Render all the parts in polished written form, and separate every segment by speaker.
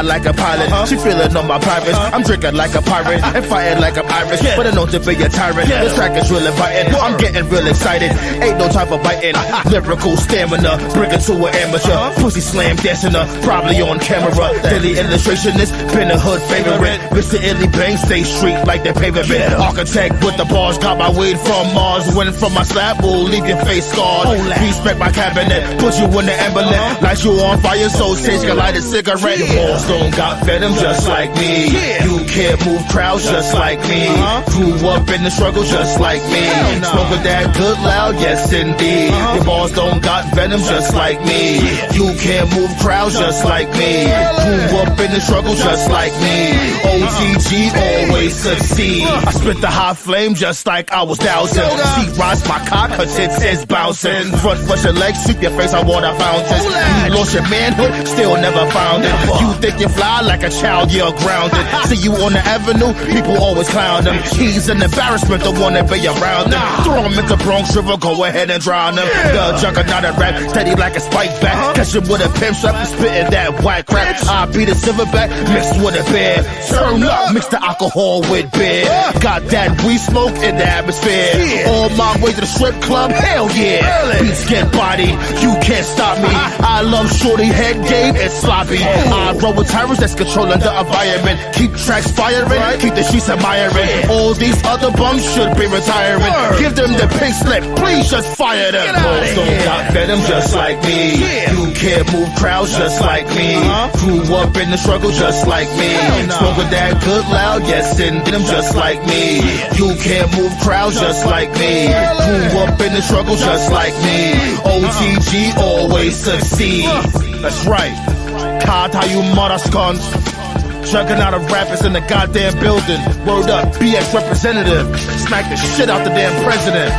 Speaker 1: like a pilot, she feeling on my privates. I'm drinking like a pirate and fighting like I'm Irish, but I know to be a tyrant. This track is really biting, I'm getting real excited. Ain't no time for biting. Lyrical stamina, bring it to an amateur. Pussy slam dancing up, probably on camera. Daily illustrationist, been a hood favorite. Mr. Illy Bang, stay street like the pavement. Architect with the bars, got my weed from Mars. Winning from my slab, will leave your face scarred. Respect my cabinet, put you in the emblem. Light you on fire, so sage can light a cigarette. Don't got venom just like me. You can't move crowds just like me. Grew up in the struggle just like me. Smoking that good loud, yes indeed. Your balls don't got venom just like me. You can't move crowds just like me. Grew up in the struggle just like me. OTG always succeed. I spit the hot flame just like I was dousing. See rise my cock, her tits is bouncing. Front flush your legs, sweep your face on water fountains. You lost your manhood, still never found it. You think you fly like a child, you're grounded. See you on the avenue, people always clown him. He's an embarrassment, the one that be around him. Throw him into Bronx River, go ahead and drown him. The juggernaut of rap, steady like a spike back. Catch him with a pimp strap, spitting that white crap. I beat a silverback, mixed with a bear. Turn up, mix the alcohol with beer. Got that weed smoke in the atmosphere. On my way to the strip club, hell yeah. Beats get body, you can't stop me. I love shorty head game and sloppy. I roll with tyrants that's controlling the environment. Keep tracks firing, keep the streets admiring. All these other bums should be retiring. Give them the pink slip, please just fire them. Balls don't got venom just like me. You can't move crowds just like me. Grew up in the struggle just like me. Smoking that good loud, yes, and them just like me. You can't move crowds just like me. Grew up in the struggle just like me. OTG always succeed. That's right. God, how you mother scuns. Juggernaut of rappers in the goddamn building. Word up, BX representative. Smack the shit out the damn president.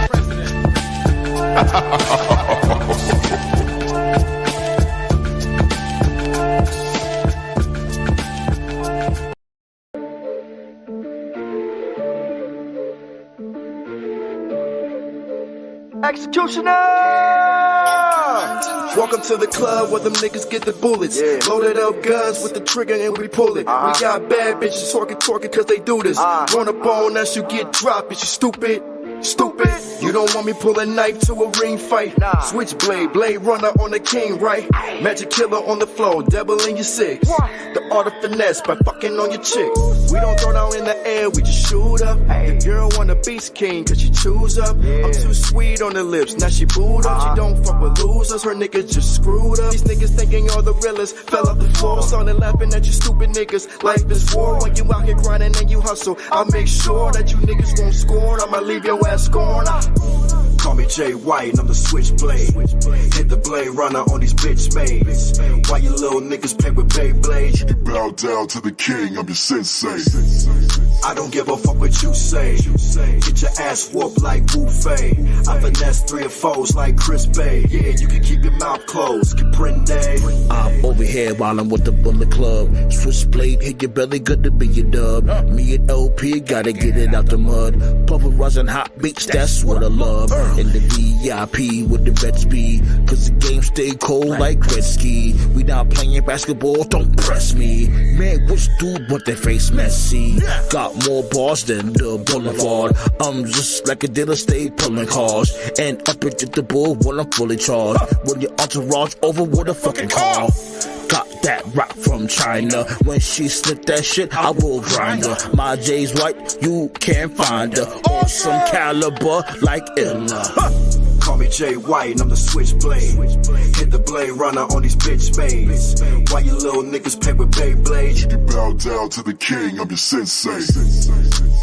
Speaker 2: Executioner! Welcome to the club where them niggas get the bullets. Loaded up guns with the trigger and we pull it. We got bad bitches twerking cause they do this. Run up on us, you get dropped, bitch, you stupid. Stupid, you don't want me pull a knife to a ring fight. Switchblade, blade runner on the king, right? Magic killer on the floor, devil in your six. The art of finesse by fucking on your chick. We don't throw down in the air, we just shoot up. Your girl want a beast king cause she chews up. I'm too sweet on the lips, now she booed up. She don't fuck with losers, her niggas just screwed up. These niggas thinking you're the realest, fell off the floor. Started laughing at you stupid niggas. Life is war when you out here grinding and you hustle. I'll make sure that you niggas won't scorn. I'ma leave your ass scorn. Call me Jay White and I'm the switchblade. Hit the blade runner on these bitch maids. Why you little niggas play with Beyblades?
Speaker 3: You bow down to the king, I'm your sensei.
Speaker 2: I don't give a fuck what you say. Get your ass whooped like Buffet. I finesse 3 or 4s like Chris Bay. Yeah, you can keep your mouth closed. Caprende.
Speaker 1: I'm over here while I'm with the Bullet Club. Switchblade, hit your belly, good to be your dub. Me and LP, gotta get it out the mud. Pulverizing hot beats, that's what I love. In the VIP with the vets be, cause the game stay cold like Gretzky. We not playing basketball, don't press me. Man, which dude want their face messy? Got more bars than the boulevard. I'm just like a dealer, stay pulling cars. And unpredictable when I'm fully charged. When your entourage over with a fucking car. Got that rock from China. When she slip that shit, I will grind her. My J's white, you can't find her. Awesome caliber like Illa.
Speaker 2: Call me Jay White and I'm the switchblade. Hit the blade runner on these bitch maids. Why you little niggas play with Beyblades?
Speaker 3: You bow down to the king, I'm your sensei.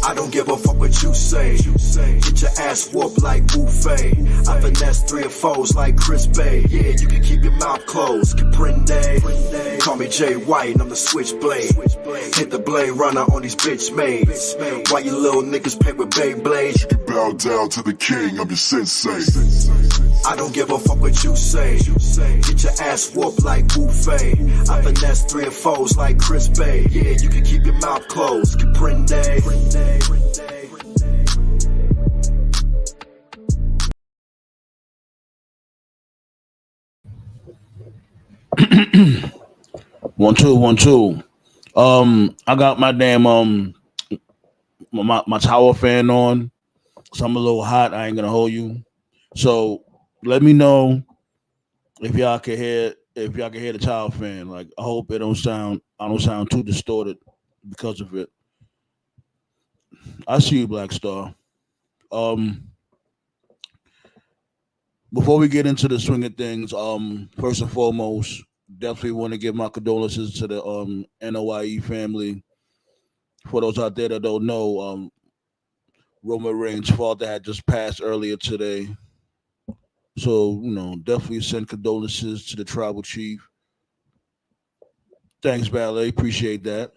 Speaker 2: I don't give a fuck what you say. Get your ass whooped like Buffet. I finesse 3 or 4s like Chris Bay. Yeah, you can keep your mouth closed. Caprende. Call me Jay White and I'm the switchblade. Hit the blade runner on these bitch maids. Why you little niggas play with Beyblades?
Speaker 3: You bow down to the king, I'm your sensei.
Speaker 2: I don't give a fuck what you say. Get your ass whooped like Buffet. I finesse 3 or 4s like Chris Bay. Yeah, you can keep your mouth closed. Caprende.
Speaker 1: One, two, 1, 2. I got my damn my tower fan on, so I'm a little hot. I ain't gonna hold you. So let me know if y'all can hear the tower fan. Like I hope I don't sound too distorted because of it. I see you, Black Star. Um, Before we get into the swing of things, first and foremost, definitely want to give my condolences to the NOIE family. For those out there that don't know, Roman Reigns' father had just passed earlier today. So, definitely send condolences to the tribal chief. Thanks, Ballet. Appreciate that.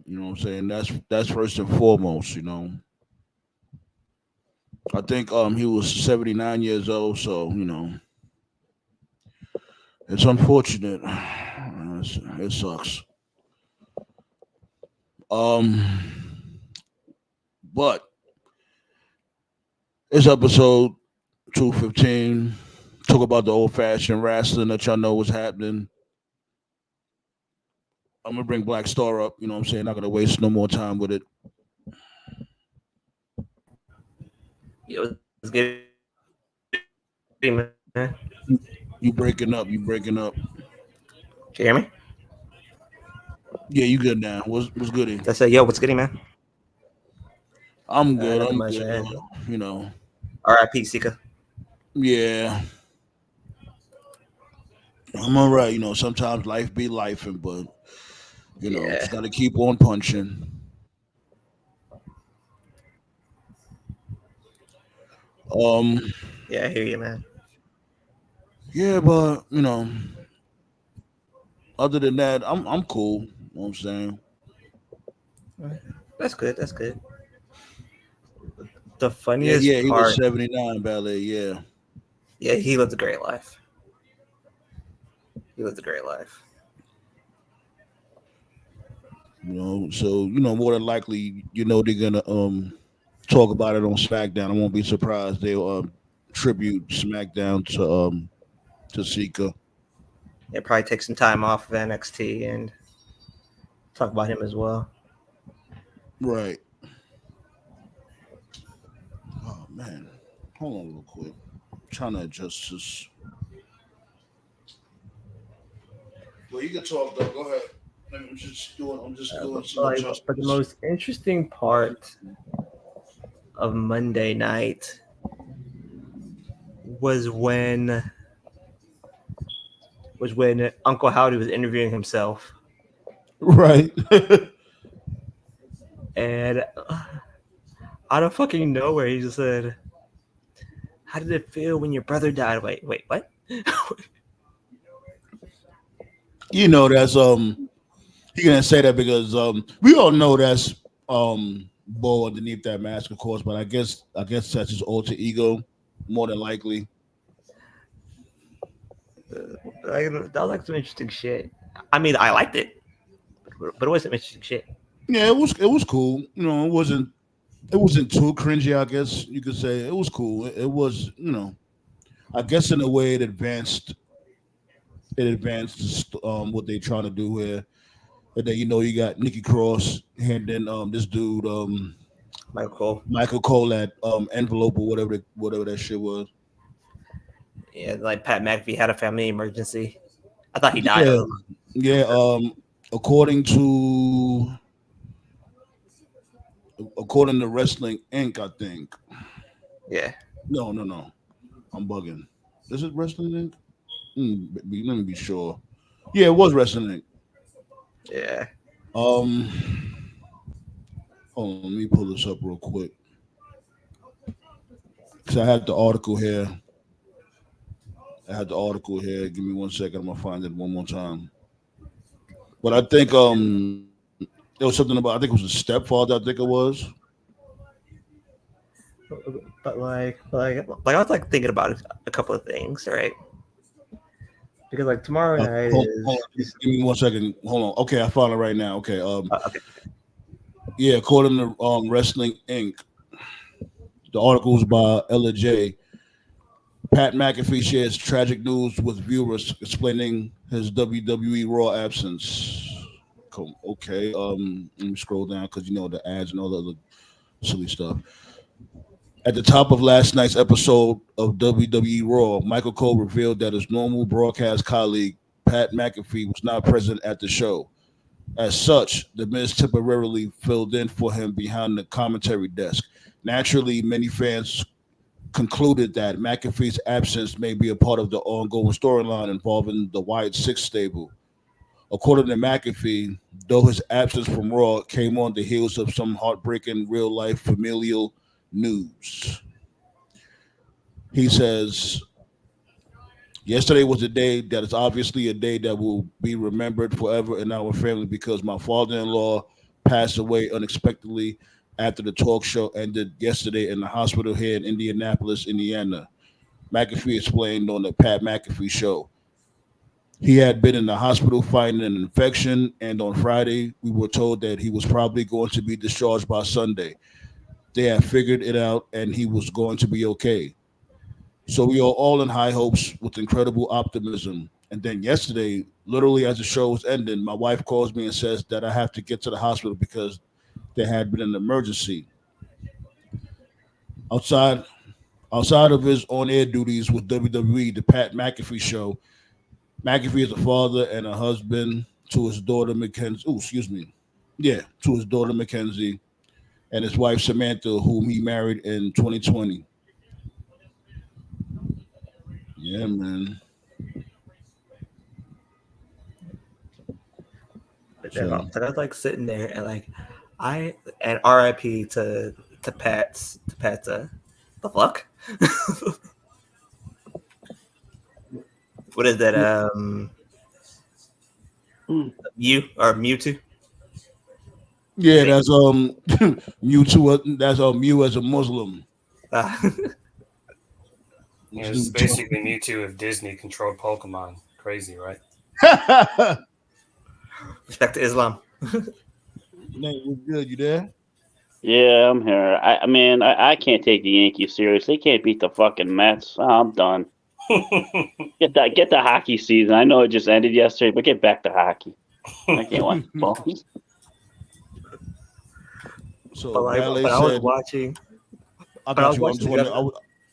Speaker 1: You know what I'm saying? That's first and foremost. I think he was 79 years old, so it's unfortunate. It sucks. But it's episode 215. Talk about the old fashioned wrestling that y'all know was happening. I'm gonna bring Black Star up, you know what I'm saying? Not gonna waste no more time with it.
Speaker 4: Yo, it's good, man.
Speaker 1: You breaking up,
Speaker 4: Can you hear me?
Speaker 1: Yeah, you good now. What's goody?
Speaker 4: I said, yo, what's good, man?
Speaker 1: I'm good,
Speaker 4: Nothing
Speaker 1: I'm
Speaker 4: much,
Speaker 1: good.
Speaker 4: man. R.I.P. Sika.
Speaker 1: Yeah. I'm all right, sometimes life be life, but
Speaker 4: Yeah.
Speaker 1: just gotta keep on punching. Um,
Speaker 4: Yeah, I hear you, man.
Speaker 1: yeah, but other than that, I'm cool. You know what I'm saying?
Speaker 4: That's good. That's good. The
Speaker 1: Yeah,
Speaker 4: funniest
Speaker 1: yeah, he was
Speaker 4: part,
Speaker 1: 79, Ballet, yeah.
Speaker 4: yeah, he lived a great life. He lived a great life.
Speaker 1: So more than likely, they're gonna talk about it on SmackDown. I won't be surprised they'll tribute SmackDown to Sika.
Speaker 4: Yeah, probably take some time off of NXT and talk about him as well.
Speaker 1: Right. Oh man. Hold on real quick. I'm trying to adjust this. Well, you can talk though. Go ahead. I'm just doing some
Speaker 4: But the
Speaker 1: adjustments.
Speaker 4: most interesting part of Monday night was when Uncle Howdy was interviewing himself,
Speaker 1: Right.
Speaker 4: and out of fucking nowhere, he just said, "How did it feel when your brother died?" Wait, what?
Speaker 1: That's he gonna say that because we all know that's Bo underneath that mask, of course, but I guess that's his alter ego, more than likely.
Speaker 4: That was like some interesting shit. I mean, I liked it, but it was some interesting shit.
Speaker 1: Yeah, it was cool. It wasn't too cringy. I guess you could say it was cool. It was I guess in a way it advanced what they trying to do here. And then you got Nikki Cross and then this dude
Speaker 4: Michael Cole.
Speaker 1: Michael Cole at envelope or whatever that shit was.
Speaker 4: Yeah, like Pat McAfee had a family emergency. I thought he died.
Speaker 1: Yeah, yeah. According to Wrestling Inc., I think.
Speaker 4: Yeah.
Speaker 1: No, I'm bugging. Is it Wrestling Inc.? Let me be sure. Yeah, it was Wrestling Inc.
Speaker 4: Yeah.
Speaker 1: Um, hold on, let me pull this up real quick because I had the article here. Give me 1 second. I'm gonna find it one more time. But I think there was something about. I think it was a stepfather. I think it was.
Speaker 4: But I was like thinking about a couple of things, right? Because like tomorrow night
Speaker 1: Hold on, give me 1 second. Hold on. Okay, I found it right now. Okay.
Speaker 4: okay.
Speaker 1: Yeah, according to Wrestling Inc., the article was by Ella J. Pat McAfee shares tragic news with viewers, explaining his WWE Raw absence. Cool. Okay. Let me scroll down because the ads and all the other silly stuff. At the top of last night's episode of WWE Raw, Michael Cole revealed that his normal broadcast colleague Pat McAfee was not present at the show. As such, The Miz temporarily filled in for him behind the commentary desk. Naturally, many fans concluded that McAfee's absence may be a part of the ongoing storyline involving the Wyatt Six stable. According to McAfee, though his absence from Raw came on the heels of some heartbreaking real-life familial news. He says, yesterday was a day that is obviously a day that will be remembered forever in our family because my father-in-law passed away unexpectedly after the talk show ended yesterday in the hospital here in Indianapolis, Indiana. McAfee explained on the Pat McAfee show. He had been in the hospital fighting an infection, and on Friday, we were told that he was probably going to be discharged by Sunday. They had figured it out, and he was going to be okay. So we are all in high hopes with incredible optimism. And then yesterday, literally as the show was ending, my wife calls me and says that I have to get to the hospital because there had been an emergency. Outside outside of his on-air duties with WWE, the Pat McAfee show, McAfee is a father and a husband to his daughter Mackenzie. Oh, excuse me. Yeah, to his daughter Mackenzie and his wife Samantha, whom he married in 2020. Yeah, man.
Speaker 4: So I was like sitting there and like and RIP to Pat's the fuck? What is that? Mewtwo?
Speaker 1: Yeah, that's Mewtwo. That's Mew as a Muslim.
Speaker 5: It's basically Mewtwo if Disney controlled Pokemon. Crazy, right?
Speaker 4: Respect to Islam.
Speaker 1: Nate, you good? You there?
Speaker 6: Yeah, I'm here. I can't take the Yankees serious. They can't beat the fucking Mets. I'm done. Get the hockey season. I know it just ended yesterday, but get back to hockey. I can't watch balls.
Speaker 1: So
Speaker 4: I was watching.
Speaker 1: I got you.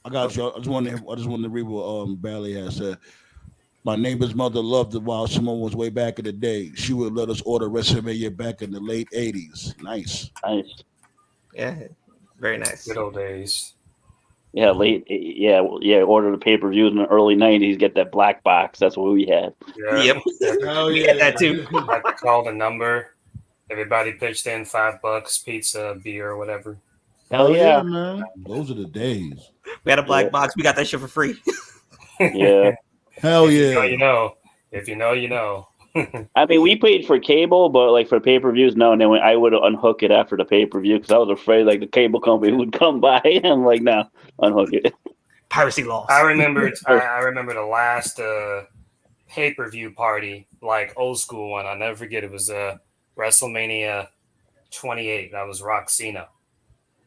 Speaker 1: I got you. I just wanted to read what Ballet had said. My neighbor's mother loved it while Simone was way back in the day. She would let us order WrestleMania back in the late 80s. Nice.
Speaker 4: Yeah, very nice.
Speaker 5: Good old days.
Speaker 6: Yeah, order the pay-per-views in the early 90s, get that black box. That's what we had.
Speaker 5: Yeah.
Speaker 4: Yep.
Speaker 1: Oh,
Speaker 4: We
Speaker 1: yeah.
Speaker 4: had that too.
Speaker 5: Like to call the number. Everybody pitched in $5, pizza, beer, whatever.
Speaker 6: Hell yeah,
Speaker 1: man. Those are the days.
Speaker 4: We had a black box. We got that shit for free.
Speaker 6: Yeah.
Speaker 1: Hell
Speaker 5: If
Speaker 1: yeah.
Speaker 5: you know, you know. If you know, you know.
Speaker 6: I mean, we paid for cable, but like for pay-per-views, no. And then I would unhook it after the pay-per-view because I was afraid like the cable company would come by. And I'm like, no, unhook it.
Speaker 4: Piracy laws.
Speaker 5: I remember the last pay-per-view party, like old school one. I'll never forget. It was WrestleMania 28. That was Rock Cena.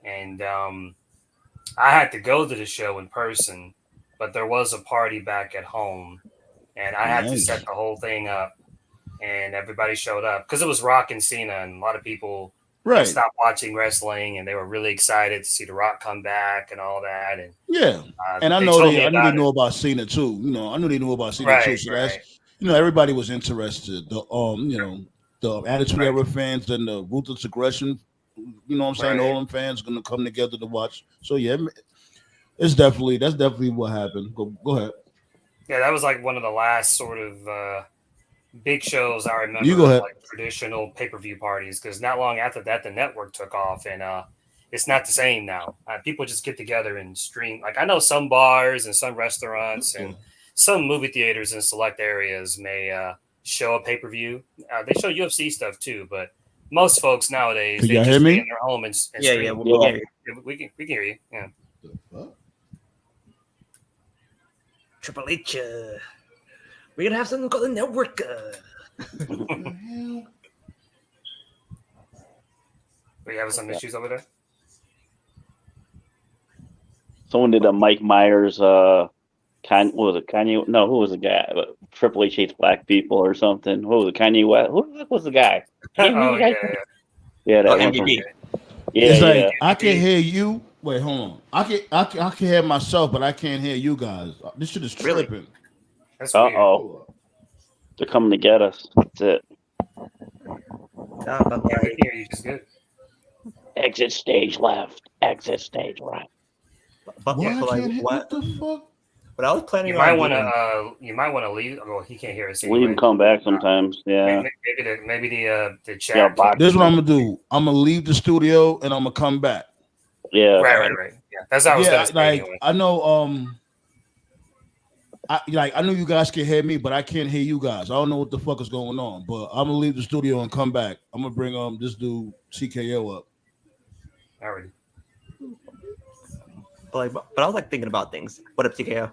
Speaker 5: And I had to go to the show in person, but there was a party back at home. And I had to set the whole thing up. And everybody showed up because it was Rock and Cena, and a lot of people stopped watching wrestling, and they were really excited to see The Rock come back and all that. And
Speaker 1: yeah, and I knew they knew about Cena too. I knew they knew about Cena too. So that's everybody was interested. The Attitude Era fans and the Ruthless Aggression. You know what I'm saying? All them fans gonna come together to watch. So yeah, that's definitely what happened. Go ahead.
Speaker 5: Yeah, that was like one of the last sort of big shows I remember,
Speaker 1: You go ahead.
Speaker 5: like traditional pay-per-view parties, because not long after that, the network took off, and it's not the same now. People just get together and stream. Like I know some bars and some restaurants and some movie theaters in select areas may show a pay-per-view. They show UFC stuff too, but most folks nowadays
Speaker 1: Can
Speaker 5: they
Speaker 1: y'all
Speaker 5: just
Speaker 1: hear
Speaker 5: stay
Speaker 1: me?
Speaker 5: in their home and
Speaker 4: Yeah,
Speaker 5: stream. We can hear you. Yeah.
Speaker 4: Triple H. We're gonna have something called the network.
Speaker 5: We having some issues over there?
Speaker 6: Someone did a Mike Myers What was it? Kanye? No, who was the guy? Triple H hates black people or something. Who was it? Kanye West? Who the fuck was the guy?
Speaker 5: Oh yeah,
Speaker 6: Yeah, that one.
Speaker 4: MVP.
Speaker 6: Yeah,
Speaker 1: It's
Speaker 6: yeah.
Speaker 1: like I can hear you. Wait, hold on. I can hear myself, but I can't hear you guys. This shit is
Speaker 4: Really?
Speaker 1: tripping.
Speaker 5: That's weird.
Speaker 6: Uh-oh. They're coming to get us. That's it.
Speaker 5: Yeah, we can hear you just good.
Speaker 6: Exit stage left. Exit stage right.
Speaker 4: But,
Speaker 1: Why
Speaker 4: but
Speaker 1: I
Speaker 4: like,
Speaker 1: can't hear? What the fuck?
Speaker 4: What I was planning
Speaker 5: You
Speaker 4: on
Speaker 5: might want
Speaker 4: doing-
Speaker 5: to. You might want to leave. Well, he can't hear us.
Speaker 6: Leave
Speaker 5: Anyway.
Speaker 6: and come back sometimes. Yeah.
Speaker 5: Maybe the chat.
Speaker 6: Yeah,
Speaker 5: can't-
Speaker 1: This is what I'm gonna do. I'm gonna leave the studio and I'm gonna come back.
Speaker 6: Yeah.
Speaker 5: Right. Yeah, that's what I was gonna say.
Speaker 1: Like
Speaker 5: Anyway.
Speaker 1: I know. I know you guys can hear me, but I can't hear you guys. I don't know what the fuck is going on. But I'm gonna leave the studio and come back. I'm gonna bring this dude CKO up.
Speaker 5: Already.
Speaker 4: but I was like thinking about things. What up, TKO?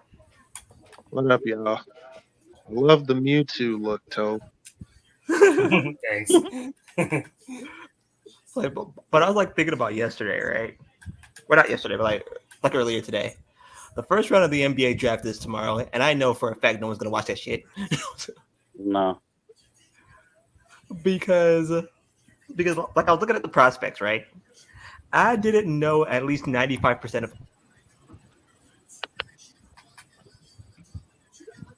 Speaker 7: What up, y'all? I love the Mewtwo look, Toe.
Speaker 5: Thanks.
Speaker 4: But I was like thinking about yesterday, right? Well, not yesterday, but like earlier today. The first round of the NBA draft is tomorrow, and I know for a fact no one's gonna watch that shit.
Speaker 6: No.
Speaker 4: because like I was looking at the prospects, right? I didn't know at least 95% of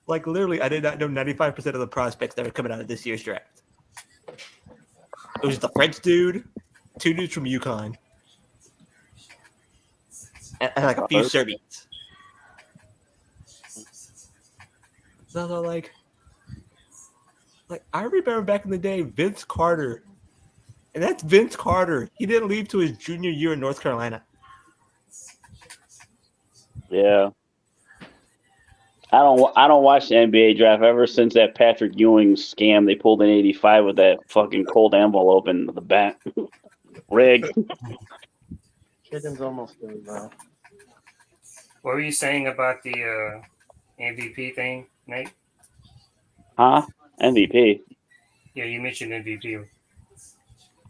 Speaker 4: like literally I did not know 95% of the prospects that were coming out of this year's draft. It was just a French dude, 2 dudes from UConn, and like a few Serbians. So like I remember back in the day, Vince Carter, and that's Vince Carter. He didn't leave to his junior year in North Carolina.
Speaker 6: Yeah. I don't watch the NBA draft ever since that Patrick Ewing scam. They pulled in '85 with that fucking cold envelope in the back. Rig.
Speaker 7: Chicken's almost done now.
Speaker 5: What were you saying about the MVP thing, Nate?
Speaker 6: Huh? MVP.
Speaker 5: Yeah, you mentioned MVP.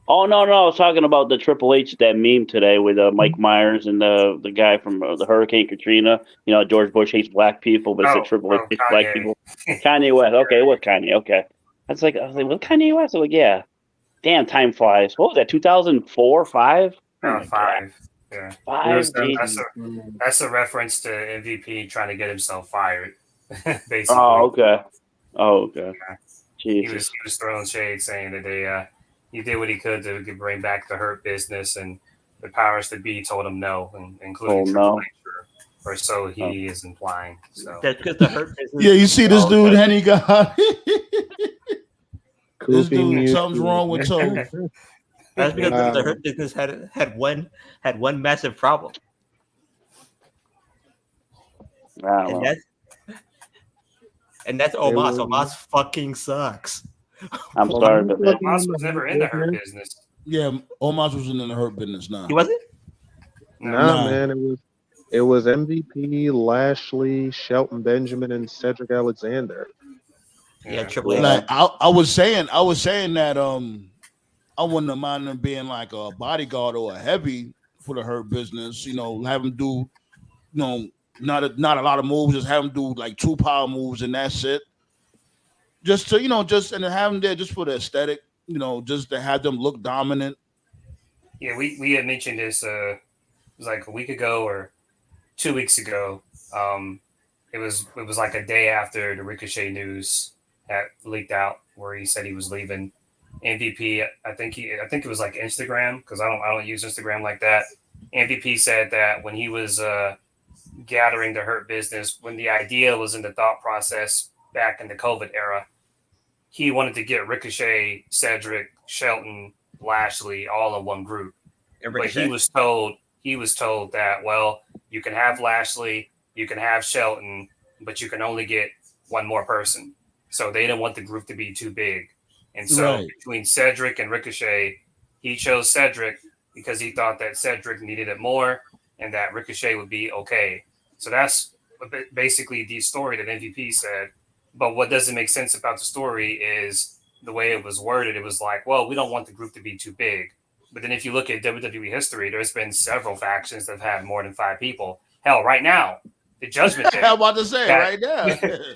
Speaker 6: Oh no, I was talking about the Triple H that meme today with Mike Myers and the guy from the Hurricane Katrina. You know, George Bush hates black people, but it's Triple H hates black people. Kanye West. Okay, what Kanye? Okay, I was like, what Kanye West? I was like, yeah. Damn, time flies. What was that? 2004, 5?
Speaker 5: Oh, 5. Yeah.
Speaker 6: 5.
Speaker 5: That's a reference to MVP trying to get himself fired. Basically.
Speaker 6: Oh, okay. Yeah.
Speaker 5: He was throwing shade, saying that he did what he could to bring back the Hurt Business, and the powers that be told him no, including Triple H, or so he is implying. So
Speaker 4: that's because the Hurt Business.
Speaker 1: Yeah, you see this dude, Henny guy. This
Speaker 7: Goofy
Speaker 1: dude,
Speaker 7: Mewtwo.
Speaker 1: something's wrong with Toe.
Speaker 4: That's because the Hurt Business had one massive problem, and that's Omos. Omos fucking sucks.
Speaker 6: I'm sorry, but
Speaker 5: Omos was never in the Hurt Business.
Speaker 1: Yeah, Omos was in the Hurt Business now.
Speaker 4: He wasn't?
Speaker 7: Nah, man, it was MVP, Lashley, Shelton Benjamin, and Cedric Alexander.
Speaker 4: Yeah, Triple H.
Speaker 1: Like I was saying that I wouldn't have minded him being like a bodyguard or a heavy for the Hurt Business. You know, have him do, not a lot of moves. Just have him do like 2 power moves and that's it. Just to and have him there just for the aesthetic. Just to have them look dominant.
Speaker 5: Yeah, we had mentioned this. It was like a week ago or 2 weeks ago. It was like a day after the Ricochet news had leaked out, where he said he was leaving MVP. I think it was like Instagram, because I don't use Instagram like that. MVP said that when he was gathering the Hurt Business, when the idea was in the thought process back in the COVID era, he wanted to get Ricochet, Cedric, Shelton, Lashley all in one group. But he was told that, well, you can have Lashley, you can have Shelton, but you can only get one more person. So they didn't want the group to be too big. And so between Cedric and Ricochet, he chose Cedric because he thought that Cedric needed it more and that Ricochet would be okay. So that's basically the story that MVP said. But what doesn't make sense about the story is the way it was worded. It was like, well, we don't want the group to be too big. But then if you look at WWE history, there's been several factions that have had more than 5 people. Hell, right now, the Judgment Day.
Speaker 8: I'm about to say right now.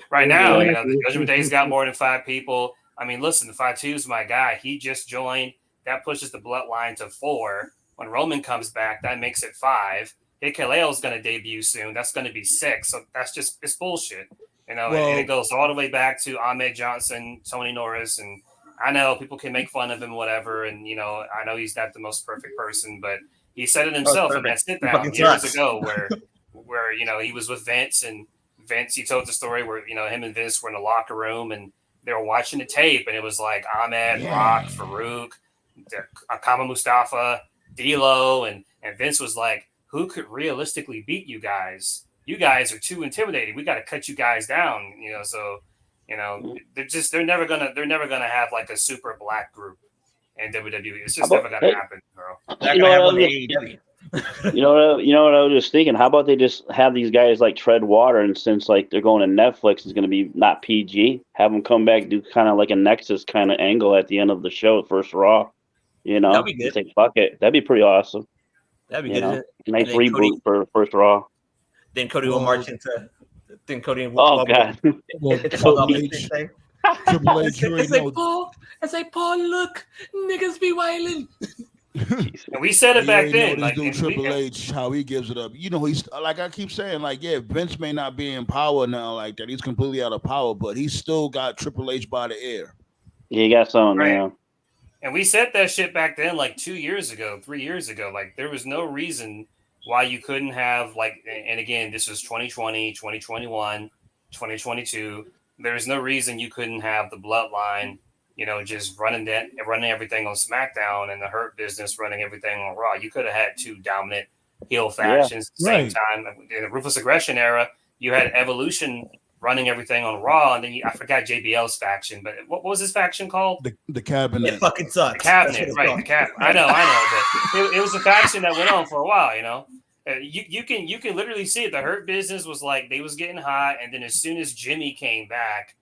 Speaker 5: Right now, the Judgment Day's got more than 5 people. I mean, listen, the 5-2's my guy. He just joined. That pushes the bloodline to 4. When Roman comes back, that makes it 5. Hikuleleo's going to debut soon. That's going to be 6. So that's just, it's bullshit. And it goes all the way back to Ahmed Johnson, Tony Norris. And I know people can make fun of him, whatever. And, I know he's not the most perfect person, but he said it himself in that sit down years ago where he was with Vince, and Vince, he told the story where, him and Vince were in the locker room and they were watching the tape, and it was like Ahmed, Rock, Farouk, Akama Mustafa, D'Lo, and Vince was like, who could realistically beat you guys? You guys are too intimidating. We got to cut you guys down, they're never gonna have like a super black group in WWE. It's just never gonna happen, bro.
Speaker 6: You know what I was just thinking? How about they just have these guys like tread water, and since like they're going to Netflix, it's going to be not PG. Have them come back, do kind of like a Nexus kind of angle at the end of the show, first Raw.
Speaker 4: That'd be good.
Speaker 6: Say, fuck it, that'd be pretty awesome.
Speaker 4: That'd be good.
Speaker 6: Nice reboot for first Raw.
Speaker 4: Then Cody will march into. Then Cody will.
Speaker 6: Oh God.
Speaker 8: Triple H.
Speaker 4: It's like Paul. Look, niggas be wailing.
Speaker 5: And we said it back then.
Speaker 8: Like Triple H, how he gives it up. He's like I keep saying, like, Vince may not be in power now, like that. He's completely out of power, but he's still got Triple H by the ear.
Speaker 6: Yeah, he got something now.
Speaker 5: And we said that shit back then, like 2 years ago, 3 years ago. Like, there was no reason why you couldn't have, like, and again, this was 2020, 2021, 2022. There's no reason you couldn't have the bloodline, just running everything on SmackDown, and the Hurt Business running everything on Raw. You could have had 2 dominant heel factions at the same time. In the Ruthless Aggression era, you had Evolution running everything on Raw, and then I forgot JBL's faction, but what was his faction called?
Speaker 8: The Cabinet.
Speaker 4: It fucking sucks.
Speaker 5: The Cabinet, right? The Cabinet. I know, but it was a faction that went on for a while. You can literally see it. The Hurt Business was like they was getting hot, and then as soon as Jimmy came back,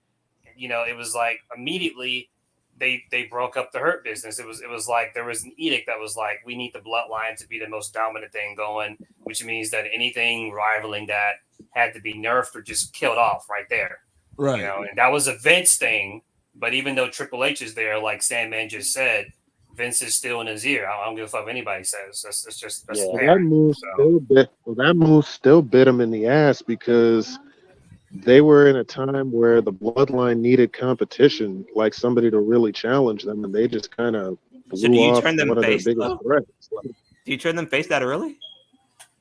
Speaker 5: it was like immediately they broke up the Hurt Business. It was like there was an edict that was like, we need the bloodline to be the most dominant thing going, which means that anything rivaling that had to be nerfed or just killed off right there.
Speaker 8: Right.
Speaker 5: And that was a Vince thing. But even though Triple H is there, like Sandman just said, Vince is still in his ear. I don't give a fuck what anybody says. That's
Speaker 7: that move still bit him in the ass, because they were in a time where the bloodline needed competition, like somebody to really challenge them, and they just kind of blew off one of their biggest threats.
Speaker 4: Do you turn them face that early?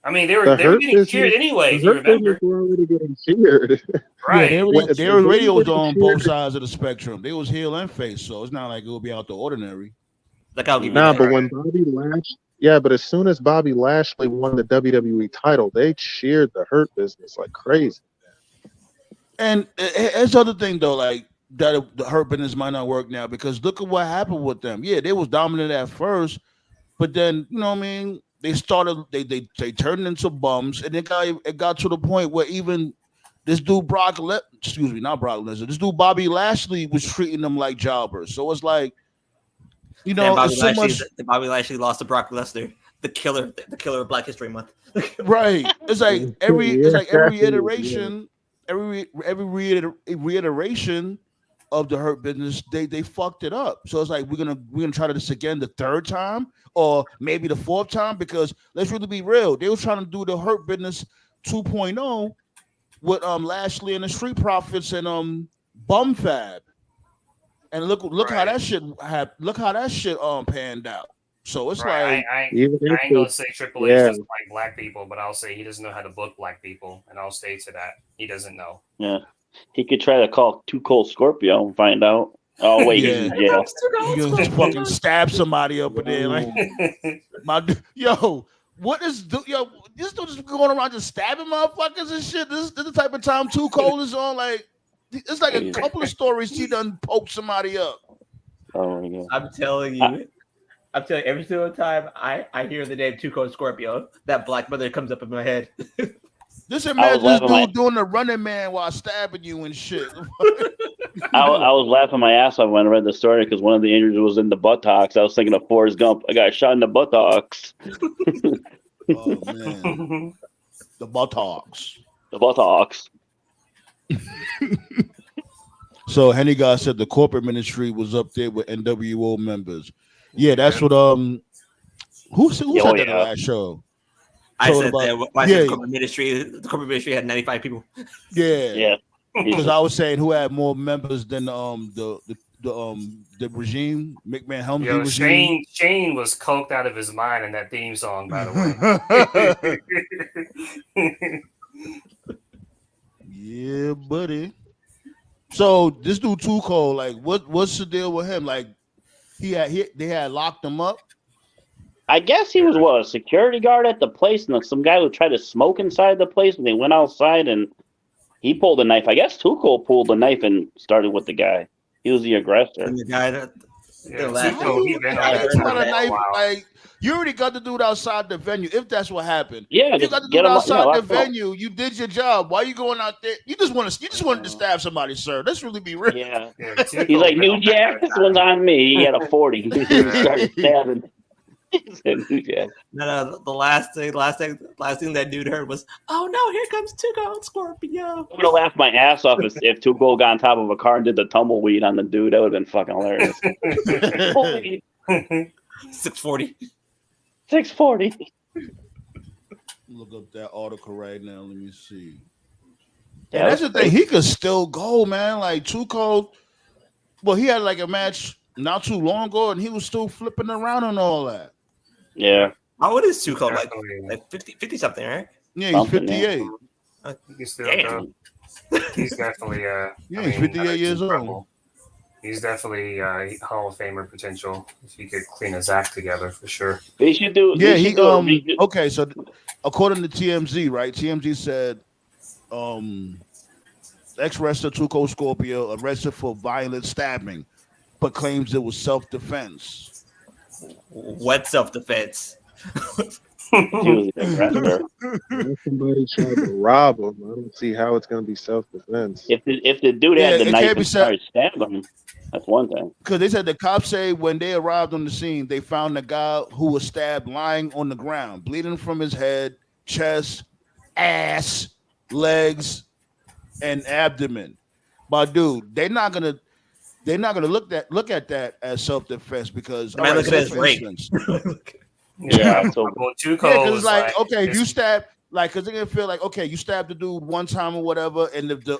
Speaker 5: I mean, they were getting cheered anyway.
Speaker 7: The Hurt Business were already getting cheered.
Speaker 5: Right.
Speaker 8: Their radio was on both sides of the spectrum. They was heel and face, so it's not like it will be out the ordinary.
Speaker 4: Like I'll give
Speaker 7: but when Bobby Lashley, but as soon as Bobby Lashley won the WWE title, they cheered the Hurt Business like crazy.
Speaker 8: And it's other thing though, like that the Hurt Business might not work now, because look at what happened with them. Yeah, they was dominant at first, but then they started they turned into bums, and it got to the point where even this dude this dude Bobby Lashley was treating them like jobbers. So it's like,
Speaker 4: Bobby Lashley lost to Brock Lesnar, the killer of Black History Month.
Speaker 8: Right. It's like every iteration. Every reiteration of the Hurt Business, they fucked it up. So it's like we're gonna try this again the 3rd time, or maybe the 4th time, because let's really be real. They were trying to do the Hurt Business 2.0 with Lashley and the Street Profits and Bum Fab, and look how that shit panned out. So it's like
Speaker 5: I ain't gonna say Triple H doesn't like black people, but I'll say he doesn't know how to book black people, and I'll stay to that. He doesn't know.
Speaker 6: Yeah, he could try to call Too Cold Scorpio and find out. Oh wait, he's in jail.
Speaker 8: You just fucking stab somebody up in there, like what is this dude just going around just stabbing motherfuckers and shit? This is the type of time Too Cold is on. Like, it's like a couple of stories he done poked somebody up.
Speaker 6: Oh my God.
Speaker 4: I'm telling you, every single time I hear the name Too Cold Scorpio, that black brother comes up in my head.
Speaker 8: Just imagine this dude doing the Running Man while stabbing you and shit.
Speaker 6: I was laughing my ass off when I read the story, because one of the injuries was in the buttocks. I was thinking of Forrest Gump. I got shot in the buttocks.
Speaker 8: Oh man, the buttocks.
Speaker 6: The buttocks.
Speaker 8: So Henny guy said the corporate ministry was up there with NWO members. Yeah, that's what who said that in the last show?
Speaker 4: I said
Speaker 8: about,
Speaker 4: that. I said the corporate ministry had 95 people.
Speaker 8: Yeah. Because I was saying who had more members than the regime, McMahon Helmsley regime.
Speaker 5: Shane was coked out of his mind in that theme song, by the way.
Speaker 8: Yeah, buddy. So this dude Too Cold, like, what's the deal with him? Like, they had locked him up.
Speaker 6: I guess he was a security guard at the place, and some guy would try to smoke inside the place, and they went outside, and he pulled a knife. I guess Too Cold pulled the knife and started with the guy. He was the aggressor.
Speaker 4: And the guy that
Speaker 8: like, you already got the dude outside the venue. If that's what happened,
Speaker 6: yeah,
Speaker 8: you got the dude outside the venue. You did your job. Why are you going out there? You just wanted to stab somebody, sir. Let's really be real.
Speaker 6: Yeah. He's like, New Jack, this one's on me. He had a 40. He started stabbing.
Speaker 4: No, the last thing that dude heard was, "Oh no, here comes Too Cold Scorpio."
Speaker 6: I would have laughed my ass off if Too Cold got on top of a car and did the tumbleweed on the dude. That would have been fucking hilarious.
Speaker 4: 640.
Speaker 6: 640.
Speaker 8: Look up that article right now. Let me see.
Speaker 6: Yeah,
Speaker 8: and that's the thing. He could still go, man. Like Too Cold. Well, he had like a match not too long ago, and he was still flipping around and all that.
Speaker 6: Yeah.
Speaker 4: How old is Too Cold? Like 50 something, right?
Speaker 8: Yeah, he's 58.
Speaker 5: He's definitely
Speaker 8: he's 58 years old.
Speaker 5: He's definitely Hall of Famer potential if he could clean his act together for sure.
Speaker 6: They should do.
Speaker 8: Okay, so according to TMZ, right? TMZ said, ex-wrestler Too Cold Scorpio arrested for violent stabbing, but claims it was self-defense.
Speaker 4: What self-defense?
Speaker 7: Somebody tried to rob him. I don't see how it's going to be self-defense.
Speaker 6: If the dude had the knife and started stabbing him, that's one thing.
Speaker 8: Because they said the cops say when they arrived on the scene, they found the guy who was stabbed lying on the ground, bleeding from his head, chest, ass, legs, and abdomen. But dude, they're not gonna look at that as self-defense because
Speaker 4: I look at it as rape.
Speaker 6: Yeah, so
Speaker 5: Too Cold.
Speaker 8: Because like, okay, if you stab, like, because they're gonna feel like, okay, you stabbed the dude one time or whatever, and if the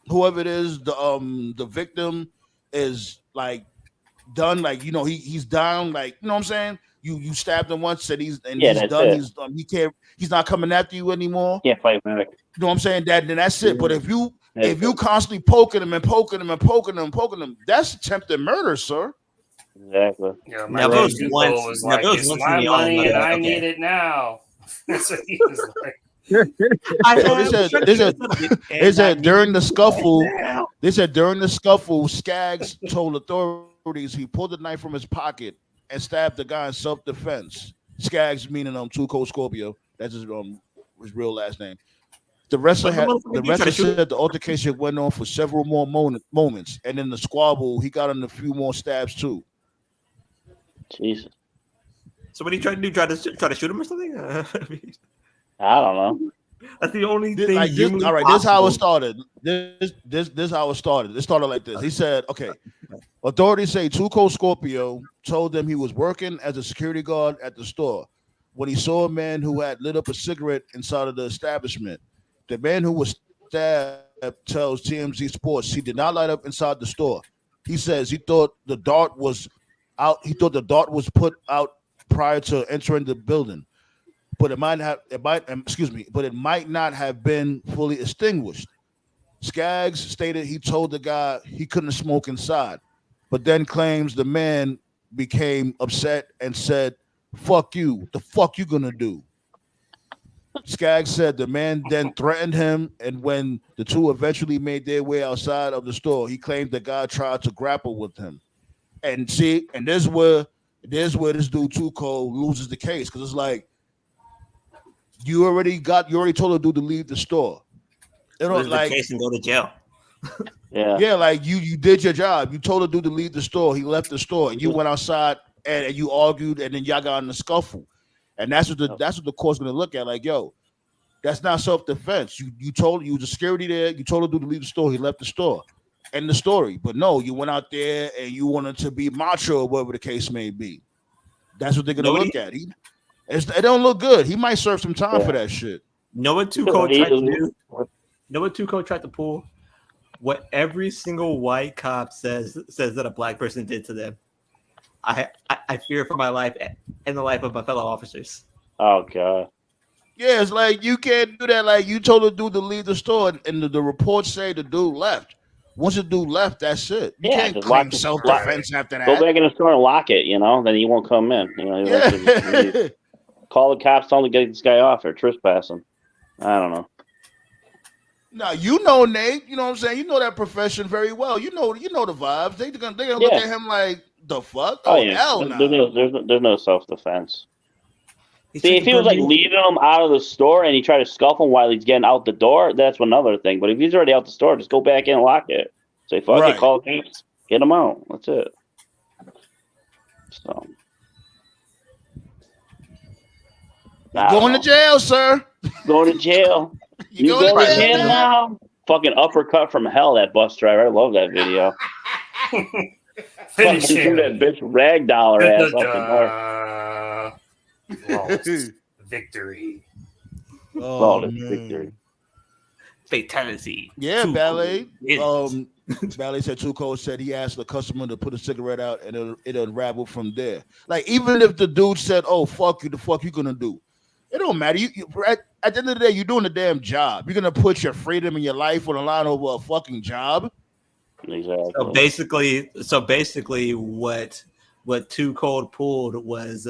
Speaker 8: whoever it is, the victim is like done, like, you know, he's down, like, you know what I'm saying? You stabbed him once, and he's done. He's not coming after you anymore.
Speaker 6: Can't fight back.
Speaker 8: You know what I'm saying? Then that's it. But if you constantly poking him, that's attempted murder, sir.
Speaker 6: Exactly.
Speaker 5: Yeah, my was like, it's my money and I need it now. That's what he was like.
Speaker 8: They said during the scuffle, Skaggs told authorities he pulled a knife from his pocket and stabbed the guy in self-defense. Skaggs meaning Too Cold Scorpio. That's his real last name. The wrestler said the altercation went on for several more moments, and in the squabble, he got in a few more stabs too.
Speaker 6: Jesus.
Speaker 4: So what did he try to do? Try to shoot him or something?
Speaker 6: I don't know.
Speaker 4: That's the only thing.
Speaker 8: Like this, all right, this is how it started. This how it started. It started like this. He said, okay, authorities say Too Cold Scorpio told them he was working as a security guard at the store when he saw a man who had lit up a cigarette inside of the establishment. The man who was stabbed tells TMZ Sports he did not light up inside the store. He says he thought the dart was out. He thought the dart was put out prior to entering the building, but it might not have been fully extinguished. Skaggs stated he told the guy he couldn't smoke inside, but then claims the man became upset and said, "Fuck you. What the fuck you gonna do?" Skaggs said the man then threatened him, and when the two eventually made their way outside of the store, he claimed the guy tried to grapple with him. And there's where this dude Too Cold loses the case, because it's like you already told the dude to leave the store. You know, like
Speaker 4: the case and go to jail.
Speaker 8: Yeah, like you did your job. You told the dude to leave the store. He left the store, and you went outside and you argued, and then y'all got in a scuffle. And that's what the court's gonna look at. Like, yo, That's not self-defense. You told you was a security there. You told the dude to leave the store. He left the store. End the story. But no, you went out there and you wanted to be macho or whatever the case may be. That's what they're gonna look at. It don't look good. He might serve some time for that shit.
Speaker 4: Know what Too Cold tried to do? Know what Too Cold tried to pull? What every single white cop says that a black person did to them. I fear for my life and the life of my fellow officers.
Speaker 6: Oh God.
Speaker 8: Yeah, it's like you can't do that. Like you told the dude to leave the store, and the reports say the dude left. Once the dude left, that's it. You can't claim self-defense after that.
Speaker 6: Go back in the store and lock it. Then he won't come in. Call the cops. Tell them to get this guy off here trespassing. I don't know.
Speaker 8: Now you know Nate. You know what I'm saying. You know that profession very well. You know the vibes. They're gonna look at him like the fuck.
Speaker 6: Oh yeah.
Speaker 8: Hell no.
Speaker 6: There's no self-defense. See, if he was like leaving him out of the store and he tried to scuff him while he's getting out the door, that's another thing. But if he's already out the store, just go back in and lock it. Say, fuck it, call the cops, get him out. That's it. So.
Speaker 8: Going to jail, sir.
Speaker 6: Going to jail. You going to jail now? Fucking uppercut from hell, that bus driver. I love that video. Fucking threw that bitch ragdoll ass up the bar.
Speaker 5: Victory.
Speaker 6: Victory.
Speaker 4: Fatality.
Speaker 8: Yeah, Ballet. Ballet said Too Cold said he asked the customer to put a cigarette out and it unraveled from there. Like even if the dude said, "Oh fuck you," the fuck you gonna do? It don't matter. At the end of the day, you're doing a damn job. You're gonna put your freedom and your life on the line over a fucking job.
Speaker 6: Exactly.
Speaker 4: So basically, what Too Cold pulled was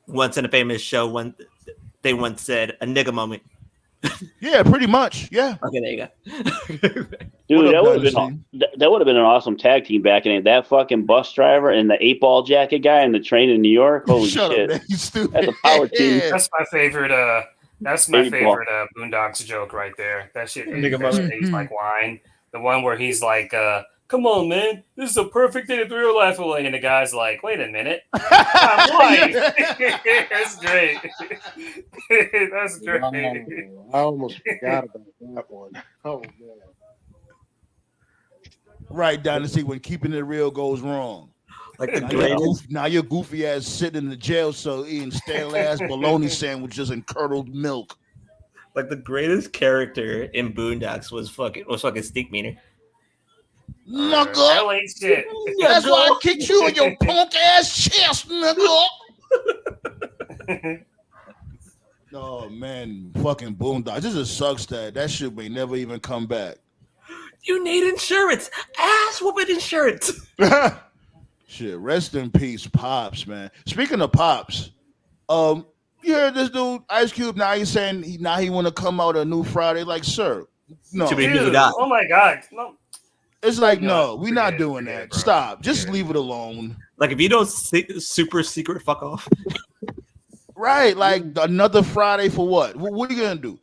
Speaker 4: once in a famous show when they once said a nigga moment.
Speaker 8: Yeah, pretty much. Yeah.
Speaker 4: Okay, there you go.
Speaker 6: Dude, that would have been an awesome tag team back in it. That fucking bus driver and the 8-ball jacket guy in the train in New York. Holy shit.
Speaker 8: Up, you stupid.
Speaker 6: That's a power team.
Speaker 5: That's my favorite Boondocks joke right there. That shit tastes like wine. The one where he's like, come on, man. This is a perfect day to throw your life away. And the guy's like, wait a minute. I'm white. That's great. That's great.
Speaker 7: I almost forgot about that one. Oh, man.
Speaker 8: Right, Dynasty, when keeping it real goes wrong.
Speaker 4: Like the greatest.
Speaker 8: Now your goofy ass sitting in the jail cell eating stale ass bologna sandwiches and curdled milk.
Speaker 4: Like the greatest character in Boondocks was fucking Stink Meaner.
Speaker 8: Nugga.
Speaker 5: LA shit.
Speaker 8: That's why I kicked you in your punk ass chest, nigga. Oh man, fucking Boondocks. This just sucks that shit may never even come back.
Speaker 4: You need insurance. Ass whooping insurance.
Speaker 8: Shit, rest in peace, Pops, man. Speaking of Pops, you heard this dude, Ice Cube, now he's saying he want to come out a new Friday. Like, sir, no.
Speaker 5: Dude, oh my God. No.
Speaker 8: It's like, no, we're not doing that. Bro. Stop. Just leave it alone.
Speaker 4: Like, if you don't super secret, fuck off.
Speaker 8: Right. Like, another Friday for what? What are you going to do?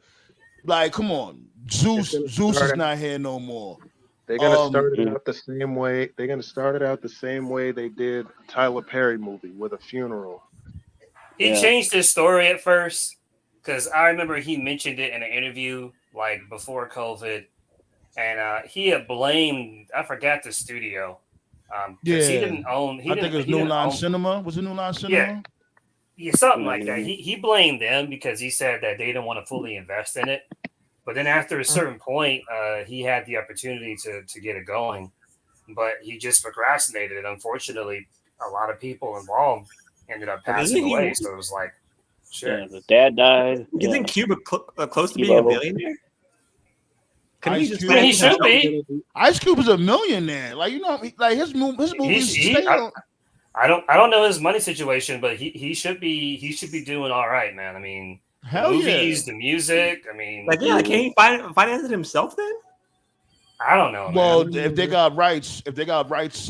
Speaker 8: Like, come on. Zeus is not here no more.
Speaker 7: They're gonna start it out the same way. They're gonna start it out the same way they did Tyler Perry movie with a funeral.
Speaker 5: He changed his story at first because I remember he mentioned it in an interview like before COVID, and he had blamed I forgot the studio. He didn't own.
Speaker 8: I think it was New Line Cinema. Was it New Line Cinema?
Speaker 5: Yeah, something like that. He blamed them because he said that they didn't want to fully invest in it. But then after a certain point, he had the opportunity to get it going, but he just procrastinated. And unfortunately, a lot of people involved ended up passing away. So it was like, shit.
Speaker 6: Yeah, the dad died.
Speaker 4: You think Cuba close to being a billionaire?
Speaker 5: He should be.
Speaker 8: Ice Cube is a millionaire. Like, you know, like his movies.
Speaker 5: I don't know his money situation, but he should be doing all right, man. I mean.
Speaker 8: Hell
Speaker 5: the movies, the music. I mean,
Speaker 4: can he finance it himself then?
Speaker 5: I don't know.
Speaker 8: Well,
Speaker 5: man.
Speaker 8: if they got rights to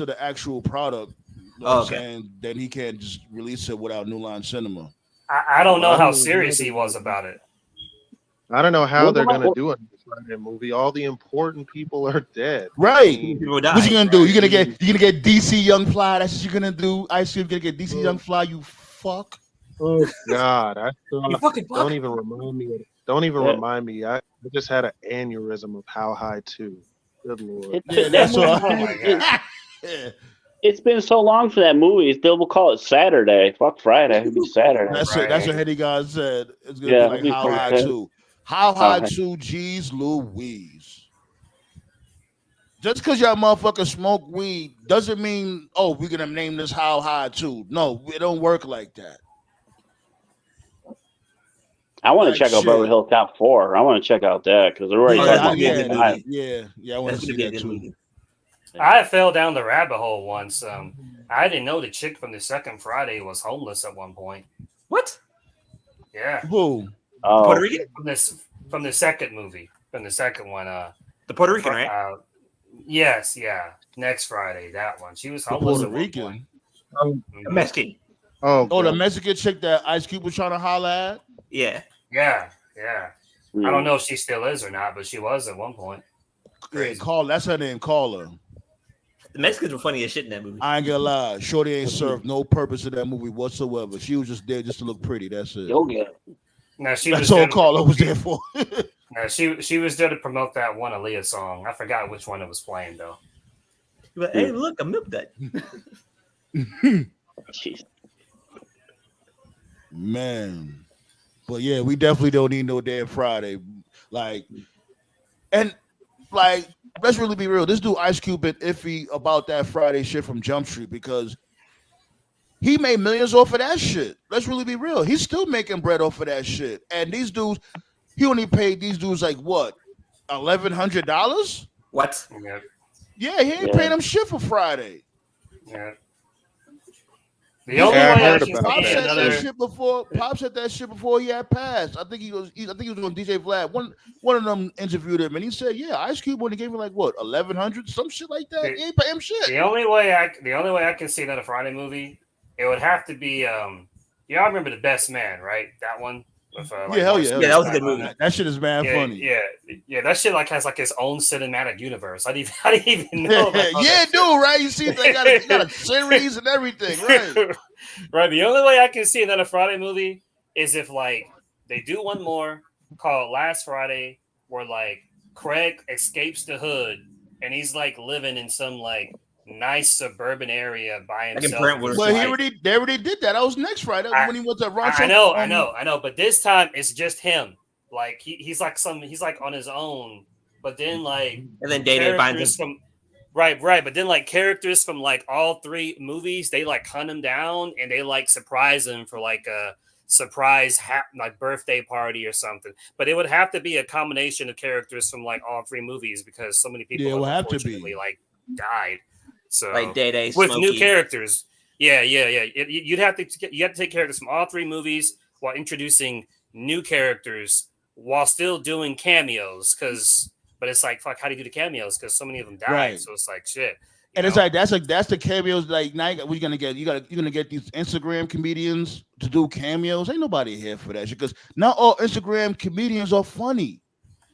Speaker 8: the actual product, you know what I'm saying, then he can't just release it without New Line Cinema.
Speaker 5: I don't know how serious he was about it.
Speaker 7: I don't know how they're gonna do it in that movie. All the important people are dead.
Speaker 8: Right. What you gonna do? You gonna get DC Young Fly? That's what you're gonna do. Ice Cube gonna get DC Young Fly. You fuck.
Speaker 7: Oh God, I
Speaker 4: You
Speaker 7: saw.
Speaker 4: fucking fuck.
Speaker 7: Don't even remind me. Don't even
Speaker 6: Yeah.
Speaker 7: remind me. I just had an aneurysm of How High 2. Good lord.
Speaker 8: Yeah,
Speaker 6: That
Speaker 8: that's
Speaker 6: movie,
Speaker 8: what.
Speaker 5: Oh my god.
Speaker 8: Yeah.
Speaker 6: it's been so long for that movie. They will call it Saturday. Fuck Friday. It'll be Saturday.
Speaker 8: That's it. That's what Hetty God said. It's gonna
Speaker 6: Yeah,
Speaker 8: be
Speaker 6: it'll
Speaker 8: like
Speaker 6: be
Speaker 8: How High
Speaker 6: fun.
Speaker 8: 2. How
Speaker 6: How
Speaker 8: High
Speaker 6: High.
Speaker 8: 2 G's Louise. Just because y'all motherfuckers smoke weed doesn't mean, oh, we're gonna name this How High 2. No, it don't work like that.
Speaker 6: I want to
Speaker 8: Like
Speaker 6: check out Beverly
Speaker 8: shit.
Speaker 6: Hills Cop 4. I want to check out that because they're already
Speaker 4: Oh,
Speaker 8: Yeah,
Speaker 4: that's
Speaker 6: talking
Speaker 4: gonna
Speaker 6: about
Speaker 4: be a
Speaker 6: Coney
Speaker 4: good
Speaker 6: Island.
Speaker 4: movie.
Speaker 8: yeah, I want
Speaker 4: That's
Speaker 8: to
Speaker 4: gonna
Speaker 8: see
Speaker 4: be a
Speaker 8: that
Speaker 4: good
Speaker 8: too.
Speaker 4: movie.
Speaker 5: I fell down the rabbit hole once. I didn't know the chick from the second Friday was homeless at one point.
Speaker 4: What?
Speaker 5: Yeah,
Speaker 8: Who?
Speaker 4: The Puerto
Speaker 6: Oh,
Speaker 4: Rican?
Speaker 5: from the second movie, from the second one.
Speaker 4: The Puerto Rican, right?
Speaker 5: Yes, yeah. Next Friday, that one. She was
Speaker 8: The
Speaker 5: homeless
Speaker 8: Puerto
Speaker 5: at one point.
Speaker 8: Rican.
Speaker 7: Oh,
Speaker 4: The Mexican.
Speaker 7: oh
Speaker 8: Oh, the
Speaker 7: God.
Speaker 8: Mexican chick that Ice Cube was trying to holler at?
Speaker 4: Yeah.
Speaker 5: Yeah. I don't
Speaker 6: yeah.
Speaker 5: know if she still is or not, but she was at one point.
Speaker 8: Yeah,
Speaker 5: Crazy.
Speaker 8: call. That's her name. Call her.
Speaker 4: The Mexicans were funny as shit in that movie.
Speaker 8: I ain't gonna lie. Shorty ain't served no purpose in that movie whatsoever. She was just there just to look pretty. That's it.
Speaker 6: You'll get it.
Speaker 5: No, she
Speaker 8: That's
Speaker 5: was
Speaker 8: all
Speaker 5: there to
Speaker 8: Carla
Speaker 5: promote-
Speaker 8: was there for.
Speaker 5: No, she was there to promote that one Aaliyah song. I forgot which one it was playing though.
Speaker 4: But hey, look, a milk dud.
Speaker 6: Jeez.
Speaker 8: Man. But yeah, we definitely don't need no damn Friday. Like, and like, let's really be real. This dude Ice Cube been iffy about that Friday shit from Jump Street because he made millions off of that shit. Let's really be real. He's still making bread off of that shit. And these dudes, he only paid these dudes like what, $1,100?
Speaker 4: What?
Speaker 5: Yeah,
Speaker 8: Yeah, he ain't
Speaker 6: Yeah.
Speaker 8: paying them shit for Friday.
Speaker 5: yeah. The only
Speaker 7: Yeah, I
Speaker 5: way I
Speaker 7: heard
Speaker 5: can
Speaker 7: about
Speaker 8: Pop
Speaker 5: see
Speaker 7: that.
Speaker 8: said
Speaker 5: another.
Speaker 8: that shit before. Pop said that shit before he had passed. I think he was on DJ Vlad. One of them interviewed him, and he said, "Yeah, Ice Cube only gave me like what 1,100, some shit like that.
Speaker 5: The-
Speaker 8: He ain't pay him shit."
Speaker 5: The only way I can see another Friday movie, it would have to be y'all remember The Best Man, right? That one with
Speaker 8: Yeah, hell yeah,
Speaker 4: Yeah, that was a good movie.
Speaker 8: That shit is mad funny.
Speaker 5: Yeah, that shit like has like its own cinematic universe. I didn't even know. About all
Speaker 8: Yeah,
Speaker 5: that
Speaker 8: dude, right? You see, they got a series and everything, right?
Speaker 5: shit. Right. The only way I can see another Friday movie is if like they do one more called Last Friday, where like Craig escapes the hood and he's like living in some like nice suburban area by
Speaker 4: Like in
Speaker 5: himself.
Speaker 4: Brentwood.
Speaker 8: But
Speaker 5: Like,
Speaker 8: they already did that. That was next Friday when he went to Rancho.
Speaker 5: I know. But this time it's just him. Like he's like on his own. But then like
Speaker 4: And then Day Day finds
Speaker 5: characters
Speaker 4: him.
Speaker 5: from right. But then like characters from like all three movies, they like hunt him down and they like surprise him for like a surprise like birthday party or something. But it would have to be a combination of characters from like all three movies because so many people
Speaker 8: Yeah, it would have to be.
Speaker 5: unfortunately like died. So
Speaker 4: Like Day Day,
Speaker 5: with new
Speaker 4: Smokey.
Speaker 5: characters. Yeah. You have to take characters from all three movies while introducing new characters while still doing cameos. But it's like, fuck, how do you do the cameos? Because so many of them died.
Speaker 8: Right.
Speaker 5: So it's like shit.
Speaker 8: And it's like that's the cameos. Like now, you're gonna get these Instagram comedians to do cameos. Ain't nobody here for that shit because not all Instagram comedians are funny.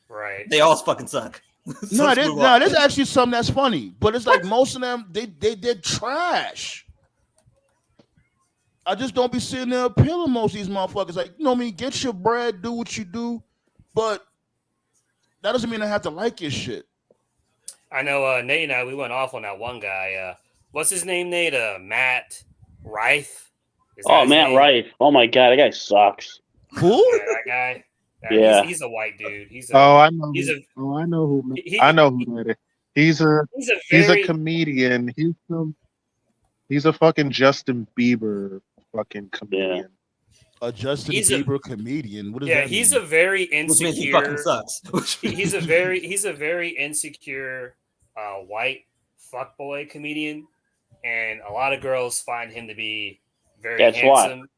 Speaker 5: right.
Speaker 4: They all fucking suck. So let's move on.
Speaker 8: There's actually some that's funny, but it's like most of them they did trash. I just don't be sitting there appealing most of these motherfuckers. Like, you know what I mean? Get your bread, do what you do, but that doesn't mean I have to like your shit.
Speaker 5: I know Nate and I, we went off on that one guy. What's his name, Nate? Matt Rife. Is that
Speaker 6: Oh,
Speaker 5: his
Speaker 6: Matt
Speaker 5: name?
Speaker 6: Rife. Oh my god, that guy sucks.
Speaker 8: Who?
Speaker 5: Yeah, that guy.
Speaker 6: Yeah.
Speaker 5: He's a white dude.
Speaker 7: I know.
Speaker 5: he's
Speaker 7: I know who.
Speaker 5: he-
Speaker 7: I know who that is. He's a
Speaker 5: very
Speaker 7: comedian. He's a fucking Justin Bieber fucking comedian.
Speaker 8: A Justin
Speaker 5: He's a-
Speaker 8: Bieber comedian. What does
Speaker 5: yeah.
Speaker 8: that
Speaker 5: He's
Speaker 8: mean?
Speaker 5: a very
Speaker 4: Which means he fucking
Speaker 5: insecure.
Speaker 4: sucks.
Speaker 5: He's a very insecure white fuckboy comedian, and a lot of girls find him to be very
Speaker 6: That's why.
Speaker 5: handsome.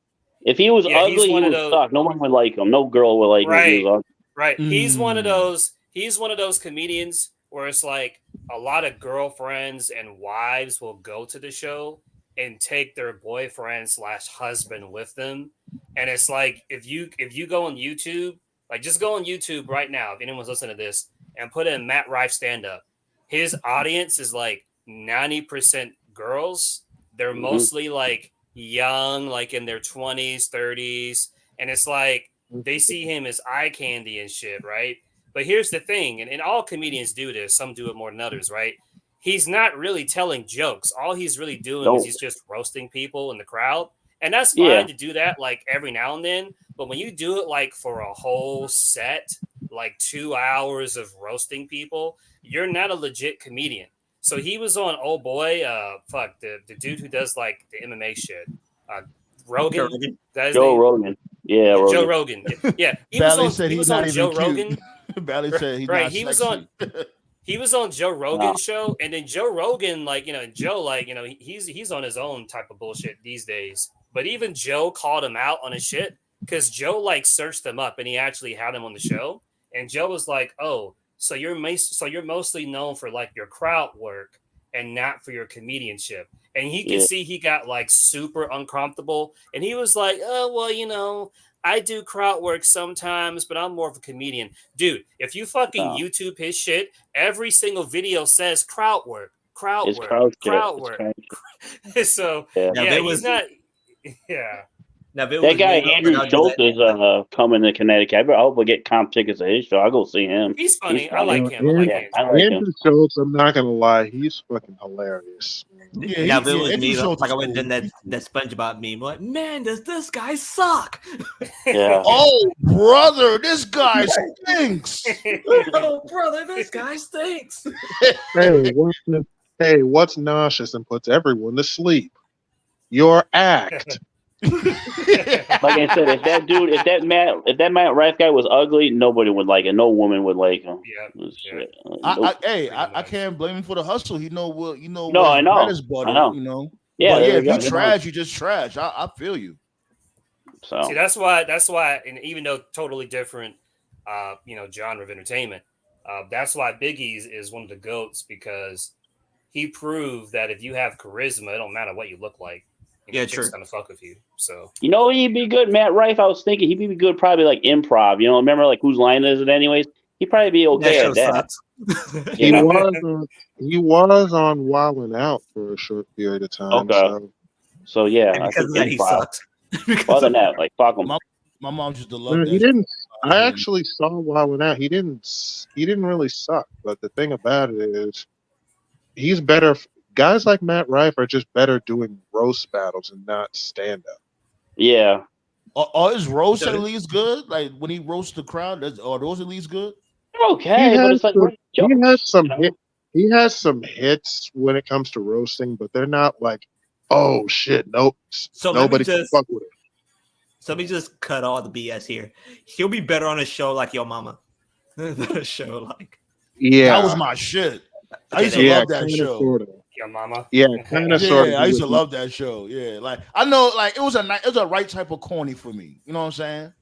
Speaker 6: If he was
Speaker 5: Yeah, he's
Speaker 6: ugly, he
Speaker 5: one of
Speaker 6: would
Speaker 5: those-
Speaker 6: suck. No one would like him. No girl would like him if he was ugly.
Speaker 5: Right. He's one of
Speaker 8: Mm.
Speaker 5: those. He's one of those comedians where it's like a lot of girlfriends and wives will go to the show and take their boyfriend/husband with them, and it's like if you go on YouTube, like just go on YouTube right now, if anyone's listening to this, and put in Matt Rife stand up. His audience is like 90% girls. They're mostly like young, like in their 20s, 30s, and it's like they see him as eye candy and shit, right? But here's the thing, and all comedians do this, some do it more than others, right? He's not really telling jokes. All he's really doing is he's just roasting people in the crowd. And that's fine to do that like every now and then. But when you do it like for a whole set, like 2 hours of roasting people, you're not a legit comedian. So he was on the dude who does like the MMA shit. Rogan.
Speaker 6: Joe Rogan. Yeah, Rogan.
Speaker 5: Joe Rogan. Yeah. He was on Joe Rogan.
Speaker 8: Bally said he's
Speaker 5: right.
Speaker 8: Not
Speaker 5: He
Speaker 8: sexy.
Speaker 5: He was on Joe Rogan's show, and then Joe Rogan, Joe, he's on his own type of bullshit these days. But even Joe called him out on his shit because Joe searched him up and he actually had him on the show. And Joe was like, "Oh, so you're mostly known for like your crowd work and not for your comedianship." And he could see he got super uncomfortable, and he was like, "Oh, well, I do crowd work sometimes, but I'm more of a comedian." Dude, if you fucking YouTube his shit, every single video says crowd work. So he's not. Yeah.
Speaker 6: Now, that guy Andrew Schultz is coming to Connecticut. I hope we get comp tickets to his show. I'll go see him.
Speaker 5: He's funny. I like him.
Speaker 7: Andrew Schultz, I'm not gonna lie, he's fucking hilarious.
Speaker 4: Yeah, now if it was me, like I went in that SpongeBob meme, like, man, does this guy suck?
Speaker 6: Yeah.
Speaker 8: Oh, brother, this guy stinks.
Speaker 4: Oh, brother, this guy stinks.
Speaker 7: What's nauseous and puts everyone to sleep? Your act.
Speaker 6: Like I said, if that Matt Rife guy was ugly, nobody would like it. No woman would like him.
Speaker 8: I can't blame him for the hustle. He know what
Speaker 6: I know.
Speaker 8: Bread is butter,
Speaker 6: I know. Yeah,
Speaker 8: but if you trash, you just trash. I feel you.
Speaker 6: So
Speaker 5: see, that's why, and even though totally different, genre of entertainment, that's why Biggie's is one of the GOATs, because he proved that if you have charisma, it don't matter what you look like. Chicks gonna fuck with you. So
Speaker 6: he'd be good. Matt Rife, I was thinking he'd be good, probably like improv. Remember like Whose Line Is It Anyways? He'd probably be okay at that.
Speaker 7: He was on Wildin' Out for a short period of time.
Speaker 6: Okay. So yeah,
Speaker 4: and because of that, he sucked.
Speaker 6: Other than that, like fuck him.
Speaker 8: My mom just loved that.
Speaker 7: He didn't. I actually saw Wildin' Out. He didn't really suck. But the thing about it is, he's better. Guys like Matt Rife are just better doing roast battles and not stand up.
Speaker 6: Yeah.
Speaker 8: Are his roasts at least good? Like when he roasts the crowd, are those at least good?
Speaker 6: Okay, but it's like
Speaker 7: he has some hits when it comes to roasting, but they're not like, oh shit, nope.
Speaker 4: So
Speaker 7: nobody can fuck with it.
Speaker 4: So let me just cut all the BS here. He'll be better on a show like Yo Mama. A show like
Speaker 8: that was my shit. I used to love that show.
Speaker 7: Sorta.
Speaker 5: Your Mama.
Speaker 7: Yeah, kind of sort of.
Speaker 8: I used to love that show. Yeah, like I know, like it was a right type of corny for me. You know what I'm saying?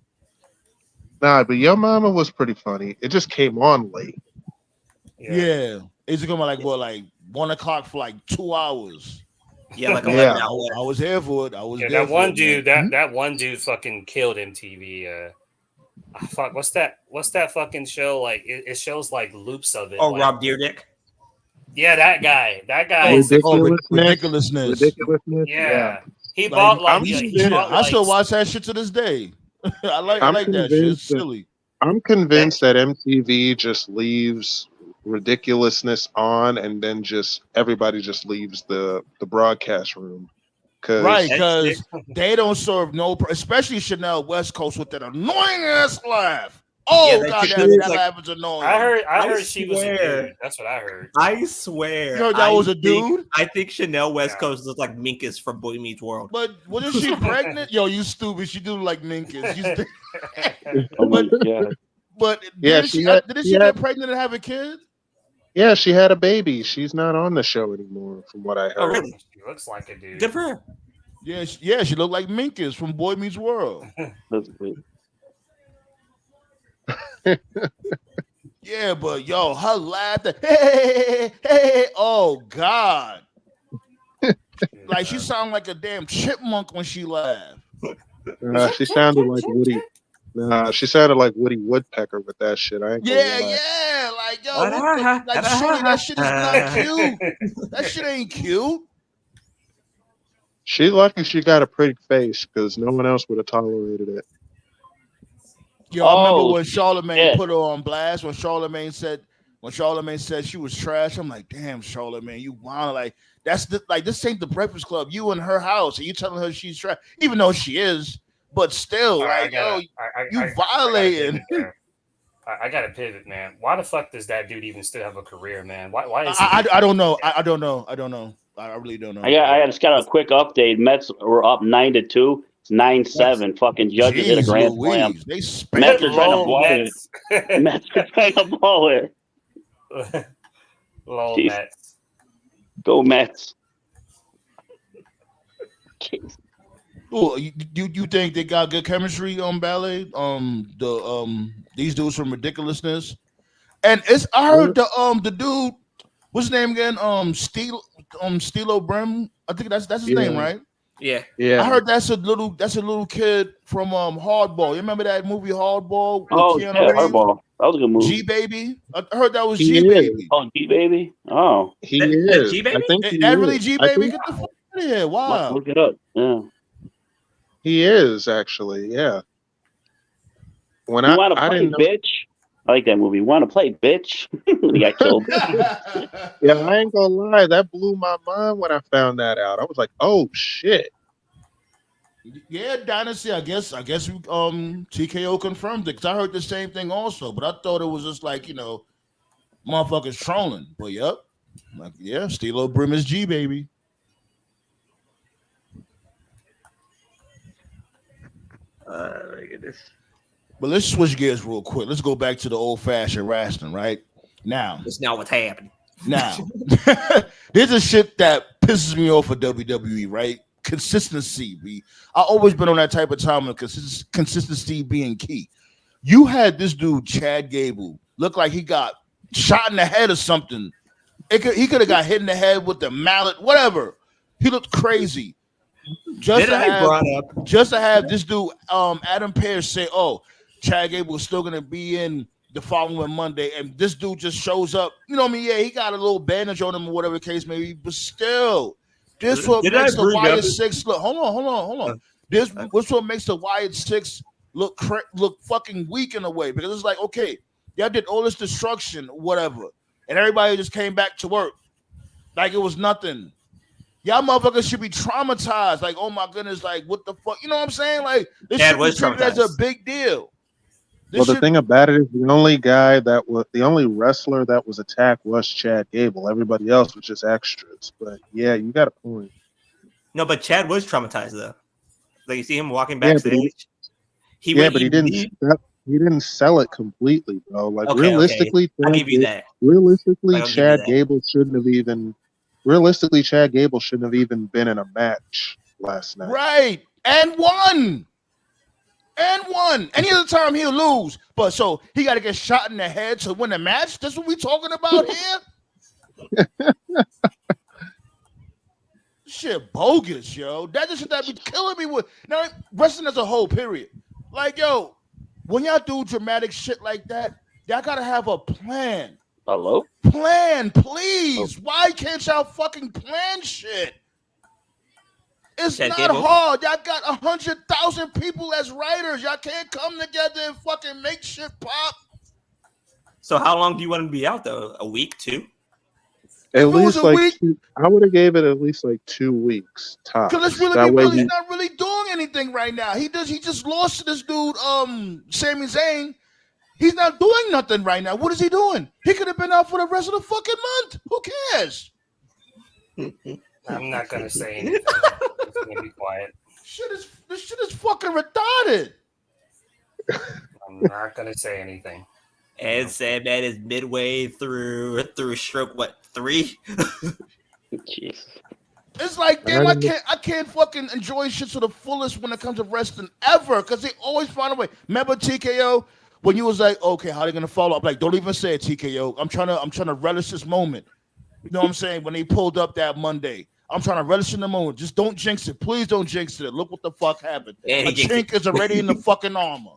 Speaker 7: Nah, but Yo Mama was pretty funny. It just came on late.
Speaker 8: Yeah. It's going like 1 o'clock for like 2 hours.
Speaker 4: Yeah, like 11 hours.
Speaker 8: I was here for it.
Speaker 5: That one dude. That one dude fucking killed MTV. Fuck. What's that fucking show? Like it shows like loops of it.
Speaker 4: Oh, like, Rob Deerdick.
Speaker 5: Yeah, that guy.
Speaker 8: Ridiculousness.
Speaker 5: Yeah. He bought
Speaker 8: I still watch that shit to this day. I like that shit. It's silly.
Speaker 7: I'm convinced that MTV just leaves ridiculousness on, and then everybody just leaves the broadcast room.
Speaker 8: Because they don't serve especially Chanel West Coast with that annoying ass laugh. Oh god, that laugh is annoying.
Speaker 5: I heard she was a dude. That's what I heard.
Speaker 4: I swear.
Speaker 8: You heard that was a dude?
Speaker 4: I think Chanel West Coast looks like Minkus from Boy Meets World.
Speaker 8: But wasn't she pregnant? Yo, you stupid. She do like Minkus. But didn't she get pregnant and have a kid?
Speaker 7: Yeah, she had a baby. She's not on the show anymore, from what I heard.
Speaker 4: Oh, really?
Speaker 5: She looks like a dude.
Speaker 4: Good for her.
Speaker 8: Yeah, she looked like Minkus from Boy Meets World.
Speaker 6: That's good.
Speaker 8: Yeah, but yo, her laugh, hey, oh god, like she sounded like a damn chipmunk when she laughed.
Speaker 7: She sounded like Woody. She sounded like Woody Woodpecker with that shit. I ain't gonna lie.
Speaker 8: Like yo, shorty, that shit is not cute. That shit ain't cute.
Speaker 7: She lucky she got a pretty face because no one else would have tolerated it.
Speaker 8: Yo, I remember
Speaker 6: Oh
Speaker 8: when Charlemagne
Speaker 6: shit!
Speaker 8: put her on blast. When Charlemagne said she was trash. I'm like, damn, Charlemagne, you wanna like that's this ain't the Breakfast Club. You in her house and you telling her she's trash, even though she is. But still,
Speaker 5: All right,
Speaker 8: you violating.
Speaker 5: I gotta pivot, man. Why the fuck does that dude even still have a career, man? Why is he?
Speaker 8: I don't know. I don't know. I really don't know.
Speaker 6: I just got a quick update. Mets were up 9-2. It's 9-7. Fucking Judges hit a grand slam.
Speaker 8: They
Speaker 6: Mets
Speaker 8: spanked
Speaker 6: are trying to blow it. Mets are trying to blow it.
Speaker 5: Lol,
Speaker 6: Jeez.
Speaker 5: Mets.
Speaker 6: Go Mets.
Speaker 8: Well, you think they got good chemistry on ballet? These dudes from Ridiculousness, and I heard the dude, what's his name again? Stilo Brim. I think that's his name, right?
Speaker 4: Yeah.
Speaker 8: I heard that's a little kid from Hardball. You remember that movie Hardball?
Speaker 6: Oh yeah, Hardball. That was a good movie.
Speaker 8: G Baby. I heard that was G Baby.
Speaker 6: Oh, G Baby. Oh,
Speaker 7: he is.
Speaker 4: G Baby.
Speaker 7: I think
Speaker 8: that really
Speaker 7: is.
Speaker 8: G Baby. Get the fuck out of here! Wow.
Speaker 6: Look it up. Yeah.
Speaker 7: He is actually. Yeah. When
Speaker 6: You want to
Speaker 7: I
Speaker 6: play
Speaker 7: didn't know.
Speaker 6: bitch? I like that movie. You want to play bitch? When he got killed.
Speaker 7: Yeah, I ain't gonna lie. That blew my mind when I found that out. I was like, oh shit.
Speaker 8: Yeah, Dynasty. I guess TKO confirmed it because I heard the same thing also, but I thought it was just like motherfuckers trolling. But yep, like yeah, Stilo Brim is G Baby.
Speaker 4: Look at this.
Speaker 8: But let's switch gears real quick. Let's go back to the old fashioned wrestling, right? Now,
Speaker 4: That's not what's happening.
Speaker 8: Now, there's a shit that pisses me off for WWE, right? Consistency. I always been on that type of time of consistency being key. You had this dude, Chad Gable, look like he got shot in the head or something. He could have got hit in the head with the mallet, whatever. He looked crazy. Just to have this dude, Adam Pearce, say, "Oh, Chad Gable is still gonna be in the following Monday," and this dude just shows up. You know what I mean? Yeah, he got a little bandage on him or whatever the case may be, but still, this what makes the Wyatt Six look. Hold on. This what's what makes the Wyatt Six look fucking weak in a way, because it's like, okay, y'all did all this destruction, whatever, and everybody just came back to work like it was nothing. Y'all motherfuckers should be traumatized. Like, oh my goodness, like what the fuck? You know what I'm saying? Like, this should be treated as a big deal.
Speaker 7: The thing about it is the only wrestler that was attacked was Chad Gable. Everybody else was just extras. But yeah, you got a point.
Speaker 4: No, but Chad was traumatized though. Like you see him walking backstage.
Speaker 7: But he didn't sell it completely, bro. Like realistically,
Speaker 4: I'll give you that.
Speaker 7: Realistically, Chad Gable shouldn't have even been in a match last night.
Speaker 8: Right. And won. Any other time he'll lose. But so he got to get shot in the head to win a match? That's what we talking about here? Shit bogus, yo. That's the shit that be killing me with. Now, wrestling as a whole, period. Like, yo, when y'all do dramatic shit like that, y'all got to have a plan.
Speaker 6: Hello?
Speaker 8: Plan, please. Oh. Why can't y'all fucking plan shit? It's Chad not Gable. Hard. Y'all got 100,000 people as writers. Y'all can't come together and fucking make shit pop.
Speaker 4: So how long do you want to be out though? A week, 2?
Speaker 7: At least like 2, I would have gave it at least like 2 weeks tops.
Speaker 8: Because he's not really doing anything right now. He just lost to this dude, Sami Zayn. He's not doing nothing right now. What is he doing? He could have been out for the rest of the fucking month. Who cares?
Speaker 5: I'm not gonna say anything. I'm just gonna be quiet.
Speaker 8: This shit is fucking retarded.
Speaker 5: I'm not gonna say anything.
Speaker 4: Ed said that is midway through stroke 3?
Speaker 6: Jeez.
Speaker 8: It's like, damn, I can't fucking enjoy shit to the fullest when it comes to wrestling ever, because they always find a way. Remember TKO? When you was like, okay, how they gonna follow up? Like, don't even say it, TKO. I'm trying to relish this moment. You know what I'm saying? When they pulled up that Monday, I'm trying to relish in the moment. Just don't jinx it. Please don't jinx it. Look what the fuck happened. A chink is already in the fucking armor.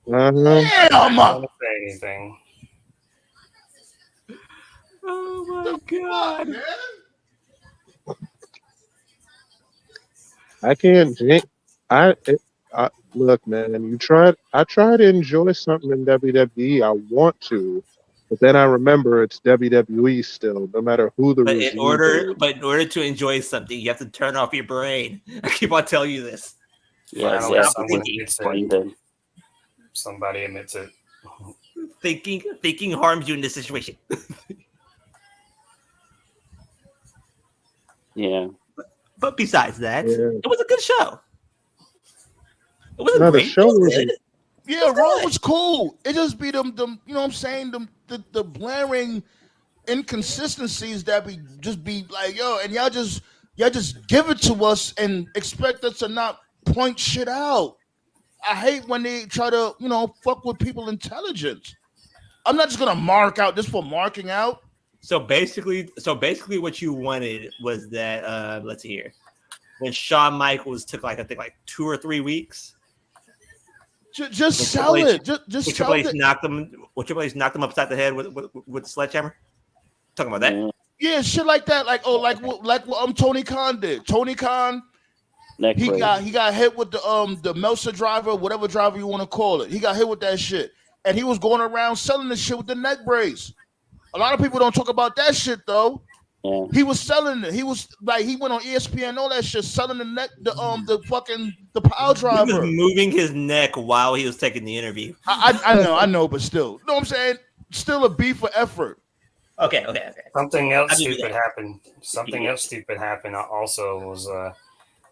Speaker 5: Damn! I don't want to say anything.
Speaker 4: Oh my god!
Speaker 7: I can't. I, I look, man. I try to enjoy something in WWE. I want to, but then I remember it's WWE still, no matter who the regime is.
Speaker 4: But in order to enjoy something, you have to turn off your brain. I keep on telling you this.
Speaker 6: Yeah,
Speaker 5: Finally,
Speaker 6: yeah.
Speaker 5: someone admits it. Somebody admits it.
Speaker 4: Thinking harms you in this situation.
Speaker 6: Yeah.
Speaker 4: But besides that,
Speaker 7: Yeah.
Speaker 4: it was a good show. It wasn't
Speaker 7: No, the
Speaker 4: great.
Speaker 7: show
Speaker 4: It was
Speaker 7: wasn't.
Speaker 4: good.
Speaker 8: Yeah, Raw was cool. It just be them, you know what I'm saying? The blaring inconsistencies that be like, yo, and y'all just give it to us and expect us to not point shit out. I hate when they try to, fuck with people's intelligence. I'm not just gonna mark out just for marking out.
Speaker 4: So basically, what you wanted was that let's see here, when Shawn Michaels took I think 2 or 3 weeks.
Speaker 8: Just sell it. Just
Speaker 4: Triple H knocked him. Triple H knocked him upside the head with the sledgehammer. Talking about that.
Speaker 8: Yeah, shit like that. Like what Tony Khan did. Tony Khan, he got hit with the Meltzer driver, whatever driver you want to call it. He got hit with that shit, and he was going around selling the shit with the neck brace. A lot of people don't talk about that shit though.
Speaker 6: Yeah.
Speaker 8: He was selling it. He was like, he went on ESPN, all that shit, selling the power driver.
Speaker 4: He was moving his neck while he was taking the interview.
Speaker 8: I know, but still, you know what I'm saying? Still a beef for effort.
Speaker 4: Okay.
Speaker 5: Something else stupid happened. Something else stupid happened also was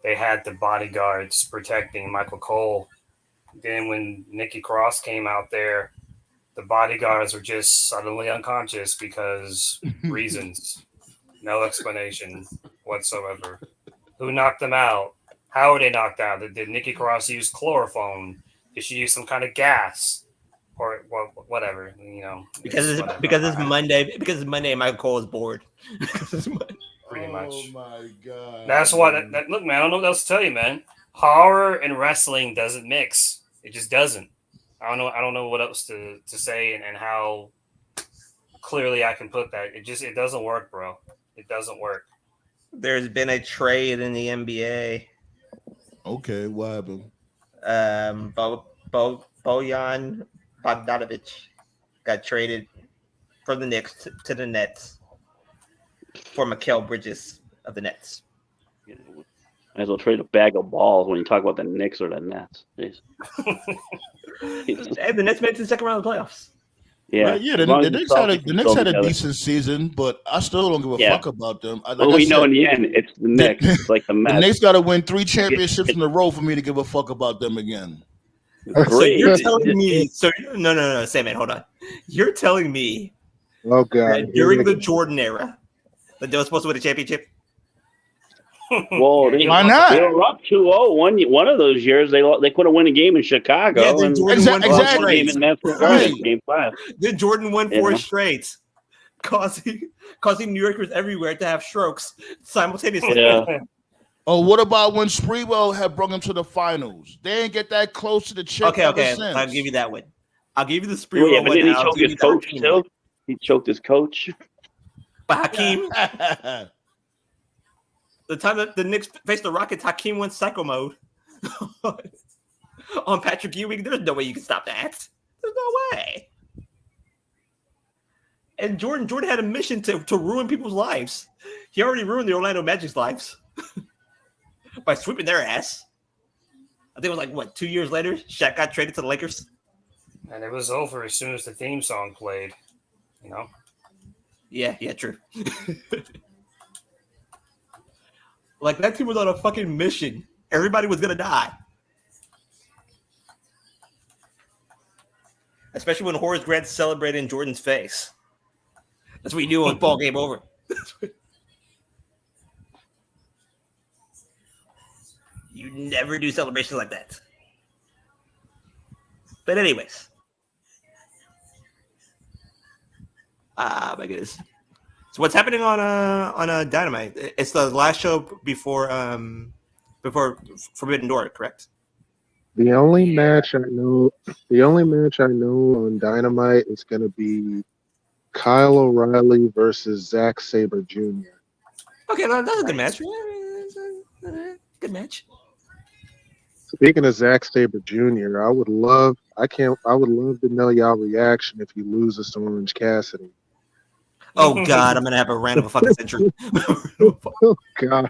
Speaker 5: they had the bodyguards protecting Michael Cole. Then when Nikki Cross came out there, the bodyguards were just suddenly unconscious because reasons. No explanation whatsoever. Who knocked them out? How were they knocked out? Did Nikki Cross use chloroform? Did she use some kind of gas? Or whatever,
Speaker 4: Because it's Monday. Because it's Monday, and Michael Cole is bored.
Speaker 5: Pretty much.
Speaker 8: Oh my god.
Speaker 5: That's why. Look, man. I don't know what else to tell you, man. Horror and wrestling doesn't mix. It just doesn't. I don't know what else to say and how clearly I can put that. It doesn't work, bro. It doesn't work.
Speaker 4: There's been a trade in the NBA.
Speaker 8: Okay, what happened?
Speaker 4: Bojan Bogdanovic got traded from the Knicks to the Nets for Mikal Bridges of the Nets.
Speaker 6: Might as well trade a bag of balls when you talk about the Knicks or the Nets.
Speaker 4: Hey, the Nets made it to the second round of the playoffs.
Speaker 6: Yeah,
Speaker 8: right, yeah. The Knicks had a decent season, but I still don't give a fuck about them.
Speaker 6: We know in the end it's the Knicks. It's like the Mets.
Speaker 8: The Knicks got to win 3 championships in a row for me to give a fuck about them again.
Speaker 4: So you're telling me? No, Sam, hold on. You're telling me?
Speaker 7: Oh god!
Speaker 4: During the Jordan era, that they were supposed to win a championship.
Speaker 6: Well,
Speaker 8: why not?
Speaker 6: They were up 2-0 one of those years. They couldn't win a game in Chicago.
Speaker 4: Yeah, then Jordan won 4 straight.
Speaker 6: Game 5.
Speaker 4: Then Jordan won 4 straight, causing New Yorkers everywhere to have strokes simultaneously.
Speaker 6: Yeah.
Speaker 8: Oh, what about when Sprewell had brought them to the finals? They didn't get that close to the chip.
Speaker 4: Okay.
Speaker 8: Since.
Speaker 4: I'll give you that one. I'll give you the Sprewell one.
Speaker 6: But didn't he choke his coach too? He choked his coach.
Speaker 4: But Hakeem. The time that the Knicks faced the Rockets, Hakeem went psycho mode on Patrick Ewing. There's no way you can stop that. There's no way. And Jordan had a mission to ruin people's lives. He already ruined the Orlando Magic's lives by sweeping their ass. I think it was 2 years later, Shaq got traded to the Lakers.
Speaker 5: And it was over as soon as the theme song played.
Speaker 4: Yeah, true. That team was on a fucking mission. Everybody was gonna die. Especially when Horace Grant celebrated in Jordan's face. That's what you knew when ball game over. You never do celebrations like that. But anyways. My goodness. So what's happening on Dynamite? It's the last show before Forbidden Door, correct?
Speaker 7: The only match I know on Dynamite is going to be Kyle O'Reilly versus Zack Sabre Jr.
Speaker 4: Okay, that's a good match. Good match.
Speaker 7: Speaking of Zack Sabre Jr., I would love to know y'all reaction if he loses to Orange Cassidy.
Speaker 4: Oh God, I'm gonna have a rant of a fucking century.
Speaker 7: Oh God.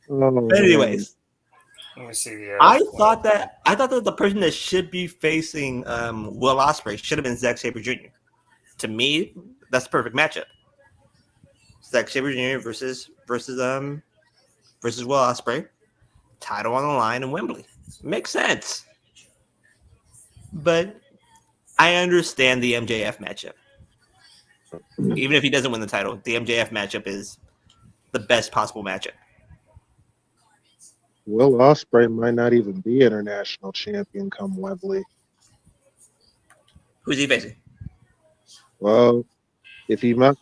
Speaker 7: Oh,
Speaker 4: But anyways,
Speaker 5: Let me see.
Speaker 4: I thought that the person that should be facing Will Ospreay should have been Zack Sabre Jr. To me, that's the perfect matchup. Zack Sabre Jr. versus Will Ospreay, title on the line in Wembley. Makes sense. But I understand the MJF matchup. Even if he doesn't win the title, the MJF matchup is the best possible matchup.
Speaker 7: Will Ospreay might not even be international champion come Wembley.
Speaker 4: Who's he facing?
Speaker 7: Well, if he might,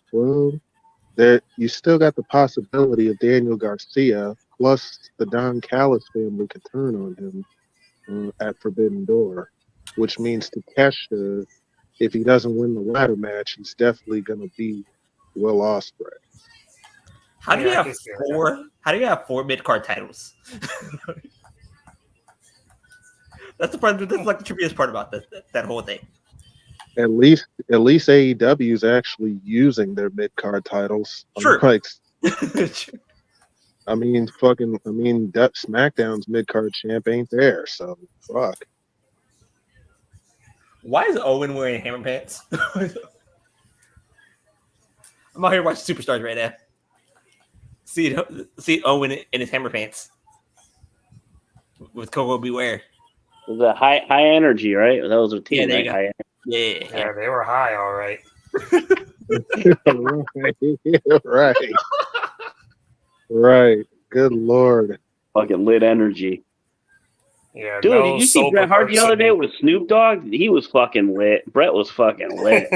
Speaker 7: there you still got the possibility of Daniel Garcia, plus the Don Callis family could turn on him at Forbidden Door, which means Takeshita, if he doesn't win the ladder match, he's definitely going to beat Will Ospreay.
Speaker 4: How do you have four? How do you have 4 mid-card titles? That's the part. That's like the trickiest part about that whole thing.
Speaker 7: At least AEW is actually using their mid-card titles.
Speaker 4: Sure.
Speaker 7: I mean, SmackDown's mid-card champ ain't there, so fuck.
Speaker 4: Why is Owen wearing hammer pants? I'm out here watching Superstars right now. See Owen in his hammer pants with Coco Beware.
Speaker 6: The high energy, right? That was a team,
Speaker 4: Yeah,
Speaker 6: right? High
Speaker 5: Yeah, they were high, all right.
Speaker 7: Right. Good Lord.
Speaker 6: Fucking lit energy.
Speaker 5: Yeah,
Speaker 6: dude, did you see Bret Hart the other day with Snoop Dogg? He was fucking lit. Bret was fucking lit.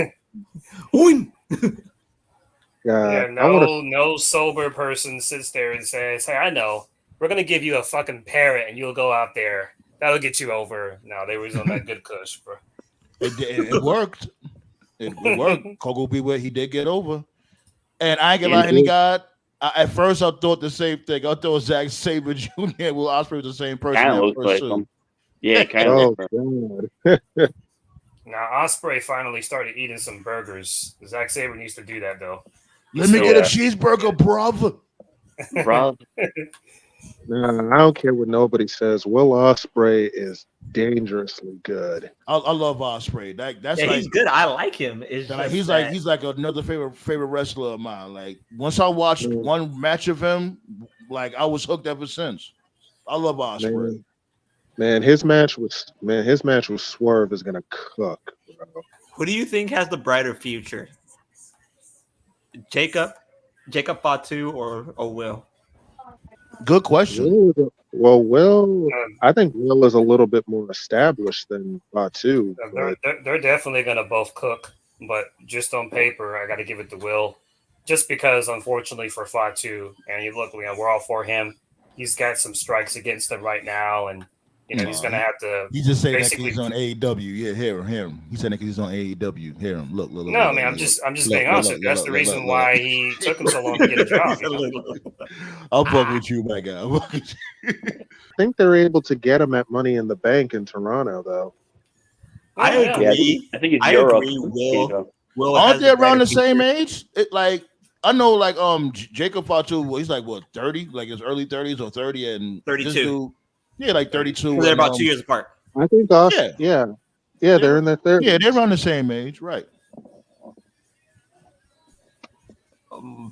Speaker 5: Yeah, no sober person sits there and says, "Hey, I know. We're gonna give you a fucking parrot, and you'll go out there. That'll get you over." No, they was on that good cush, bro.
Speaker 8: It worked. It worked. Coco Beware, he did get over. And I ain't gonna lie, and he got. At first, I thought the same thing. I thought Zack Sabre Jr. and Will Ospreay was the same person.
Speaker 6: Kind of looks like him. Yeah, kind of.
Speaker 5: Now Ospreay finally started eating some burgers. Zack Sabre needs to do that though.
Speaker 8: Let me get a cheeseburger, brother.
Speaker 7: Nah, I don't care what nobody says. Will Ospreay is dangerously good.
Speaker 8: I love Ospreay. That's like,
Speaker 4: he's good. I like him.
Speaker 8: He's like another favorite wrestler of mine. Like once I watched one match of him, like I was hooked ever since. I love Ospreay.
Speaker 7: Man, his match with Swerve is gonna cook, bro.
Speaker 4: Who do you think has the brighter future? Jacob Fatu or Will?
Speaker 8: Good question.
Speaker 7: Will, I think Will is a little bit more established than Fatu.
Speaker 5: They're definitely gonna both cook, but just on paper, I got to give it to Will, just because unfortunately for Fatu, and you look, we're all for him. He's got some strikes against him right now, and he's gonna have to.
Speaker 8: He just saying that he's on AEW. Yeah, hear him. He said that he's on AEW. Hear him. Look.
Speaker 5: No, man, I'm just being honest. That's the reason why he took him so long to get a job.
Speaker 8: I'll fuck with you, my guy.
Speaker 7: I think they're able to get him at Money in the Bank in Toronto, though.
Speaker 4: I agree.
Speaker 6: I think it's Europe.
Speaker 4: Will
Speaker 8: aren't they around the same age? I know, Jacob Fatu. He's like what 30, like his early 30s or 30 and
Speaker 4: 32.
Speaker 8: Yeah, like 32.
Speaker 4: They're about 2 years apart.
Speaker 7: I think yeah, they're in their 30s.
Speaker 8: Yeah, they're around the same age, right?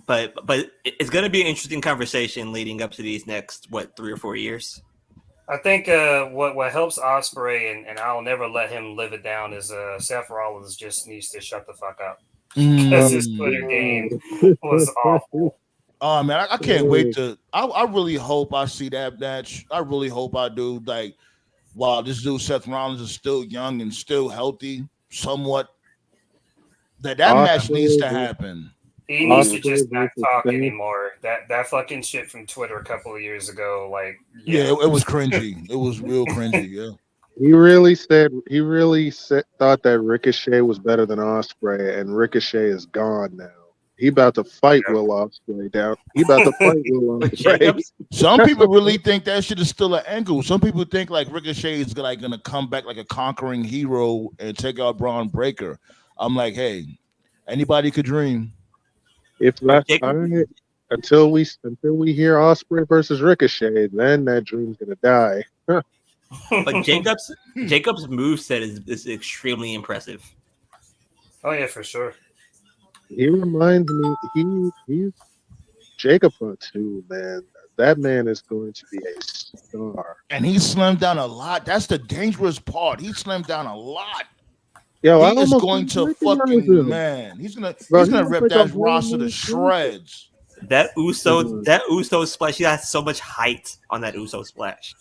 Speaker 4: But it's going to be an interesting conversation leading up to these next 3 or 4 years.
Speaker 5: I think what helps Ospreay, and I'll never let him live it down, is Seth Rollins just needs to shut the fuck up because his Twitter game was awful.
Speaker 8: Oh man, I can't wait to. I really hope I see that match. I really hope I do. Like, wow, this dude Seth Rollins is still young and still healthy, somewhat. That match needs to happen.
Speaker 5: He needs to just not talk anymore. That fucking shit from Twitter a couple of years ago, like
Speaker 8: it was cringy. It was real cringy. Yeah.
Speaker 7: He really thought that Ricochet was better than Ospreay, and Ricochet is gone now. He about to fight Will Ospreay down. He about to fight Will Ospreay.
Speaker 8: Some people really think that shit is still an angle. Some people think like Ricochet is like gonna come back like a conquering hero and take out Braun Breaker. I'm like, hey, anybody could dream.
Speaker 7: If that's all right, until we hear Ospreay versus Ricochet, then that dream's gonna die.
Speaker 4: But Jacob's moveset is extremely impressive.
Speaker 5: Oh yeah, for sure.
Speaker 7: He reminds me. He's Jacob too, man. That man is going to be a star.
Speaker 8: And he slimmed down a lot. That's the dangerous part. He slimmed down a lot.
Speaker 7: Yo,
Speaker 8: he is going to fucking man. He's gonna rip that roster to shreds.
Speaker 4: That Uso splash. He has so much height on that Uso splash.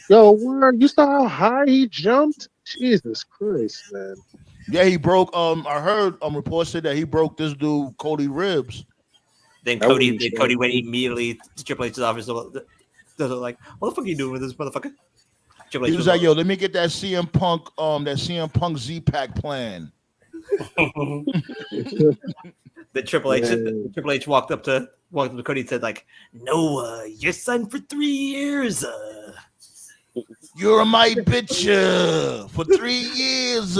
Speaker 7: Yo, word, you saw how high he jumped? Jesus Christ, man.
Speaker 8: Yeah, he broke. I heard reports said that he broke this dude Cody ribs.
Speaker 4: Then Cody went immediately to Triple H's office. They're like, "What the fuck are you doing with this motherfucker?"
Speaker 8: He was like, "Yo, let me get that CM Punk Z-Pack plan."
Speaker 4: The Triple H walked up to Cody and said, like, "No, you're signed for 3 years.
Speaker 8: You're my bitch for 3 years.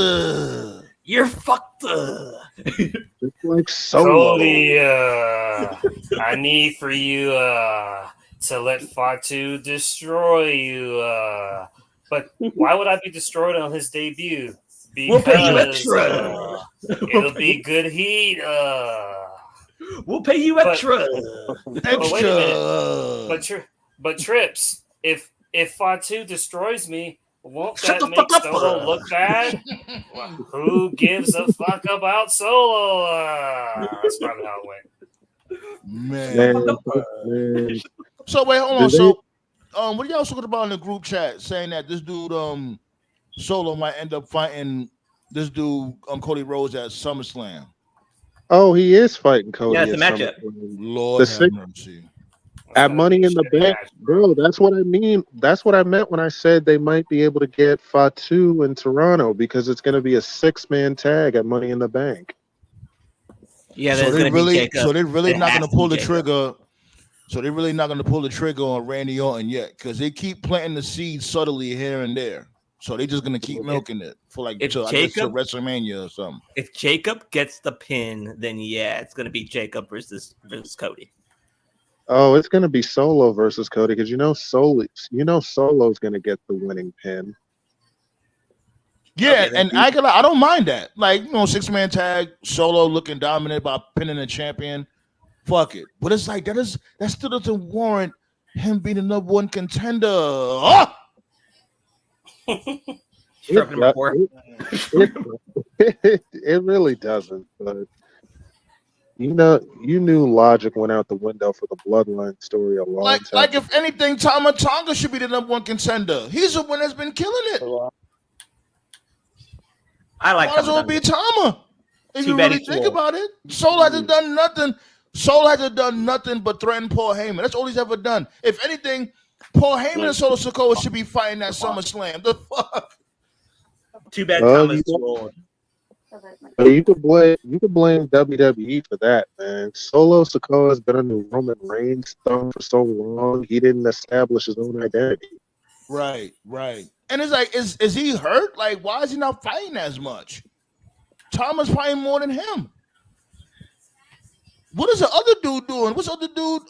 Speaker 4: You're fucked."
Speaker 7: It's like Solo.
Speaker 5: Cody, I need for you to let Fatu destroy you. But why would I be destroyed on his debut? Because
Speaker 4: we'll pay you extra.
Speaker 5: It'll be good heat.
Speaker 4: We'll pay you extra.
Speaker 5: But wait a minute. But Trips, if Fatu destroys me, won't that make Solo look bad? Who gives a fuck about Solo? That's probably how it went.
Speaker 8: Man. So wait, hold on. So, what are y'all talking about in the group chat saying that this dude, Solo might end up fighting this dude, Cody Rhodes at SummerSlam?
Speaker 7: Oh, he is fighting Cody.
Speaker 4: Yeah, it's a matchup.
Speaker 8: Lord have mercy.
Speaker 7: At Money in the Bank, bro. That's what I mean. That's what I meant when I said they might be able to get Fatu in Toronto because it's going to be a 6-man tag at Money in the Bank.
Speaker 4: Yeah,
Speaker 8: so they're really not going to pull the trigger. So they're really not going to pull the trigger on Randy Orton yet because they keep planting the seeds subtly here and there. So they're just going to keep milking it for like till WrestleMania or something.
Speaker 4: If Jacob gets the pin, then yeah, it's going to be Jacob versus Cody.
Speaker 7: Oh, it's going to be Solo versus Cody because Solo's going to get the winning pin.
Speaker 8: Yeah, and I don't mind that. Like, 6-man tag, Solo looking dominant by pinning a champion. Fuck it. But it's like that still doesn't warrant him being the number one contender. Oh!
Speaker 7: It really doesn't, but you knew logic went out the window for the Bloodline story a long time.
Speaker 8: Like if anything, Tama Tonga should be the number one contender. He's the one that's been killing it.
Speaker 4: I like.
Speaker 8: Might as well be Tama. If you really think about it, Solo hasn't done nothing. Solo hasn't done nothing but threaten Paul Heyman. That's all he's ever done. If anything, Paul Heyman and Solo Sikoa should be fighting at SummerSlam. The fuck.
Speaker 4: Too bad Thomas rolled.
Speaker 7: You could blame WWE for that, man. Solo Sikoa has been under Roman Reigns' thumb for so long. He didn't establish his own identity.
Speaker 8: Right. And it's like, is he hurt? Like, why is he not fighting as much? Thomas fighting more than him. What is the other dude doing? What's the other dude?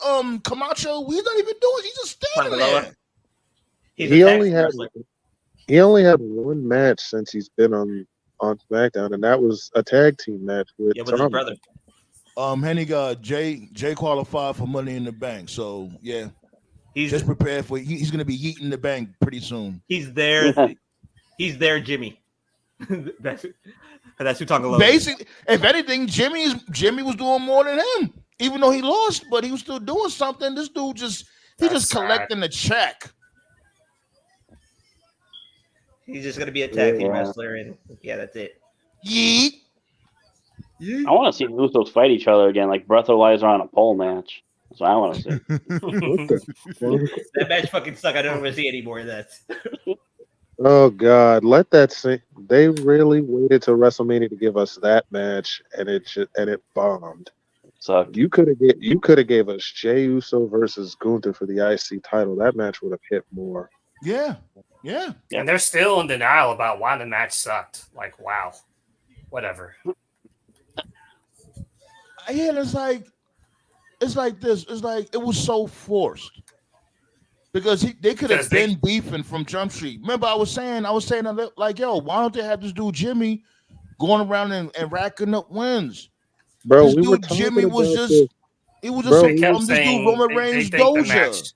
Speaker 8: Camacho? He's not even doing. He's just standing there.
Speaker 7: He only had one match since he's been on SmackDown, and that was a tag team match with
Speaker 4: his brother.
Speaker 8: Hennig Jay qualified for Money in the Bank, so yeah, he's just prepared for. He's going to be eating the bank pretty soon.
Speaker 4: He's there. He's there, Jimmy. That's who talking about.
Speaker 8: Basically, if anything, Jimmy was doing more than him, even though he lost, but he was still doing something. This dude just collecting the check.
Speaker 4: He's just gonna be a tag team wrestler, and yeah, that's it.
Speaker 8: Yeet.
Speaker 6: I want to see the Usos fight each other again, like breathalyzer on a pole match. That's what I want to see.
Speaker 4: That match fucking suck. I don't want to see any more of that.
Speaker 7: Oh God, let that sink. They really waited till WrestleMania to give us that match, and it bombed.
Speaker 6: Sucked.
Speaker 7: You could have gave us Jey Uso versus Gunther for the IC title. That match would have hit more.
Speaker 8: Yeah.
Speaker 5: And they're still in denial about why the match sucked. Like, wow, whatever.
Speaker 8: Yeah, it's like this. It's like it was so forced because they could have been beefing from Jump Street. Remember, I was saying like, yo, why don't they have this dude Jimmy going around and racking up wins?
Speaker 7: Bro,
Speaker 8: This
Speaker 7: we were
Speaker 8: dude
Speaker 7: talking
Speaker 8: Jimmy was
Speaker 7: about
Speaker 8: just
Speaker 7: this.
Speaker 8: it was
Speaker 7: Bro,
Speaker 8: just
Speaker 5: kept
Speaker 8: this
Speaker 5: saying
Speaker 8: dude Roman Reigns doja.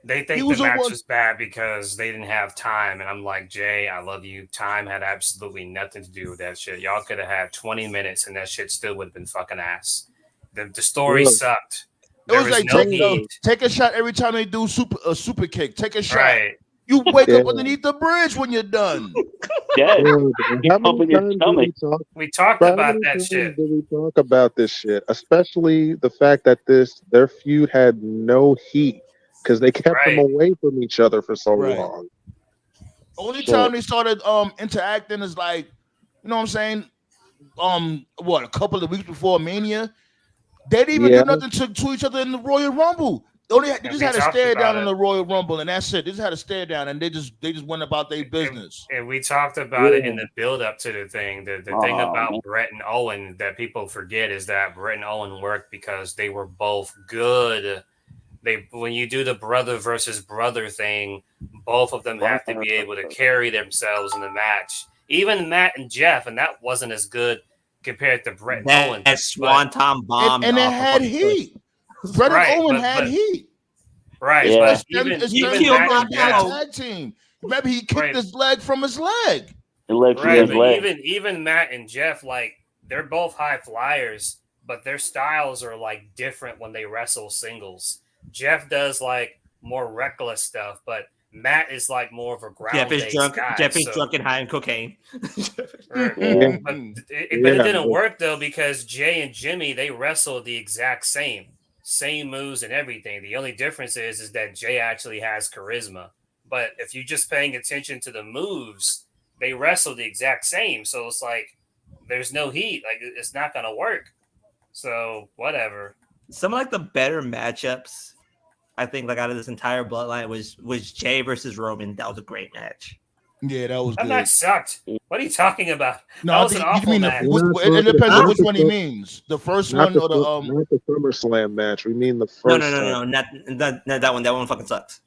Speaker 5: They think the match was bad because they didn't have time. And I'm like, Jay, I love you. Time had absolutely nothing to do with that shit. Y'all could have had 20 minutes and that shit still would have been fucking ass. The story sucked.
Speaker 8: It was like take a shot every time they do a super kick. Take a shot.
Speaker 5: Right.
Speaker 8: You wake up underneath the bridge when you're done.
Speaker 6: Yeah.
Speaker 5: We talked about that shit.
Speaker 7: Did we talk about this shit? Especially the fact that their feud had no heat because they kept them away from each other for so long.
Speaker 8: Only time they started interacting is like, you know what I'm saying? A couple of weeks before Mania. They didn't even do nothing to each other in the Royal Rumble. They just had to stare down in the Royal Rumble, and that's it. They just had to stare down, and they just went about their business.
Speaker 5: And we talked about it in the build up to the thing. The thing about Brett and Owen that people forget is that Brett and Owen worked because they were both good. When you do the brother versus brother thing, both of them have to be able to carry themselves in the match. Even Matt and Jeff, and that wasn't as good compared to Brett and Owen.
Speaker 4: That Swanton bomb.
Speaker 8: And it had heat. Brett and Owen had heat.
Speaker 5: Right.
Speaker 6: Yeah.
Speaker 8: But
Speaker 5: even Matt and Jeff.
Speaker 8: Tag team. Remember, he kicked his leg from his leg.
Speaker 5: Even Matt and Jeff, like, they're both high flyers, but their styles are, like, different when they wrestle singles. Jeff does, like, more reckless stuff, but Matt is like more of a ground-based guy.
Speaker 4: Jeff is drunk and high on cocaine.
Speaker 5: But it didn't work, though, because Jay and Jimmy, they wrestled the exact same moves and everything. The only difference is that Jay actually has charisma. But if you're just paying attention to the moves, they wrestle the exact same. So it's like there's no heat. Like, it's not going to work. So whatever.
Speaker 4: Some of like the better matchups, I think, like out of this entire bloodline was Jay versus Roman. That was a great match.
Speaker 8: Yeah, that was good.
Speaker 5: That match sucked. What are you talking about?
Speaker 8: No,
Speaker 5: that was an awful match.
Speaker 8: It depends on which one he means. The first one or
Speaker 7: not the SummerSlam match. We mean the first.
Speaker 4: No, not that one. That one fucking sucks.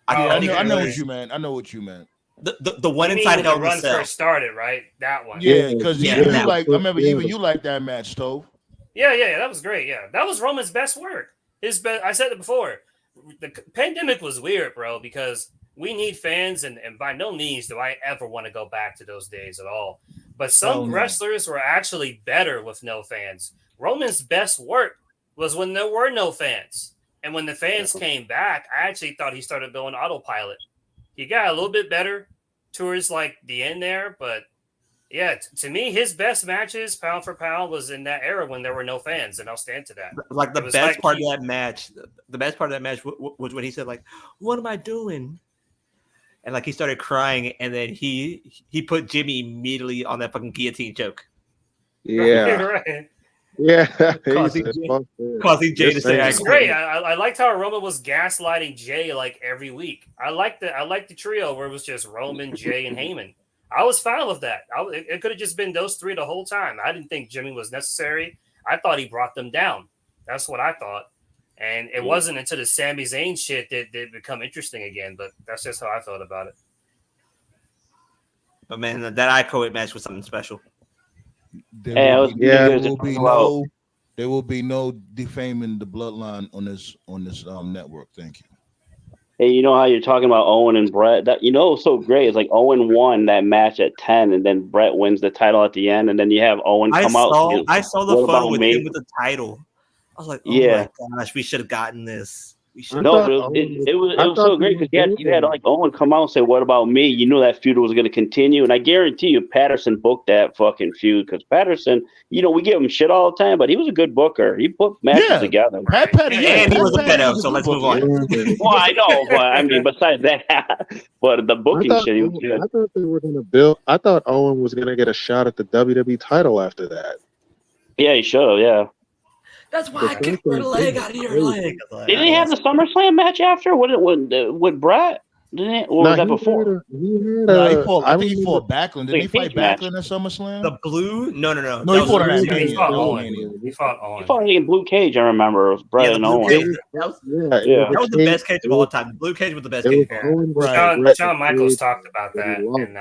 Speaker 8: I know what you meant. I know what you meant.
Speaker 4: The one inside Hell in a Cell
Speaker 5: first started, right? That one.
Speaker 8: Yeah, because you like. I remember even you liked that match, Stove.
Speaker 5: Yeah, that was great. Yeah, that was Roman's best work. I said it before. The pandemic was weird, bro, because we need fans, and by no means do I ever want to go back to those days at all. But some wrestlers were actually better with no fans. Roman's best work was when there were no fans. And when the fans came back, I actually thought he started going autopilot. He got a little bit better towards like the end there, but yeah, to me, his best matches, pound for pound, was in that era when there were no fans, and I'll stand to that.
Speaker 4: Like the best part of that match was when he said, like, "What am I doing?" And like he started crying, and then he put Jimmy immediately on that fucking guillotine choke.
Speaker 7: Yeah,
Speaker 5: right.
Speaker 7: Yeah,
Speaker 4: causing Jay to say,
Speaker 5: "It's great." I liked how Roman was gaslighting Jay like every week. I liked the trio where it was just Roman, Jay, and Heyman. I was fine with that. It could have just been those three the whole time. I didn't think Jimmy was necessary. I thought he brought them down. That's what I thought. And it wasn't until the Sami Zayn shit that it become interesting again. But that's just how I felt about it.
Speaker 4: But man, that iCoed match was something special.
Speaker 8: There will be no defaming the bloodline on this network. Thank you.
Speaker 6: Hey, you know how you're talking about Owen and Brett? That what's so great is like Owen won that match at 10, and then Brett wins the title at the end, and then you have Owen come out.
Speaker 4: I saw the photo with him with the title. I was like, oh my gosh, we should have gotten this. It was so great because you had like Owen come out and say, "What about me?" You knew that feud was going to continue, and I guarantee you, Patterson booked that fucking feud because Patterson, we give him shit all the time, but he was a good booker. He put matches together. And he was a pedo, so let's move on.
Speaker 6: Well, I know, but I mean, besides that, but the booking shit, he was good.
Speaker 7: I thought they were going to build. I thought Owen was going to get a shot at the WWE title after that.
Speaker 6: Yeah, he should have. Yeah.
Speaker 4: That's why I kicked your leg out of your leg.
Speaker 6: Didn't he have the SummerSlam match after? With Brett? Or was that before?
Speaker 8: I think he fought Backlund. Didn't he fight Backlund at SummerSlam?
Speaker 4: The blue? No.
Speaker 8: No, he fought him at Mania.
Speaker 5: He fought Owen. He fought
Speaker 6: in Blue Cage, I remember. It was Brett and Owen.
Speaker 4: That was the best cage of all time. The Blue Cage was the best cage.
Speaker 5: Shawn Michaels talked about that, and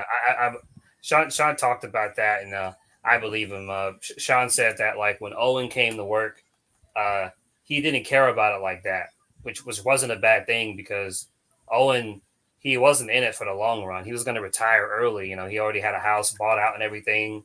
Speaker 5: Shawn talked about that, and I believe him. Shawn said that like when Owen came to work, he didn't care about it like that, which wasn't a bad thing because Owen. He wasn't in it for the long run. He was going to retire early. You know, he already had a house bought out and everything.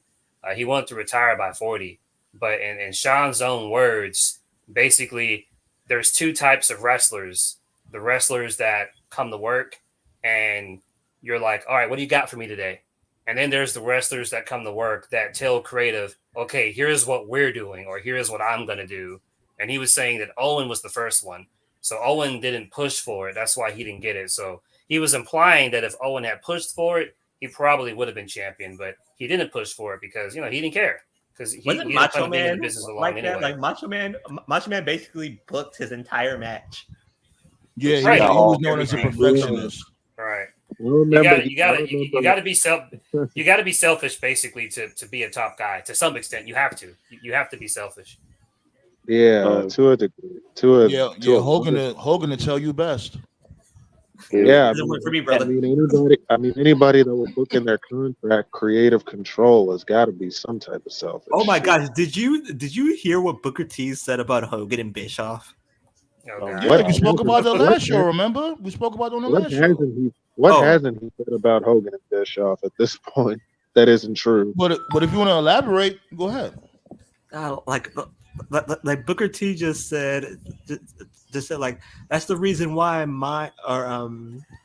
Speaker 5: He wanted to retire by 40. But in Shawn's own words, basically, there's two types of wrestlers. The wrestlers that come to work and you're like, all right, what do you got for me today? And then there's the wrestlers that come to work that tell creative, okay, here's what we're doing or here's what I'm going to do. And he was saying that Owen was the first one. So Owen didn't push for it. That's why he didn't get it. So he was implying that if Owen had pushed for it, he probably would have been champion, but he didn't push for it because he didn't care. Because he didn't
Speaker 4: Macho
Speaker 5: be in
Speaker 4: Man
Speaker 5: the business along
Speaker 4: like
Speaker 5: anyway.
Speaker 4: that. Like Macho Man basically booked his entire match.
Speaker 8: Yeah, he was known as a perfectionist.
Speaker 5: Right. You gotta be selfish basically to be a top guy. To some extent, you have to be selfish.
Speaker 7: Yeah, to a degree.
Speaker 8: Hogan to tell you best.
Speaker 7: Yeah,
Speaker 4: for me, brother.
Speaker 7: Anybody that will book in their contract creative control has got to be some type of selfish.
Speaker 4: Oh my gosh, did you hear what Booker T said about Hogan and Bischoff?
Speaker 8: Yeah, we spoke about that last show. Remember, we spoke about it on the last show.
Speaker 7: What hasn't he said about Hogan and Bischoff at this point that isn't true?
Speaker 8: But if you want to elaborate, go ahead.
Speaker 4: Like Booker T just said like that's the reason why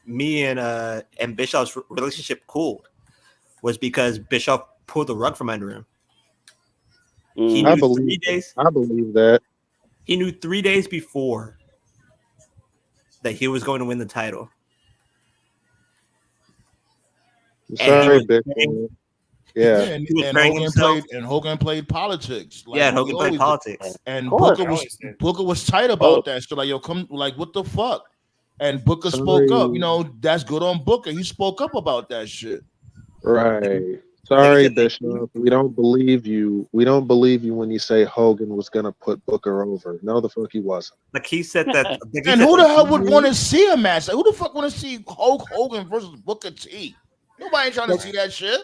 Speaker 4: me and Bischoff's relationship cooled was because Bischoff pulled the rug from under him.
Speaker 7: I believe that.
Speaker 4: He knew 3 days before that he was going to win the title.
Speaker 7: Sorry, Big. Yeah,
Speaker 8: and Hogan played politics.
Speaker 4: Like, Hogan played politics,
Speaker 8: and Booker was tight about that. So like, yo, come, like, what the fuck? And Booker spoke up. That's good on Booker. He spoke up about that shit.
Speaker 7: Right. Sorry, Bishop. We don't believe you. We don't believe you when you say Hogan was gonna put Booker over. No, the fuck he wasn't.
Speaker 4: Like he said that.
Speaker 8: And who the hell would want to see a match? Like, who the fuck want to see Hulk Hogan versus Booker T? Nobody ain't trying to see that shit.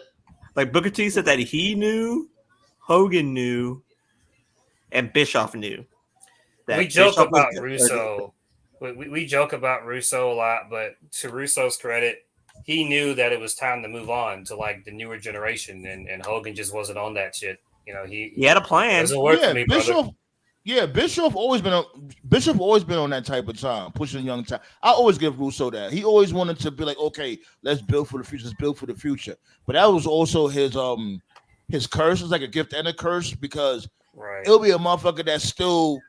Speaker 4: Like Booker T said that he knew, Hogan knew, and Bischoff knew.
Speaker 5: We joke about Russo. We joke about Russo a lot, but to Russo's credit, he knew that it was time to move on to like the newer generation, and Hogan just wasn't on that shit. He
Speaker 4: had a plan.
Speaker 5: Doesn't work for me, brother.
Speaker 8: Yeah, Bischoff always been on that type of time, pushing young time. I always give Russo that. He always wanted to be like, okay, let's build for the future. Let's build for the future. But that was also his curse. It's like a gift and a curse because it'll be a motherfucker that's still,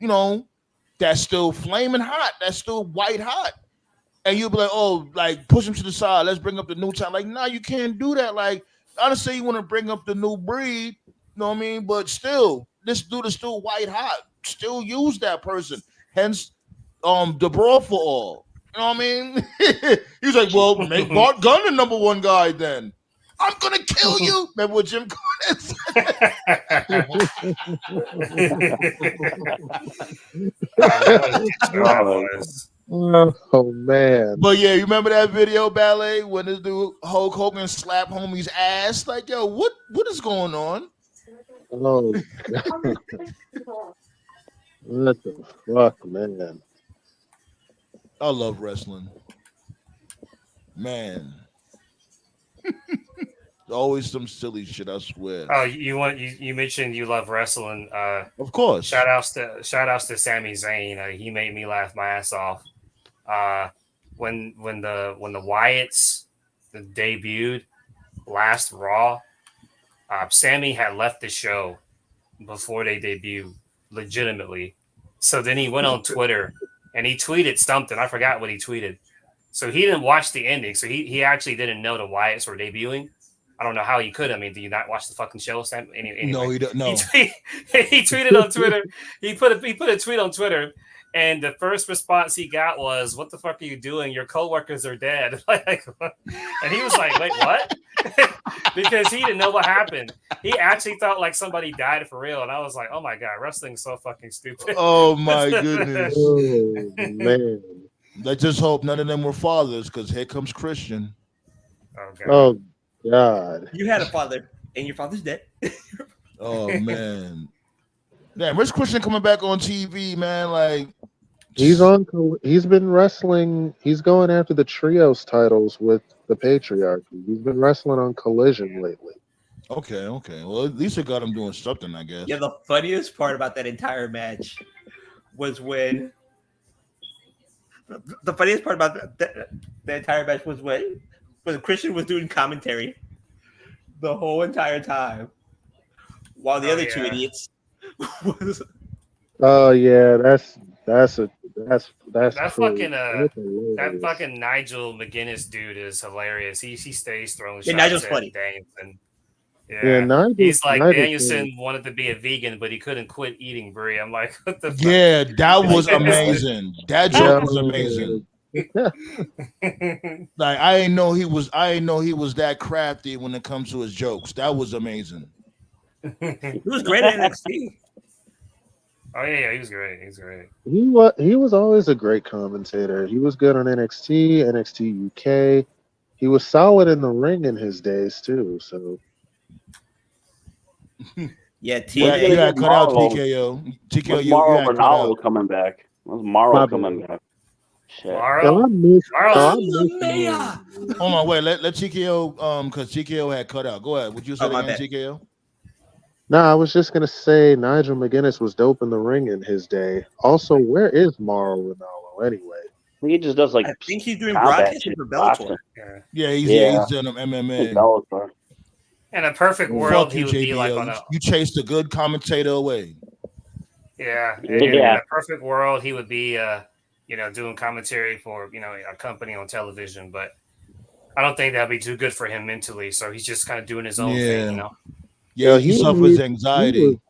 Speaker 8: that's still flaming hot. That's still white hot. And you'll be like, oh, like push him to the side. Let's bring up the new time. Like, nah, you can't do that. Like, honestly, you want to bring up the new breed, you know what I mean? But still, this dude is still white hot. Still use that person. Hence, the brawl for all. You know what I mean? He's like, well, make Bart Gunn the number one guy then. I'm gonna kill you. Remember what Jim Cornette
Speaker 5: said?
Speaker 7: Oh man.
Speaker 8: But yeah, you remember that video, Ballet, when this dude Hulk Hogan slapped homie's ass? Like, yo, what is going on?
Speaker 7: Oh God. What the fuck, man?
Speaker 8: I love wrestling. Man. Always some silly shit, I swear.
Speaker 5: Oh, you mentioned you love wrestling.
Speaker 8: Of course.
Speaker 5: Shout outs to Sami Zayn. He made me laugh my ass off. When the Wyatts debuted last Raw, Sami had left the show before they debuted, legitimately. So then he went on Twitter and he tweeted something. I forgot what he tweeted. So he didn't watch the ending. So he actually didn't know the Wyatts were debuting. I don't know how you could. I mean, do you not watch the fucking show, Sam? Anyway,
Speaker 8: No, he don't. No.
Speaker 5: He tweeted on Twitter. He put a tweet on Twitter, and the first response he got was, "What the fuck are you doing? Your coworkers are dead." And he was like, "Wait, what?" Because he didn't know what happened. He actually thought like somebody died for real, and I was like, "Oh my god, wrestling's so fucking stupid."
Speaker 8: Oh my goodness.
Speaker 7: Oh man.
Speaker 8: Let's just hope none of them were fathers, because here comes Christian.
Speaker 5: Oh god.
Speaker 7: Oh God.
Speaker 4: You had a father, and your father's dead.
Speaker 8: Oh man. Damn, where's Christian coming back on TV, man? Like
Speaker 7: He's been wrestling. He's going after the trios titles with the Patriarchy. He's been wrestling on Collision lately.
Speaker 8: Okay. Well, at least it got him doing something, I guess.
Speaker 4: Yeah, the funniest part about that entire match was when the entire match was when Christian was doing commentary the whole entire time, while the other two idiots was.
Speaker 7: Oh yeah, that's
Speaker 5: That
Speaker 7: crazy.
Speaker 5: fucking that fucking Nigel McGuinness dude is hilarious. He stays throwing shots
Speaker 4: Nigel's
Speaker 5: at
Speaker 4: funny.
Speaker 5: Danielson.
Speaker 7: Yeah, Nigel,
Speaker 5: he's like
Speaker 7: Nigel's
Speaker 5: Danielson wanted to be a vegan, but he couldn't quit eating brie. I'm like, what the fuck?
Speaker 8: Yeah, that was amazing. That joke was amazing. Like I didn't know he was that crafty when it comes to his jokes. That was amazing.
Speaker 4: He was great at NXT.
Speaker 5: Oh yeah, he was great.
Speaker 7: He was always a great commentator. He was good on NXT, NXT UK. He was solid in the ring in his days too. So
Speaker 4: yeah,
Speaker 8: you got cut out TKO. TKO, you got cut out.
Speaker 6: Coming back. Was Morrow coming back? Shit.
Speaker 5: Morrow?
Speaker 8: Hold on, wait. Let TKO because TKO had cut out. Go ahead. Would you say again, TKO?
Speaker 7: no, I was just gonna say Nigel McGuinness was dope in the ring in his day. Also, where is Mauro Ranallo anyway?
Speaker 6: He just does like.
Speaker 4: I think he's doing broadcasting for Bellator.
Speaker 8: Yeah, he's doing MMA.
Speaker 6: Bellator.
Speaker 5: In a perfect world,
Speaker 8: Fuck
Speaker 5: he
Speaker 8: you,
Speaker 5: would be like
Speaker 8: JBL.
Speaker 5: on a
Speaker 8: You chased a good commentator away.
Speaker 5: in a perfect world, he would be doing commentary for a company on television, but I don't think that'd be too good for him mentally. So he's just kind of doing his own thing,
Speaker 8: Yeah, he suffers anxiety.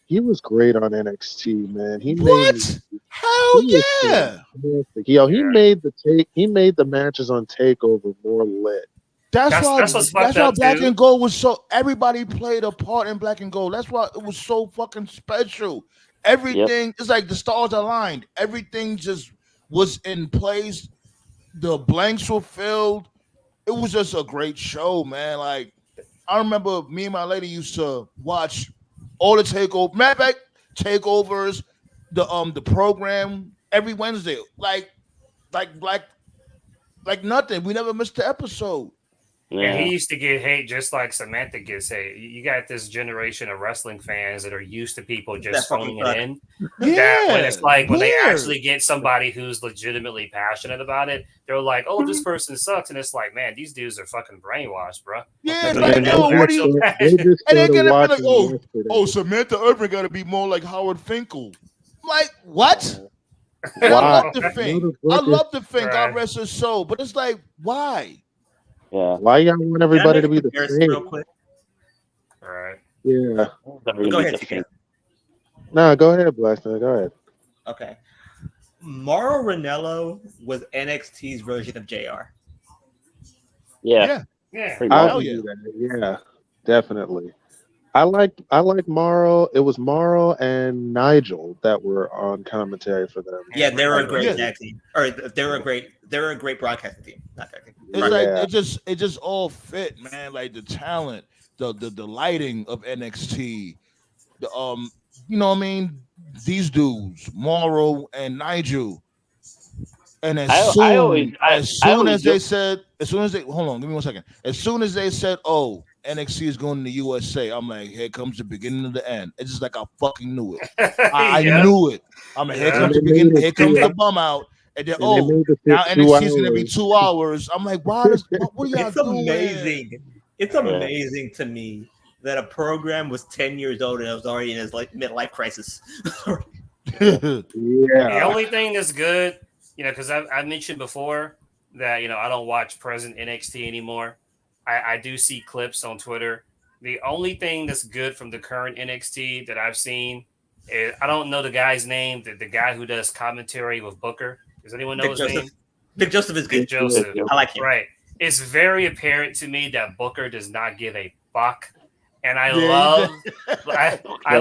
Speaker 7: He was great on NXT, man.
Speaker 8: Hell yeah!
Speaker 7: He made the matches on Takeover more lit.
Speaker 8: That's why Black and Gold was so. Everybody played a part in Black and Gold. That's why it was so fucking special. Everything it's like the stars aligned. Everything just was in place. The blanks were filled. It was just a great show, man. Like I remember, me and my lady used to watch all the takeovers, the program every Wednesday, like nothing. We never missed the episode.
Speaker 5: Yeah. And he used to get hate just like Samantha gets hate. You got this generation of wrestling fans that are used to people just phoning it in.
Speaker 8: Yeah.
Speaker 5: When it's like when they actually get somebody who's legitimately passionate about it, they're like, "Oh, this person sucks," and it's like, man, these dudes are fucking brainwashed, bro.
Speaker 8: Yeah, it's like, yo, what do you? And they're gonna be like, oh, Samantha Irvin got to be more like Howard Finkel. I'm like, what? I love the thing. God rest his soul, but it's like, why?
Speaker 6: Yeah.
Speaker 7: Why y'all want everybody to be the same?
Speaker 4: Real quick?
Speaker 5: All right.
Speaker 7: Yeah.
Speaker 4: Go ahead, TK.
Speaker 7: No, go ahead, Blackstone. Go ahead.
Speaker 4: Okay. Mauro Ranallo was NXT's version of JR.
Speaker 6: Yeah.
Speaker 7: Yeah, definitely. I like Mauro. It was Mauro and Nigel that were on commentary for them.
Speaker 4: Yeah, they were a great tag team. Or they were a great broadcasting team. Not tag team.
Speaker 8: It's like it just all fit, man. Like the talent, the lighting of NXT, the you know what I mean? These dudes, Mauro and Nigel. And as soon as they hold on, give me 1 second. As soon as they said, "Oh, NXT is going to the USA," I'm like, here comes the beginning of the end. It's just like I fucking knew it. I knew it. I'm like, here comes the beginning. Here comes the bum out. And then, now NXT is going to be 2 hours. I'm like, what are y'all doing?
Speaker 4: Amazing. It's amazing to me that a program was 10 years old and it was already in his midlife crisis.
Speaker 5: The only thing that's good, because I mentioned before that, I don't watch present NXT anymore. I do see clips on Twitter. The only thing that's good from the current NXT that I've seen is, I don't know the guy's name, the guy who does commentary with Booker. Does anyone know his name?
Speaker 4: Vic Joseph is good.
Speaker 5: Vic Joseph.
Speaker 4: I like him.
Speaker 5: Right. It's very apparent to me that Booker does not give a fuck. And I love I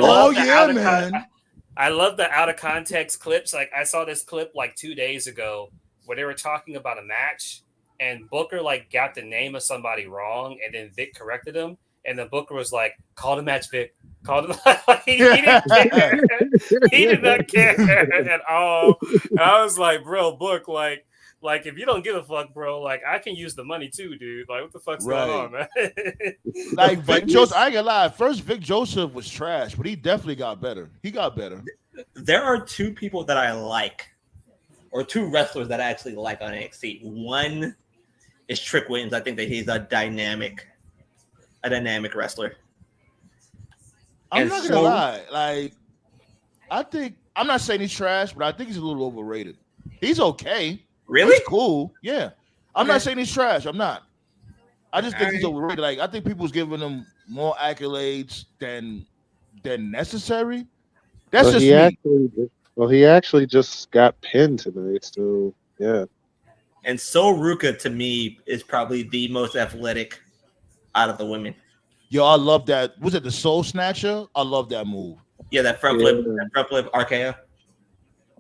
Speaker 5: love the out of context clips. Like I saw this clip like 2 days ago where they were talking about a match and Booker like got the name of somebody wrong and then Vic corrected him. And then Booker was like, call the match, Vic. Call the he didn't care. He did not care at all. And I was like, bro, Book, like if you don't give a fuck, bro, like I can use the money too, dude. Like what the fuck's going on, man?
Speaker 8: Like Vic Joseph, I ain't gonna lie. First, Vic Joseph was trash, but he definitely got better. He got better.
Speaker 4: There are two people that I like, or two wrestlers that I actually like on NXT. One is Trick Williams. I think that he's a dynamic wrestler.
Speaker 8: I'm not gonna lie. Like, I think I'm not saying he's trash, but I think he's a little overrated. He's okay.
Speaker 4: Really?
Speaker 8: He's cool. Yeah. I'm not saying he's trash. I'm not. I just think he's overrated. Like, I think people's giving him more accolades than necessary. That's just me.
Speaker 7: He actually just got pinned tonight. So yeah.
Speaker 4: And Sol Ruka to me is probably the most athletic out of the women.
Speaker 8: Yo, I love that. Was it the Soul Snatcher? I love that move.
Speaker 4: Yeah, that front flip RKO.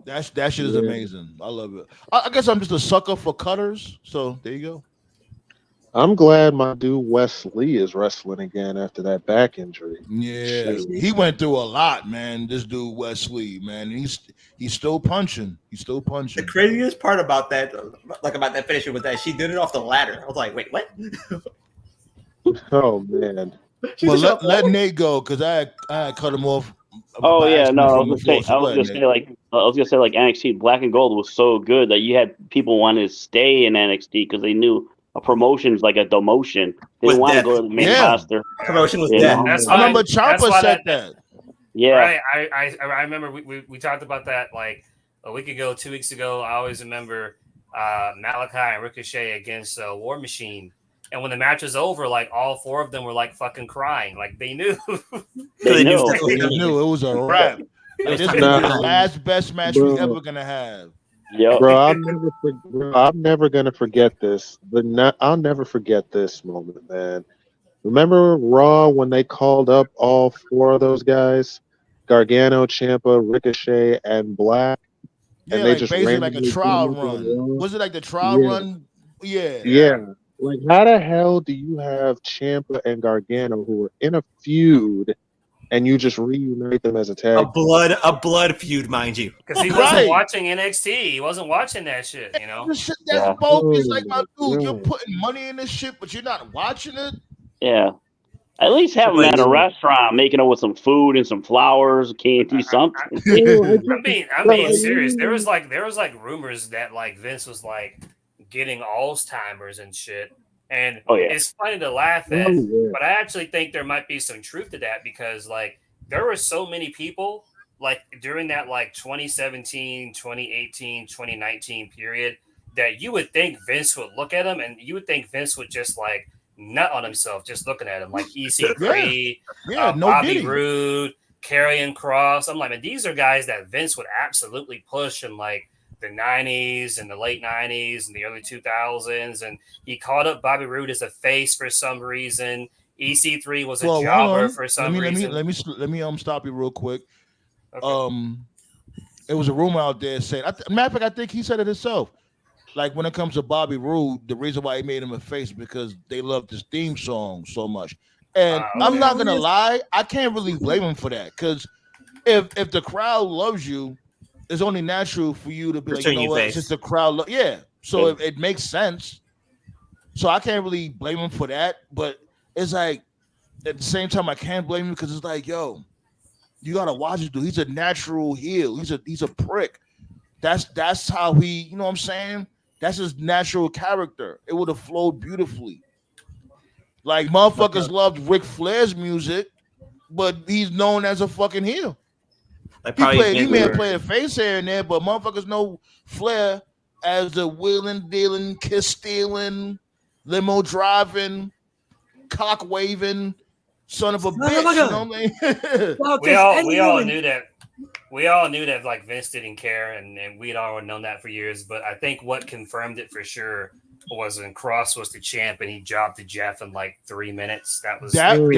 Speaker 8: That shit is amazing. I love it. I guess I'm just a sucker for cutters. So there you go.
Speaker 7: I'm glad my dude Wes Lee is wrestling again after that back injury.
Speaker 8: Yeah, he went through a lot, man. This dude Wes Lee, man, he's still punching. He's still punching.
Speaker 4: The craziest part about that, about that finisher, was that she did it off the ladder. I was like, wait, what?
Speaker 7: Oh man.
Speaker 8: Well, let Nate go because I cut him off.
Speaker 6: Oh yeah, no, I was gonna say like NXT Black and Gold was so good that you had people wanting to stay in NXT because they knew a promotion's like a demotion. They didn't want to go to the main roster.
Speaker 4: Promotion was dead.
Speaker 8: I remember Ciampa said that.
Speaker 6: Yeah,
Speaker 5: right. I remember we talked about that like a week ago, 2 weeks ago. I always remember Malachi and Ricochet against War Machine. And when the match was over, like all four of them were like fucking crying. Like they knew.
Speaker 8: They knew it was a wrap. Like, this is the last best match we're ever gonna have.
Speaker 6: Yep.
Speaker 7: Bro, I'm never gonna forget this. I'll never forget this moment, man. Remember Raw when they called up all four of those guys, Gargano, Ciampa, Ricochet, and Black,
Speaker 8: and they just basically like a trial run. Was it like the trial run? Yeah.
Speaker 7: Yeah. Like, how the hell do you have Ciampa and Gargano who were in a feud, and you just reunite them as a tag?
Speaker 4: A blood feud, mind you,
Speaker 5: because he wasn't watching NXT. He wasn't watching that shit. You know,
Speaker 8: that's bogus. Like, my dude, you're putting money in this shit, but you're not watching it.
Speaker 6: Yeah, at least have him at a restaurant, making it with some food and some flowers, candy, something.
Speaker 5: I'm being serious. There was like rumors that like Vince was like getting Alzheimer's and shit. And it's funny to laugh at, but I actually think there might be some truth to that because like there were so many people like during that like 2017, 2018, 2019 period that you would think Vince would look at him and you would think Vince would just like nut on himself just looking at him, like EC3, Bobby Roode, Karrion Kross. I'm like, man, these are guys that Vince would absolutely push in like the 90s and the late 90s and the early 2000s, and he called up Bobby Roode as a face for some reason. EC3 was a jobber for some reason.
Speaker 8: Let me stop you real quick. Okay. It was a rumor out there saying, matter of fact, I think he said it himself. Like when it comes to Bobby Roode, the reason why he made him a face because they loved his theme song so much. And I'm not gonna lie, I can't really blame him for that because if the crowd loves you, it's only natural for you to be like, you know what, since the crowd, so it makes sense. So I can't really blame him for that, but it's like at the same time I can't blame him because it's like, yo, you gotta watch it, dude. He's a natural heel. He's a prick. That's how he, you know what I'm saying? That's his natural character. It would have flowed beautifully. Like motherfuckers loved Ric Flair's music, but he's known as a fucking heel. He may have played a face here and there, but motherfuckers know Flair as the wheeling, dealing, kiss stealing, limo driving, cock waving son of a bitch. You know what I mean?
Speaker 5: we all knew that. We all knew that like Vince didn't care, and we'd all known that for years. But I think what confirmed it for sure was when Cross was the champ and he dropped to Jeff in like 3 minutes. That was
Speaker 8: that was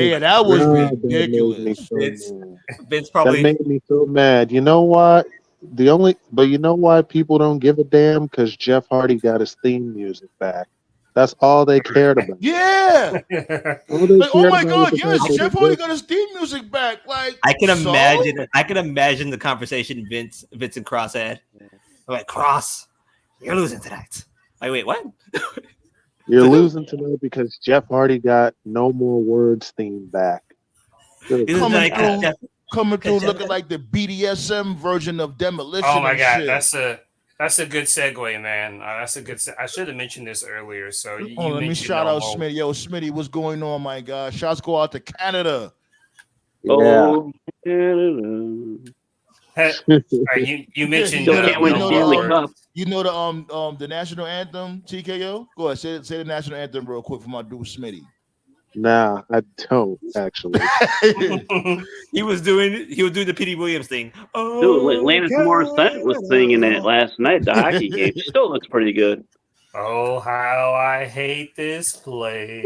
Speaker 8: ridiculous.
Speaker 4: Vince probably
Speaker 7: that made me so mad. You know what? You know why people don't give a damn? Because Jeff Hardy got his theme music back. That's all they cared about.
Speaker 8: Yeah. Like, oh my God, yes, Jeff Hardy got his theme music back. Like
Speaker 4: I can imagine the conversation Vince and Cross had. I'm like, Cross, you're losing tonight. Like, wait, what?
Speaker 7: You're losing tonight because Jeff Hardy got No More Words theme back.
Speaker 8: Coming through looking like the BDSM version of Demolition.
Speaker 5: Oh my God,
Speaker 8: shit.
Speaker 5: that's a good segue, man. That's a good. I should have mentioned this earlier. So
Speaker 8: let me shout out Smitty. Yo, Smitty, what's going on, my God? Shouts go out to Canada.
Speaker 7: Yeah.
Speaker 6: Oh,
Speaker 5: you mentioned
Speaker 8: you know the national anthem, TKO. Go ahead, say the national anthem real quick for my dude Smitty.
Speaker 7: Nah, I don't actually.
Speaker 4: He was doing the Petey Williams thing. Oh,
Speaker 6: dude, Landis Morissette was singing that last night. The hockey game still looks pretty good.
Speaker 5: Oh, how I hate this place.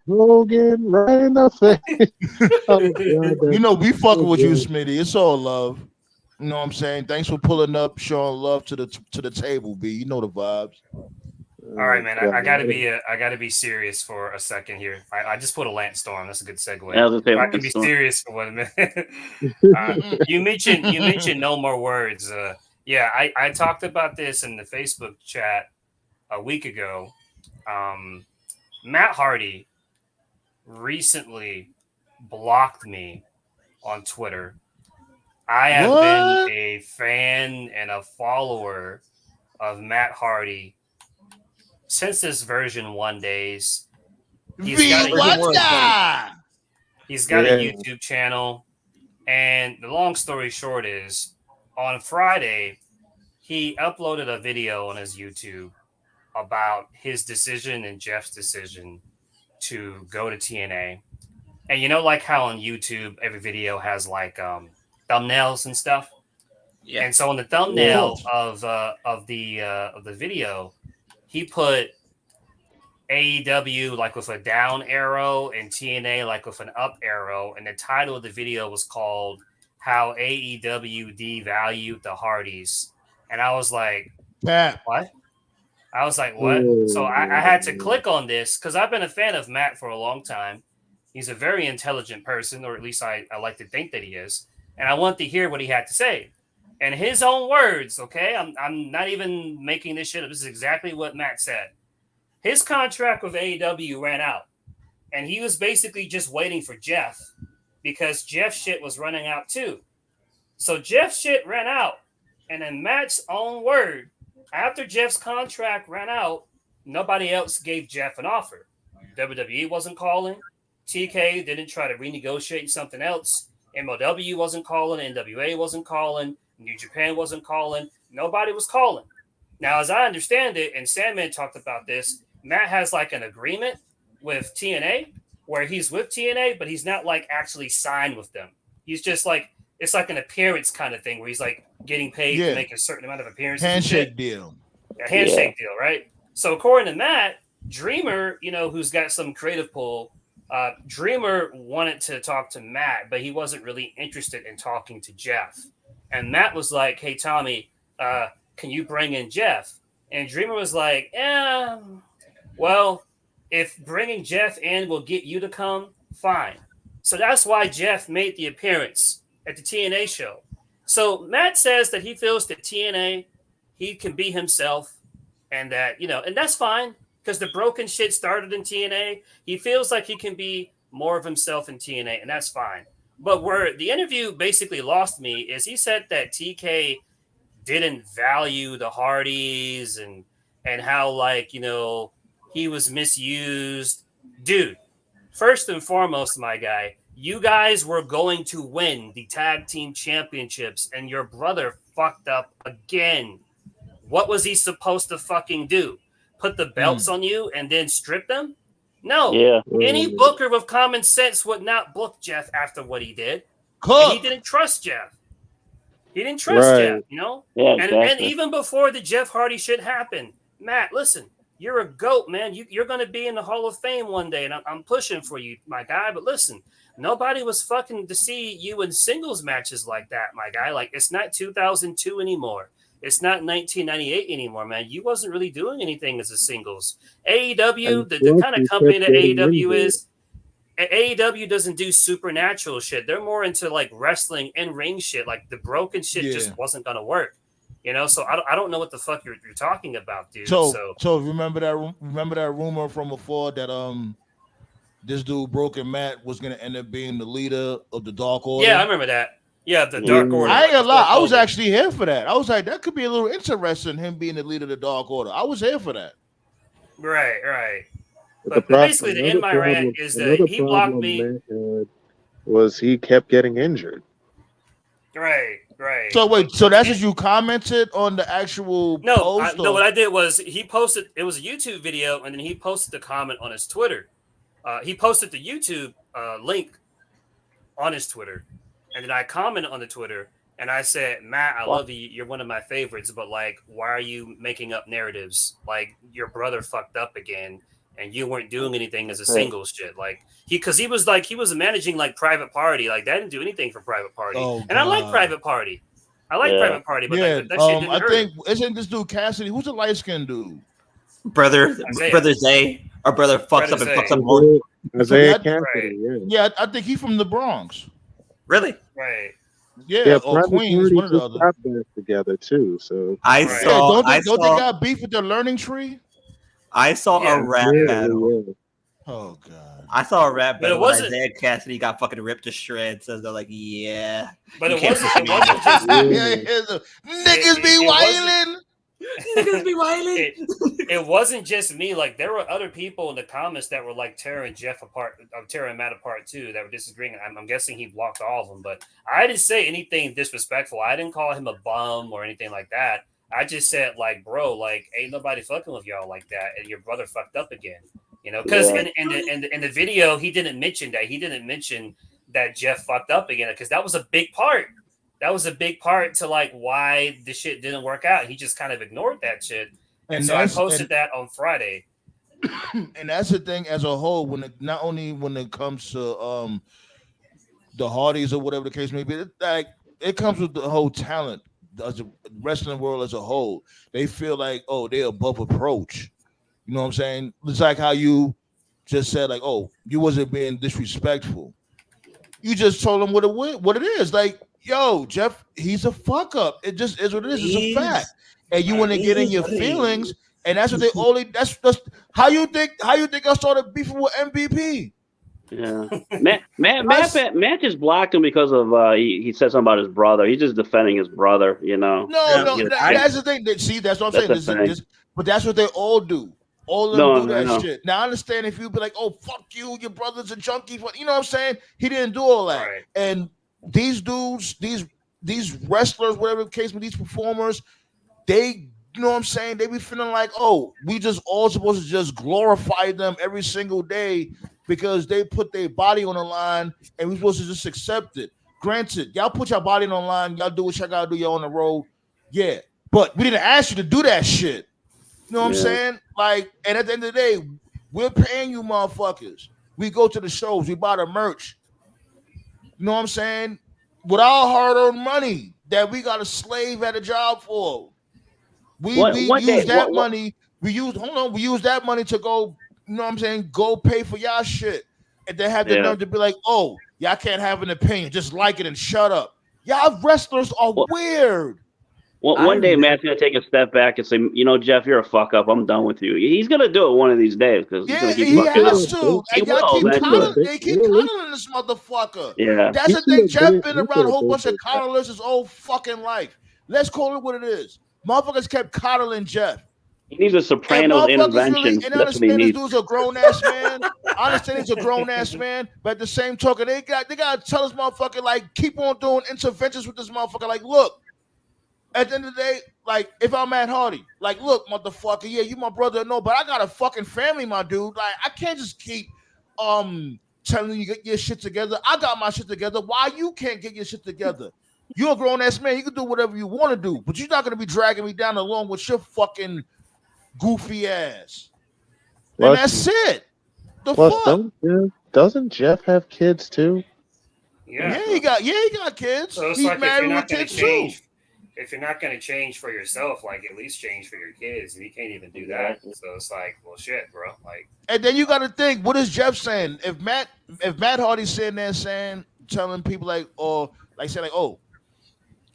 Speaker 7: Hogan right in the face.
Speaker 8: You know, we fucking with you, Smitty. It's all love. You know what I'm saying? Thanks for pulling up, showing love to the table, B. You know the vibes.
Speaker 5: All right, man. I gotta be serious for a second here. I just put a Lance Storm. That's a good segue. I can be serious for 1 minute. You mentioned No More Words. I talked about this in the Facebook chat a week ago. Matt Hardy recently blocked me on Twitter. I have been a fan and a follower of Matt Hardy since his version 1 days. He's got a YouTube channel. And the long story short is, on Friday, he uploaded a video on his YouTube about his decision and Jeff's decision to go to TNA. And you know, like how on YouTube, every video has like thumbnails and stuff. Yeah. And so on the thumbnail of the video, he put AEW like with a down arrow and TNA like with an up arrow. And the title of the video was called How AEW Devalued the Hardys. And I was like, what? I was like, what? So I had to click on this because I've been a fan of Matt for a long time. He's a very intelligent person, or at least I like to think that he is. And I want to hear what he had to say. And his own words, okay? I'm not even making this shit up. This is exactly what Matt said. His contract with AEW ran out. And he was basically just waiting for Jeff because Jeff's shit was running out too. So Jeff's shit ran out. And in Matt's own word, after Jeff's contract ran out, nobody else gave Jeff an offer. WWE wasn't calling. TK didn't try to renegotiate something else. MLW wasn't calling. NWA wasn't calling. New Japan wasn't calling. Nobody was calling. Now, as I understand it, and Sandman talked about this, Matt has like an agreement with TNA where he's with TNA, but he's not like actually signed with them. He's just like, it's like an appearance kind of thing where he's like getting paid to make a certain amount of appearances.
Speaker 8: Handshake deal.
Speaker 5: A handshake deal, right? So according to Matt, Dreamer, you know, who's got some creative pull, Dreamer wanted to talk to Matt, but he wasn't really interested in talking to Jeff. And Matt was like, hey, Tommy, can you bring in Jeff? And Dreamer was like, well, if bringing Jeff in will get you to come, fine. So that's why Jeff made the appearance at the TNA show. So Matt says that he feels that TNA, he can be himself and that, you know, and that's fine. Because the broken shit started in TNA, he feels like he can be more of himself in TNA, and that's fine. But where the interview basically lost me is he said that TK didn't value the Hardys and how, like, you know, he was misused. Dude, first and foremost, my guy, you guys were going to win the tag team championships, and your brother fucked up again. What was he supposed to fucking do? Put the belts on you and then strip them? No.
Speaker 6: Yeah.
Speaker 5: Any booker with common sense would not book Jeff after what he did. He didn't trust Jeff. He didn't trust Jeff, you know?
Speaker 6: Yeah,
Speaker 5: and even before the Jeff Hardy shit happened, Matt, listen, you're a GOAT, man. You're going to be in the Hall of Fame one day, and I'm pushing for you, my guy. But listen, nobody was fucking to see you in singles matches like that, my guy. Like, it's not 2002 anymore. It's not 1998 anymore, man. You wasn't really doing anything as a singles. AEW, the kind of company that AEW is, AEW doesn't do supernatural shit. They're more into like wrestling and ring shit. Like the broken shit just wasn't going to work. You know, so I don't know what the fuck you're talking about, dude.
Speaker 8: So remember that rumor from before that this dude Broken Matt was gonna end up being the leader of the Dark Order?
Speaker 5: Yeah, I remember that. Yeah, the Dark Order.
Speaker 8: I ain't gonna lie, I was actually here for that. I was like, that could be a little interesting, him being the leader of the Dark Order. I was here for that.
Speaker 5: Right. But basically, the end of my rant is that he blocked me.
Speaker 7: Was he kept getting injured?
Speaker 5: Right.
Speaker 8: So wait, so that's just you commented on the actual post?
Speaker 5: No, what I did was he posted, it was a YouTube video, and then he posted the comment on his Twitter. He posted the YouTube link on his Twitter, and then I commented on the Twitter, and I said, Matt, I love you. You're one of my favorites, but like, why are you making up narratives? Like, your brother fucked up again, and you weren't doing anything as a singles shit. Like, he was managing like Private Party. Like, that didn't do anything for Private Party. I like Private Party. Private Party, but that shit didn't hurt.
Speaker 8: I think, isn't this dude Cassidy? Who's the light skinned dude?
Speaker 4: Brother Zay. Our brother fucks up and fucks up more.
Speaker 7: Isaiah Cassidy,
Speaker 8: yeah, I think he's from the Bronx.
Speaker 4: Really?
Speaker 5: Right.
Speaker 8: Yeah, or Queens, one or the other.
Speaker 7: Together too. So
Speaker 8: don't they got beef with their learning tree?
Speaker 4: I saw a rap battle.
Speaker 8: Yeah. Oh god.
Speaker 4: I saw a rap battle when Isaiah Cassidy got fucking ripped to shreds. So they're like, yeah.
Speaker 5: But it wasn't just
Speaker 8: niggas be wailing.
Speaker 4: Niggas be wailing.
Speaker 5: It wasn't just me. Like, there were other people in the comments that were like tearing Jeff apart, tearing Matt apart too, that were disagreeing. I'm guessing he blocked all of them, but I didn't say anything disrespectful. I didn't call him a bum or anything like that. I just said, like, bro, like, ain't nobody fucking with y'all like that, and your brother fucked up again. You know, because in the video, he didn't mention that. He didn't mention that Jeff fucked up again, because that was a big part. That was a big part to like why the shit didn't work out. He just kind of ignored that shit. And so I posted that on Friday.
Speaker 8: And that's the thing as a whole, not only when it comes to the Hardys or whatever the case may be, it comes with the whole talent. The wrestling world as a whole, they feel like, oh, they're above approach. You know what I'm saying? It's like how you just said, like, oh, you wasn't being disrespectful. You just told them what it is. Like, yo, Jeff, he's a fuck up. It just is what it is. It's a fact. And you want to get in your feelings, and that's what they that's how you think I started beefing with MVP.
Speaker 6: Yeah, Matt just blocked him because of he said something about his brother. He's just defending his brother, you know.
Speaker 8: That's the thing. That's what I'm saying. But that's what they all do. All of them do that shit. Now I understand if you be like, "Oh, fuck you, your brother's a junkie," you know what I'm saying? He didn't do all that. Right. And these dudes, these wrestlers, whatever the case with these performers, they, you know what I'm saying? They be feeling like, oh, we just all supposed to just glorify them every single day because they put their body on the line and we're supposed to just accept it. Granted, y'all put your body on the line, y'all do what y'all gotta do, y'all on the road. Yeah. But we didn't ask you to do that shit. You know what I'm saying? Like, and at the end of the day, we're paying you motherfuckers. We go to the shows, we buy the merch. You know what I'm saying? With our hard-earned money that we got a slave at a job for. We use that money to go, you know what I'm saying, go pay for y'all shit. And they have the nerve to be like, oh, y'all can't have an opinion. Just like it and shut up. Y'all wrestlers are weird.
Speaker 6: Well, one day Matt's gonna take a step back and say, you know, Jeff, you're a fuck up. I'm done with you. He's gonna do it one of these days because
Speaker 8: he has to. And y'all keep coddling this motherfucker.
Speaker 6: Yeah,
Speaker 8: that's the thing. Jeff been around a whole bunch of coddlers his whole fucking life. Let's call it what it is. Motherfuckers kept coddling Jeff.
Speaker 6: He needs a Sopranos intervention.
Speaker 8: And I understand this dude's a grown ass man. I understand he's a grown ass man, but at the same token, they gotta tell this motherfucker, like, keep on doing interventions with this motherfucker. Like, look, at the end of the day, like if I'm Matt Hardy, like, look, motherfucker, yeah, you my brother, no, but I got a fucking family, my dude. Like, I can't just keep telling you get your shit together. I got my shit together. Why you can't get your shit together? You're a grown ass man. You can do whatever you want to do, but you're not gonna be dragging me down along with your fucking goofy ass. And that's it. The fuck?
Speaker 7: Doesn't Jeff have kids too?
Speaker 5: Yeah,
Speaker 8: he got kids.
Speaker 5: So it's
Speaker 8: He's
Speaker 5: like
Speaker 8: married with kids too.
Speaker 5: If you're not going to change for yourself, like at least change for your kids, and you can't even do that. So it's like, well, shit, bro. Like,
Speaker 8: and then you got to think, what is Jeff saying? If Matt Hardy's sitting there telling people like, or like saying like, oh,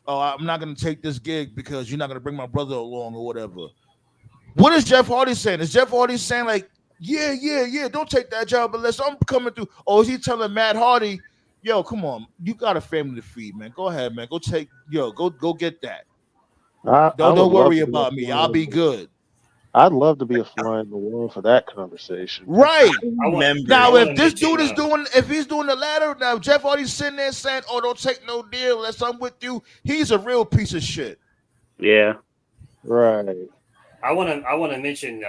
Speaker 8: I'm not going to take this gig because you're not going to bring my brother along or whatever. What is Jeff Hardy saying? Is Jeff Hardy saying like, yeah, don't take that job unless I'm coming through? Or is he telling Matt Hardy, yo, come on, you got a family to feed, man. Go ahead, man. Go get that. Don't worry about me. I'll be good.
Speaker 7: I'd love to be a fly in the wall for that conversation.
Speaker 8: Right. Now, if this dude is if he's doing the latter, now Jeff Hardy's sitting there saying, oh, don't take no deal unless I'm with you, he's a real piece of shit.
Speaker 6: Yeah.
Speaker 7: Right.
Speaker 5: I want to mention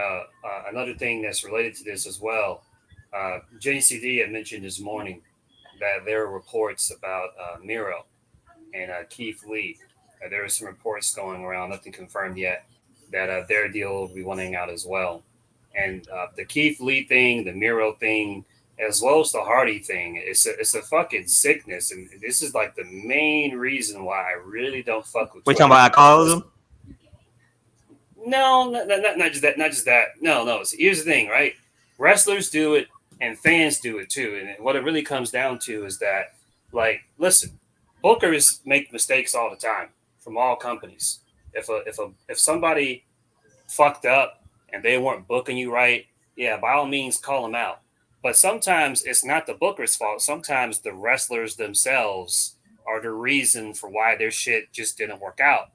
Speaker 5: another thing that's related to this as well. JCD had mentioned this morning that there are reports about Miro and Keith Lee. There are some reports going around, nothing confirmed yet, that their deal will be running out as well. And the Keith Lee thing, the Miro thing, as well as the Hardy thing, it's a fucking sickness. And this is like the main reason why I really don't fuck with
Speaker 4: We're talking about alcoholism?
Speaker 5: No, not just that. Not just that. No. So here's the thing, right? Wrestlers do it and fans do it too. And what it really comes down to is that, like, listen, bookers make mistakes all the time from all companies. If somebody fucked up and they weren't booking you right, yeah, by all means, call them out. But sometimes it's not the booker's fault. Sometimes the wrestlers themselves are the reason for why their shit just didn't work out.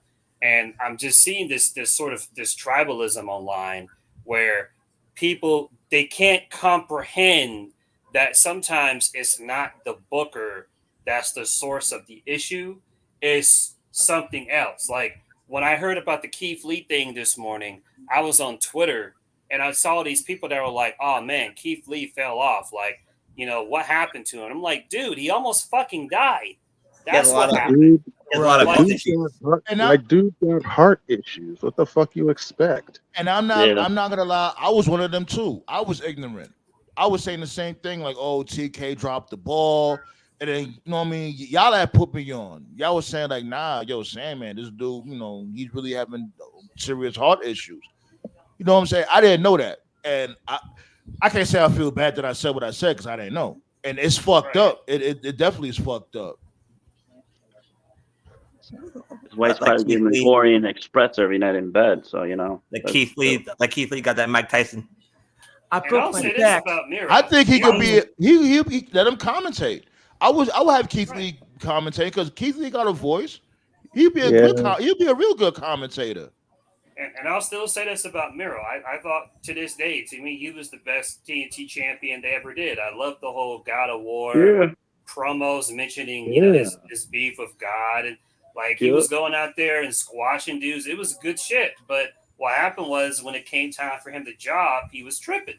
Speaker 5: And I'm just seeing this sort of this tribalism online where people, they can't comprehend that sometimes it's not the booker that's the source of the issue. It's something else. Like when I heard about the Keith Lee thing this morning, I was on Twitter and I saw these people that were like, oh man, Keith Lee fell off. Like, you know, what happened to him? I'm like, dude, he almost fucking died. That's what happened.
Speaker 7: Dude got heart issues. What the fuck you expect?
Speaker 8: And I'm not gonna lie, I was one of them too. I was ignorant. I was saying the same thing, like, oh, TK dropped the ball. And then, you know what I mean? Y'all had put me on. Y'all was saying, like, nah, yo, Sandman, this dude, you know, he's really having serious heart issues. You know what I'm saying? I didn't know that. And I can't say I feel bad that I said what I said because I didn't know. And it's fucked up. It definitely is fucked up.
Speaker 6: His wife's probably giving him Orient Express every night in bed, so you know.
Speaker 4: Keith Lee got that Mike Tyson.
Speaker 8: I think he could be. He let him commentate. I would have Keith Lee commentate because Keith Lee got a voice. He'd be a real good commentator.
Speaker 5: And I'll still say this about Miro. I thought to this day, to me, he was the best TNT champion they ever did. I love the whole God of War promos mentioning, you know, his beef with God. And like he was going out there and squashing dudes. It was good shit. But what happened was when it came time for him to job, he was tripping.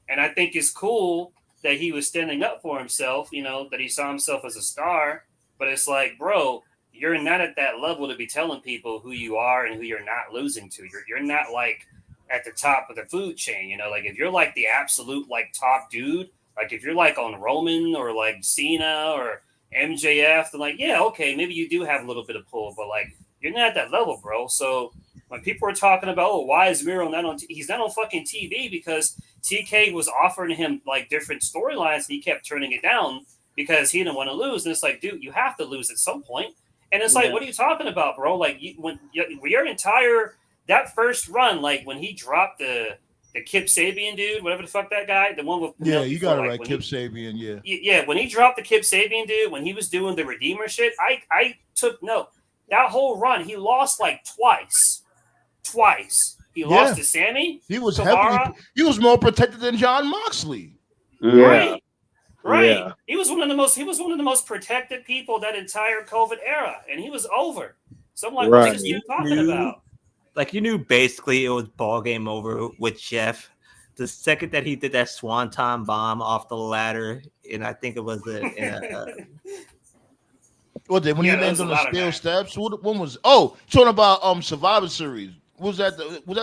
Speaker 5: And I think it's cool that he was standing up for himself, you know, that he saw himself as a star. But it's like, bro, you're not at that level to be telling people who you are and who you're not losing to. You're not like at the top of the food chain, you know, like if you're like the absolute like top dude, like if you're like on Roman or like Cena or MJF, then like, yeah, okay, maybe you do have a little bit of pull, but like you're not at that level, bro. So when people are talking about, oh, why is Miro not on? He's not on fucking TV because TK was offering him like different storylines and he kept turning it down because he didn't want to lose. And it's like, dude, you have to lose at some point. And it's like, what are you talking about, bro? Like when your entire that first run, like when he dropped the Kip Sabian dude, whatever the fuck that guy, the one with
Speaker 8: you got it right, Kip Sabian,
Speaker 5: yeah. When he dropped the Kip Sabian dude, when he was doing the Redeemer shit, I took note. That whole run, he lost like twice. He lost to Sammy.
Speaker 8: He was he was more protected than John Moxley.
Speaker 5: Right. Yeah. He was one of the most protected people that entire COVID era, and he was over. So I'm like,
Speaker 7: Right.
Speaker 5: what's this dude talking about?
Speaker 4: Like you knew basically it was ball game over with Jeff. The second that he did that swanton bomb off the ladder, and I think it was
Speaker 8: What did when
Speaker 5: Yeah,
Speaker 8: he
Speaker 5: that was
Speaker 8: landed
Speaker 5: a
Speaker 8: on the
Speaker 5: ladder
Speaker 8: steel
Speaker 5: match.
Speaker 8: steps? When was? Oh, talking about Survivor Series. Was that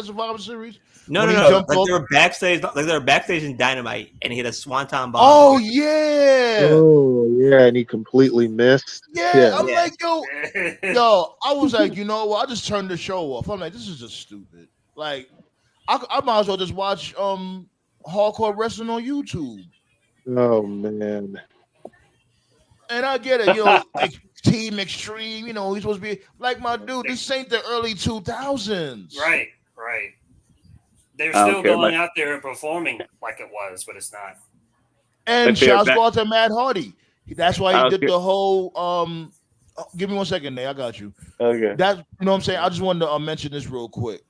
Speaker 8: Survivor Series?
Speaker 4: no,
Speaker 8: When
Speaker 4: no,
Speaker 8: he
Speaker 4: no.
Speaker 8: jumped
Speaker 4: Like
Speaker 8: off.
Speaker 4: they were backstage in Dynamite, and he hit a swanton bomb.
Speaker 8: Oh yeah,
Speaker 7: Oh yeah, and he completely missed.
Speaker 8: yeah.
Speaker 7: Yeah.
Speaker 8: I'm
Speaker 4: Yeah.
Speaker 8: like, yo. I was like, you know what? I just turned the show off. I'm like, this is just stupid. Like, I might as well just watch hardcore wrestling on YouTube.
Speaker 7: Oh man.
Speaker 8: And I get it, you know, Team Extreme. You know, he's supposed to be like my dude. This ain't the early 2000s.
Speaker 5: Right. They're
Speaker 6: I don't
Speaker 5: still
Speaker 6: care,
Speaker 5: going
Speaker 6: but-
Speaker 5: out there and performing like it was, but it's not.
Speaker 8: And
Speaker 6: My favorite
Speaker 8: shouts
Speaker 6: back-
Speaker 8: go out to Matt Hardy. That's why
Speaker 6: I
Speaker 8: he
Speaker 6: don't
Speaker 8: did
Speaker 6: care.
Speaker 8: the whole. Give me 1 second, Nate. I got you.
Speaker 6: Okay.
Speaker 8: That you know what I'm saying. I just wanted to mention this real quick.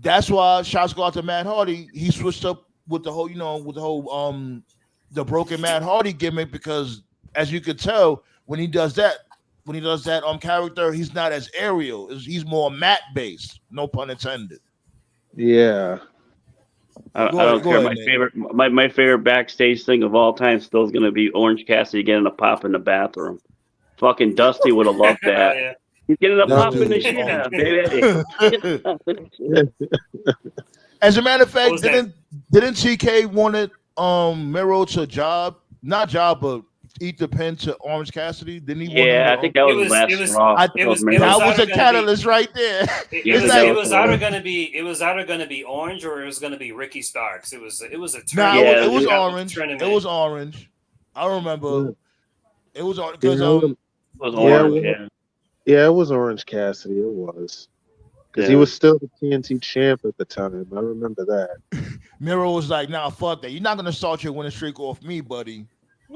Speaker 8: That's why shouts go out to Matt Hardy. He switched up with the whole, the broken Matt Hardy gimmick because, as you could tell, when he does that character, he's not as aerial. He's more mat based. No pun intended.
Speaker 7: Yeah.
Speaker 6: I
Speaker 8: Go
Speaker 6: don't care.
Speaker 8: ahead, Nate.
Speaker 6: My favorite backstage thing of all time still is going to be Orange Cassidy getting a pop in the bathroom. Fucking Dusty would have loved that.
Speaker 5: Yeah.
Speaker 6: He's getting a
Speaker 8: That
Speaker 6: pop in
Speaker 8: dude
Speaker 6: the
Speaker 8: is
Speaker 6: shit, baby.
Speaker 8: As a matter of
Speaker 5: What
Speaker 8: fact,
Speaker 5: was that?
Speaker 8: didn't TK wanted Miro to eat the pin to Orange Cassidy? Didn't he? Want him
Speaker 6: Yeah,
Speaker 8: to,
Speaker 6: I think that was
Speaker 5: It was-
Speaker 6: last
Speaker 5: it was-
Speaker 6: straw.
Speaker 8: I-
Speaker 5: it was-
Speaker 6: That
Speaker 5: it
Speaker 8: that
Speaker 5: was
Speaker 8: was
Speaker 5: either
Speaker 8: a
Speaker 5: gonna
Speaker 8: catalyst right there.
Speaker 5: It
Speaker 6: Yeah,
Speaker 5: was,
Speaker 6: that
Speaker 5: it
Speaker 6: was
Speaker 5: was
Speaker 6: the
Speaker 5: either
Speaker 6: one.
Speaker 5: gonna be Orange or it was gonna be Ricky Starks. It was a
Speaker 8: Nah,
Speaker 5: tournament.
Speaker 6: Yeah,
Speaker 8: it was
Speaker 5: That
Speaker 8: orange.
Speaker 5: tournament.
Speaker 8: It was orange. I remember. It was on
Speaker 7: Yeah,
Speaker 8: because
Speaker 6: It was
Speaker 7: Yeah,
Speaker 6: orange,
Speaker 7: well-
Speaker 6: yeah.
Speaker 7: Yeah, it was Orange Cassidy. It was. Because he
Speaker 6: Yeah.
Speaker 7: was still the TNT champ at the time. I remember that.
Speaker 8: Miro was like, "Nah, fuck that. You're not gonna start your winning streak off me, buddy.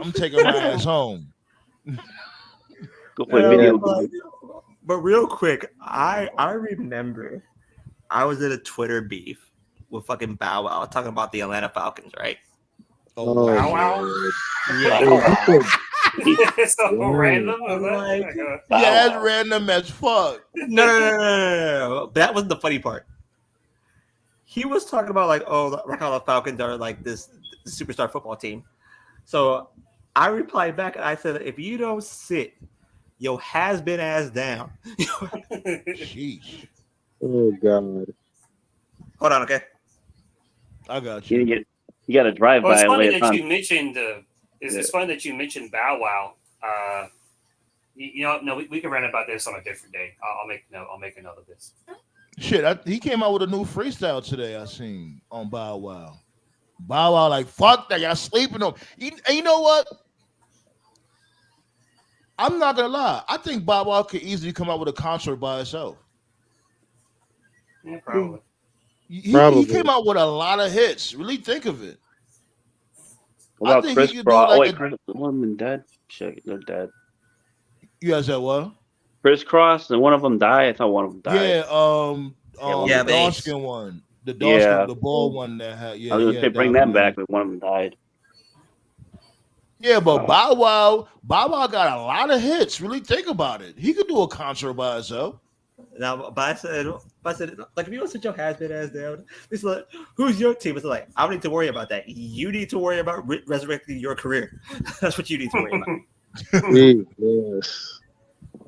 Speaker 8: I'm taking my ass home."
Speaker 6: Go play
Speaker 4: Yeah,
Speaker 6: video
Speaker 4: but,
Speaker 6: games.
Speaker 4: but real quick, I remember I was in a Twitter beef with fucking Bow Wow talking about the Atlanta Falcons, right?
Speaker 7: Oh,
Speaker 5: Bow Wow?
Speaker 7: man.
Speaker 5: It's so
Speaker 7: Wow.
Speaker 5: random.
Speaker 4: I'm like,
Speaker 8: Yeah, that's random as fuck.
Speaker 4: No. That wasn't the funny part. He was talking about like, like how the Falcons are like this superstar football team. So I replied back and I said, if you don't sit your has been ass down.
Speaker 8: Sheesh.
Speaker 7: Oh, God.
Speaker 4: Hold on, okay?
Speaker 8: I got you.
Speaker 6: You got to drive
Speaker 5: Well,
Speaker 6: by
Speaker 5: it's
Speaker 6: and
Speaker 5: funny
Speaker 6: lay it
Speaker 5: that
Speaker 6: on.
Speaker 5: you mentioned. It's funny that you mentioned Bow Wow. No, we can rant about this on a different day. I'll make a note of this.
Speaker 8: Shit, he came out with a new freestyle today. I seen on Bow Wow. Bow Wow, like fuck that, y'all sleeping on. And you know what? I'm not gonna lie. I think Bow Wow could easily come out with a concert by himself.
Speaker 5: Yeah, probably.
Speaker 8: He came out with a lot of hits. Really think of it.
Speaker 6: What
Speaker 8: I
Speaker 6: about
Speaker 8: think
Speaker 6: Chris
Speaker 8: he could do
Speaker 6: Cross?
Speaker 8: like
Speaker 6: Oh, wait,
Speaker 8: a-
Speaker 6: Chris, one of them dead? Shit, they're dead.
Speaker 8: You guys said what?
Speaker 6: Chris Cross and one of them died. I thought one of them died.
Speaker 8: Yeah,
Speaker 4: Yeah,
Speaker 8: the
Speaker 4: they-
Speaker 8: dark skin one. The dark
Speaker 6: Yeah.
Speaker 8: skin, the bald one that had
Speaker 6: I was gonna say bring them back, but one of them died.
Speaker 8: Yeah, but Bow Wow got a lot of hits. Really think about it. He could do a concert by himself.
Speaker 4: Now, but I said, like, if you don't sit your has been ass down, it's like, who's your team? It's like, I don't need to worry about that. You need to worry about resurrecting your career. That's what you need to worry about.
Speaker 7: Yes.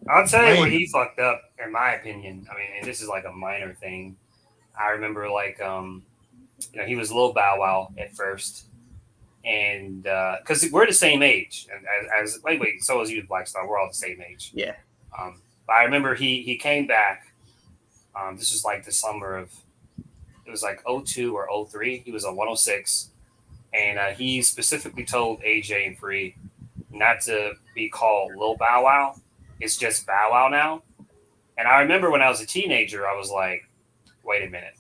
Speaker 5: I'll tell you where
Speaker 8: Man.
Speaker 5: he fucked up, in my opinion. I mean, and this is like a minor thing. I remember, like, he was Lil Bow Wow at first, and because we're the same age, and as wait, so is you, Black Star. We're all the same age.
Speaker 4: Yeah.
Speaker 5: But I remember he came back. This was like the summer of, it was like 02 or 03. He was on 106, and he specifically told AJ and Free not to be called Lil Bow Wow. It's just Bow Wow now. And I remember when I was a teenager, I was like, wait a minute.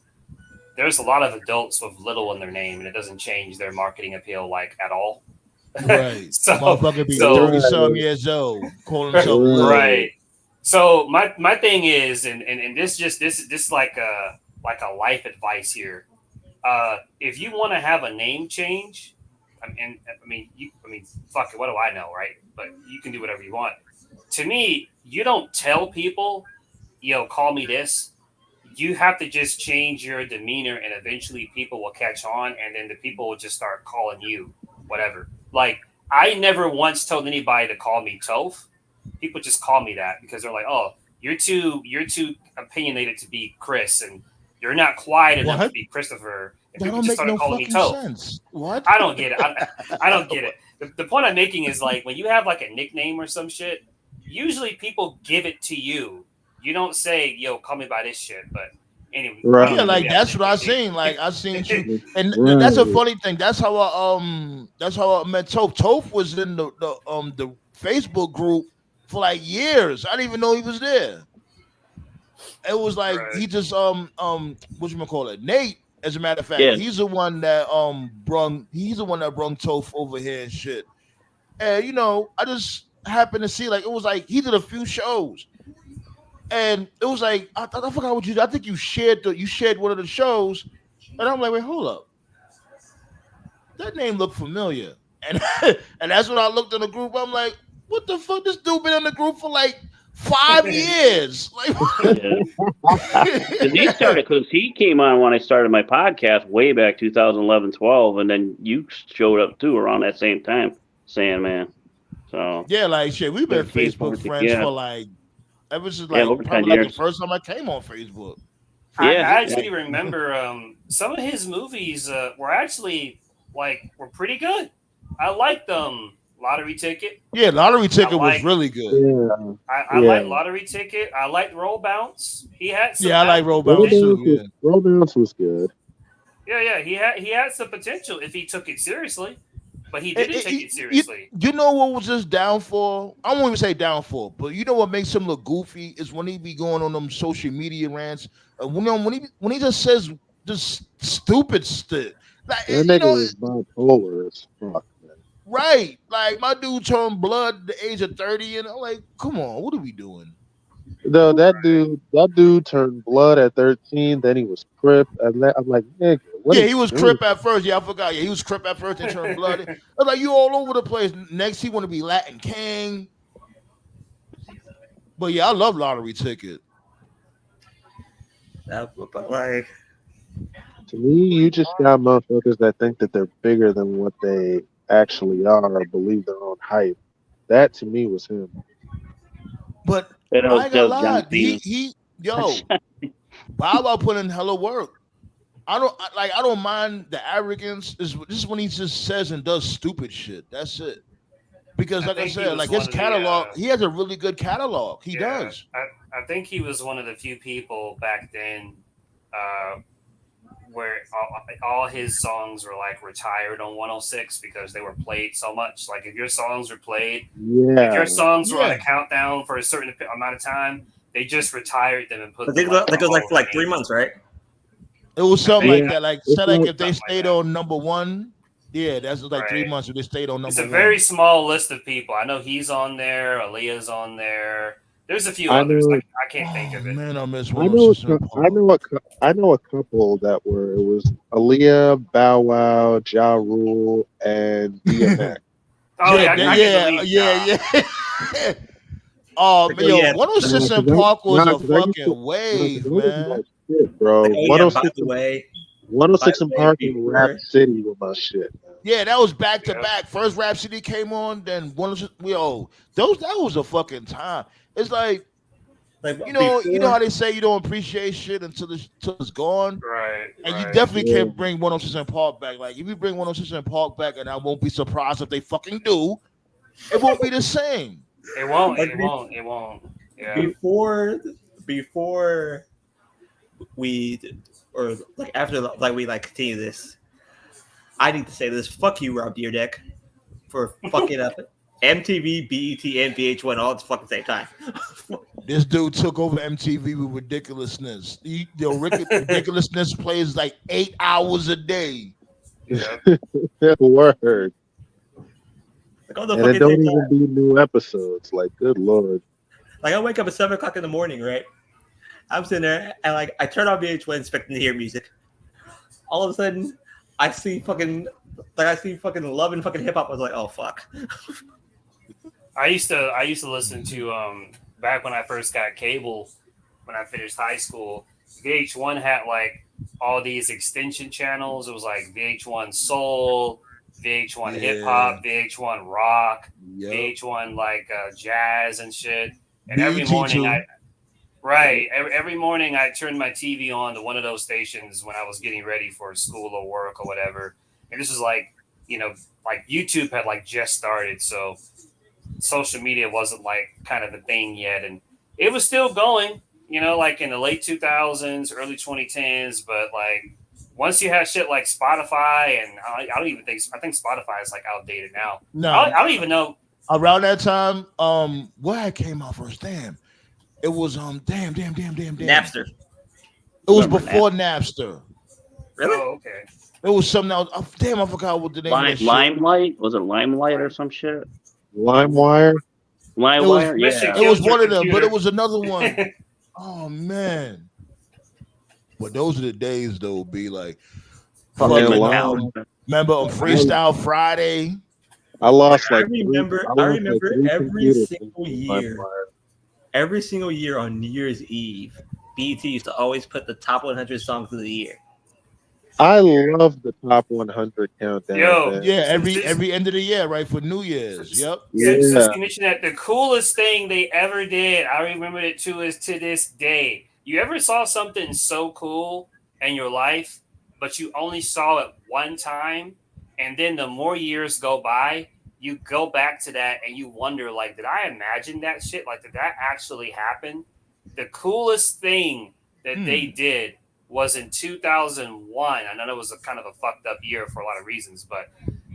Speaker 5: There's a lot of adults with little in their name, and it doesn't change their marketing appeal like at all.
Speaker 8: Right.
Speaker 5: So-
Speaker 8: Motherfucker be
Speaker 5: so-
Speaker 8: 30-some years old, calling himself Lil.
Speaker 5: Right. So my thing is, and this like a life advice here. If you want to have a name change, I mean, fuck it. What do I know, right? But you can do whatever you want. To me, you don't tell people yo, call me this. You have to just change your demeanor, and eventually people will catch on, and then the people will just start calling you whatever. Like, I never once told anybody to call me Toph. People just call me that because they're like, "Oh, you're too opinionated to be Chris, and you're not quiet enough to be Christopher." And
Speaker 8: That
Speaker 5: people
Speaker 8: don't
Speaker 5: just
Speaker 8: make
Speaker 5: started
Speaker 8: no
Speaker 5: calling me
Speaker 8: fucking
Speaker 5: Toph.
Speaker 8: sense. What?
Speaker 5: I don't get it. I don't get it. The point I'm making is like when you have like a nickname or some shit, usually people give it to you. You don't say, "Yo, call me by this shit." But anyway,
Speaker 7: Right.
Speaker 8: Yeah, like that's what I seen. Like I seen you, and
Speaker 7: Right.
Speaker 8: that's a funny thing. That's how I met Toph. Toph was in the Facebook group for like years. I didn't even know he was there. It was like he just what you call it, Nate. As a matter of fact,
Speaker 6: Yeah.
Speaker 8: he's the one that brung Toph over here and shit. And you know, I just happened to see like it was like he did a few shows. And it was like I forgot what you did. I think you shared one of the shows, and I'm like, wait, hold up, that name looked familiar, and and that's when I looked in the group. I'm like, what the fuck? This dude been in the group for like 5 years. Like,
Speaker 6: Because he came on when I started my podcast way back 2011, 12, and then you showed up too around that same time, Sandman. So
Speaker 8: yeah, like shit, we've been Facebook friends for like. It was just like probably like the first time I came on Facebook.
Speaker 5: I actually remember some of his movies were actually were pretty good. I liked Lottery Ticket.
Speaker 8: Yeah, Lottery Ticket was really good.
Speaker 7: Yeah.
Speaker 5: I like Lottery Ticket. I liked Roll Bounce. He had some
Speaker 8: I like Roll Bounce too. Yeah.
Speaker 7: Roll Bounce was good.
Speaker 5: Yeah. He had some potential if he took it seriously. But he didn't take it seriously.
Speaker 8: You know what was his downfall? I won't even say downfall, but you know what makes him look goofy is when he be going on them social media rants. When he just says just stupid shit. Like,
Speaker 7: that nigga is bipolar as fuck. Man.
Speaker 8: Right. Like my dude turned blood at the age of 30, and I'm like, come on, what are we doing?
Speaker 7: No, that dude turned blood at 13. Then he was Crip, and I'm like, nigga, what?
Speaker 8: Yeah, he was Crip at first. Yeah, I forgot. Yeah, he was Crip at first and turned blood. I was like, you all over the place. Next, he want to be Latin King. But yeah, I love Lottery Ticket.
Speaker 4: Like,
Speaker 7: to me, you just got motherfuckers that think that they're bigger than what they actually are or believe their own hype. That to me was him.
Speaker 8: But I ain't gonna lie, Bow Wow put in hella work. I don't mind the arrogance. This is when he just says and does stupid shit. That's it. Because like I said, like his catalog, he has a really good catalog. He does.
Speaker 5: I think he was one of the few people back then where all his songs were like retired on 106 because they were played so much. Like if your songs were played, if your songs were on a countdown for a certain amount of time, they just retired them and put them.
Speaker 4: I think it was for 3 months, right?
Speaker 8: It was something like that. Like if they stayed on number one, yeah, that's like 3 months if they stayed on number one.
Speaker 5: It's a very small list of people. I know he's on there. Aaliyah's on there. There's a few others. I can't think of it.
Speaker 8: Man, I miss
Speaker 7: I know a couple that were. It was Aaliyah, Bow Wow, Ja Rule, and DMX.
Speaker 8: Yeah. Oh man, 106 in Park was a fucking wave, man.
Speaker 7: Shit, bro. 106 in Park
Speaker 8: baby,
Speaker 7: and Rap City with my shit. Man.
Speaker 8: Yeah, that was back to back. First Rap City came on, then 106. That was a fucking time. It's like you know how they say you don't appreciate shit until it's gone,
Speaker 5: right?
Speaker 8: And you definitely can't bring 106 in Park back. Like if you bring 106 in Park back, and I won't be surprised if they fucking do, it won't be the same.
Speaker 5: It won't. It won't. Yeah.
Speaker 4: Before we or like after like we like continue this, I need to say this. Fuck you, Rob Deerdeck, for fucking up MTV, BET, and VH1 all at the fucking same time.
Speaker 8: This dude took over MTV with ridiculousness. Ridiculousness plays like 8 hours a day.
Speaker 7: Word.
Speaker 4: Like,
Speaker 7: and it don't even be new episodes. Like, good lord.
Speaker 4: Like I wake up at 7:00 in the morning, right? I'm sitting there and like I turn on VH1 expecting to hear music. All of a sudden, I see fucking love and fucking hip hop. I was like, oh fuck.
Speaker 5: I used to listen to back when I first got cable. when I finished high school, VH1 had like all these extension channels. It was like VH1 Soul, VH1 Hip Hop, VH1 Rock, VH1 like jazz and shit. And every morning every morning I turned my TV on to one of those stations when I was getting ready for school or work or whatever. And this is like, like YouTube had like just started, so social media wasn't like kind of the thing yet, and it was still going, like in the late 2000s, early 2010s. But like once you have shit like Spotify, and I think Spotify is like outdated now. No, I don't even know.
Speaker 8: Around that time, what came out first? Damn, it was damn.
Speaker 4: Napster.
Speaker 8: It was before Napster.
Speaker 5: Really? Oh, okay.
Speaker 8: It was something else. Oh, damn, I forgot what the name was.
Speaker 6: Limelight? Was it Limelight or some shit?
Speaker 7: LimeWire?
Speaker 6: LimeWire? Yeah.
Speaker 8: It was one of them, but it was another one. Oh, man. But those are the days, though, be like.
Speaker 6: Remember
Speaker 8: on Freestyle Friday?
Speaker 7: I lost
Speaker 4: I remember every single year. Every single year on New Year's Eve, BET used to always put the top 100 songs of the year.
Speaker 7: I love the top 100 countdown.
Speaker 8: Every end of the year, right, for New Year's. Yep.
Speaker 5: Since you mentioned that, the coolest thing they ever did, I remember it too, is to this day. You ever saw something so cool in your life, but you only saw it one time, and then the more years go by, you go back to that and you wonder, like, did I imagine that shit? Like, did that actually happen? The coolest thing that they did was in 2001. I know it was a kind of a fucked up year for a lot of reasons, but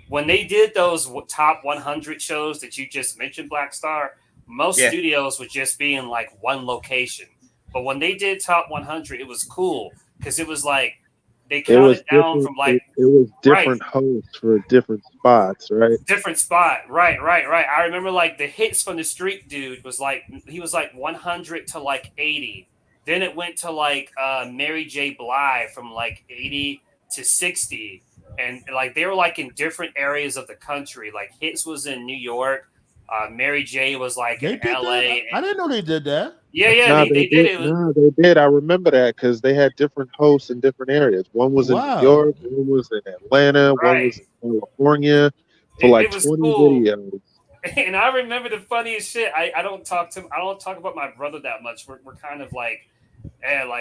Speaker 5: when they did those top 100 shows that you just mentioned, Black Star, most studios would just be in like one location. But when they did top 100, it was cool because it was like they counted down from like
Speaker 7: it was different hosts for different spots, right?
Speaker 5: Different spot, right. I remember like the hits from the Street Dude was like he was like 100 to like 80. Then it went to like Mary J. Blige from like 80 to 60. And like they were like in different areas of the country. Like Hits was in New York. Mary J. was like in LA.
Speaker 8: I didn't know they did that.
Speaker 5: Yeah, they did it.
Speaker 7: No, they did. I remember that because they had different hosts in different areas. One was in New York, one was in Atlanta, one was in California for like 20 videos.
Speaker 5: And I remember the funniest shit. I don't talk about my brother that much. We're kind of like,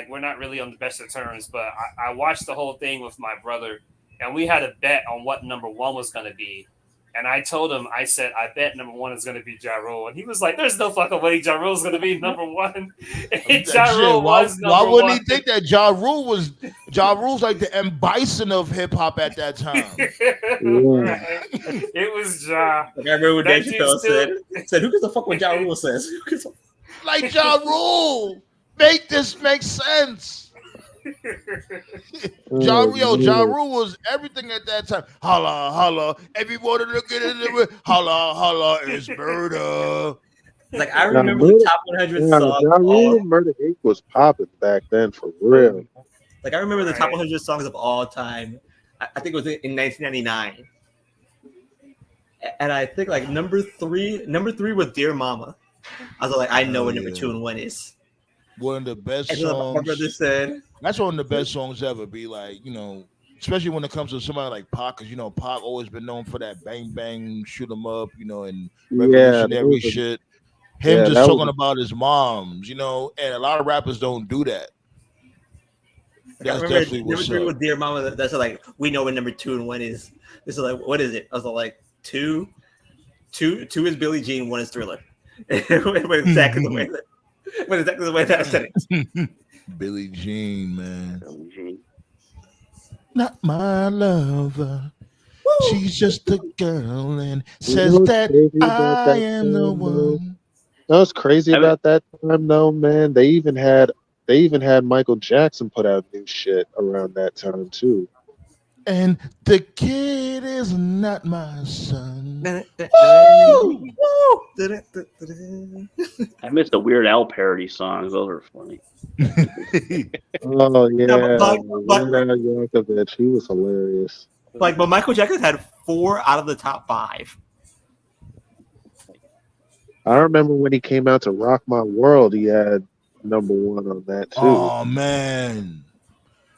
Speaker 5: we're not really on the best of terms. But I watched the whole thing with my brother, and we had a bet on what number one was going to be. And I told him, I said, I bet number one is going to be Ja Rule. And he was like, there's no fucking way Ja Rule's going to be number one. And Ja Rule was number one.
Speaker 8: Why wouldn't he think that Ja Rule's like the M. Bison of hip hop at that time?
Speaker 5: It was Ja.
Speaker 4: Like I remember what Dave Chappelle said, who gives a fuck what Ja Rule says?
Speaker 8: Like Ja Rule, make this make sense. Ja Rule was everything at that time. Holla, holla. Everyone to get in there. Holla, holla is murder.
Speaker 4: Like I remember the top 100 songs.
Speaker 7: Ja Rule, Murder Inc. was popping back then for real.
Speaker 4: Like I remember the top 100 songs of all time. I think it was in 1999. And I think like number three was Dear Mama. I was like, I know what number 2 and 1 is.
Speaker 8: One of the best
Speaker 4: and
Speaker 8: songs.
Speaker 4: My brother said
Speaker 8: that's one of the best songs ever. Be like, especially when it comes to somebody like Pac, because Pac always been known for that bang bang, shoot 'em up, and revolutionary shit. Him just talking about his moms, and a lot of rappers don't do that. That's definitely what's up.
Speaker 4: Number 3 with Dear Mama. That's like we know what number 2 and 1 is. This is like, what is it? I was like 2 is Billie Jean, 1 is Thriller. exactly the way that I said it.
Speaker 8: Billie Jean, man. Not my lover. Woo! She's just a girl and says that I am the one.
Speaker 7: What's crazy about that time though, man? They even had Michael Jackson put out new shit around that time too.
Speaker 8: And the kid is not my son.
Speaker 6: Woo! I missed the Weird Al parody songs. Those are funny.
Speaker 7: Oh yeah, Yankovic, he was hilarious.
Speaker 4: But Michael Jackson had 4 out of the top 5.
Speaker 7: I remember when he came out to Rock My World, he had number one on that too.
Speaker 8: Oh man.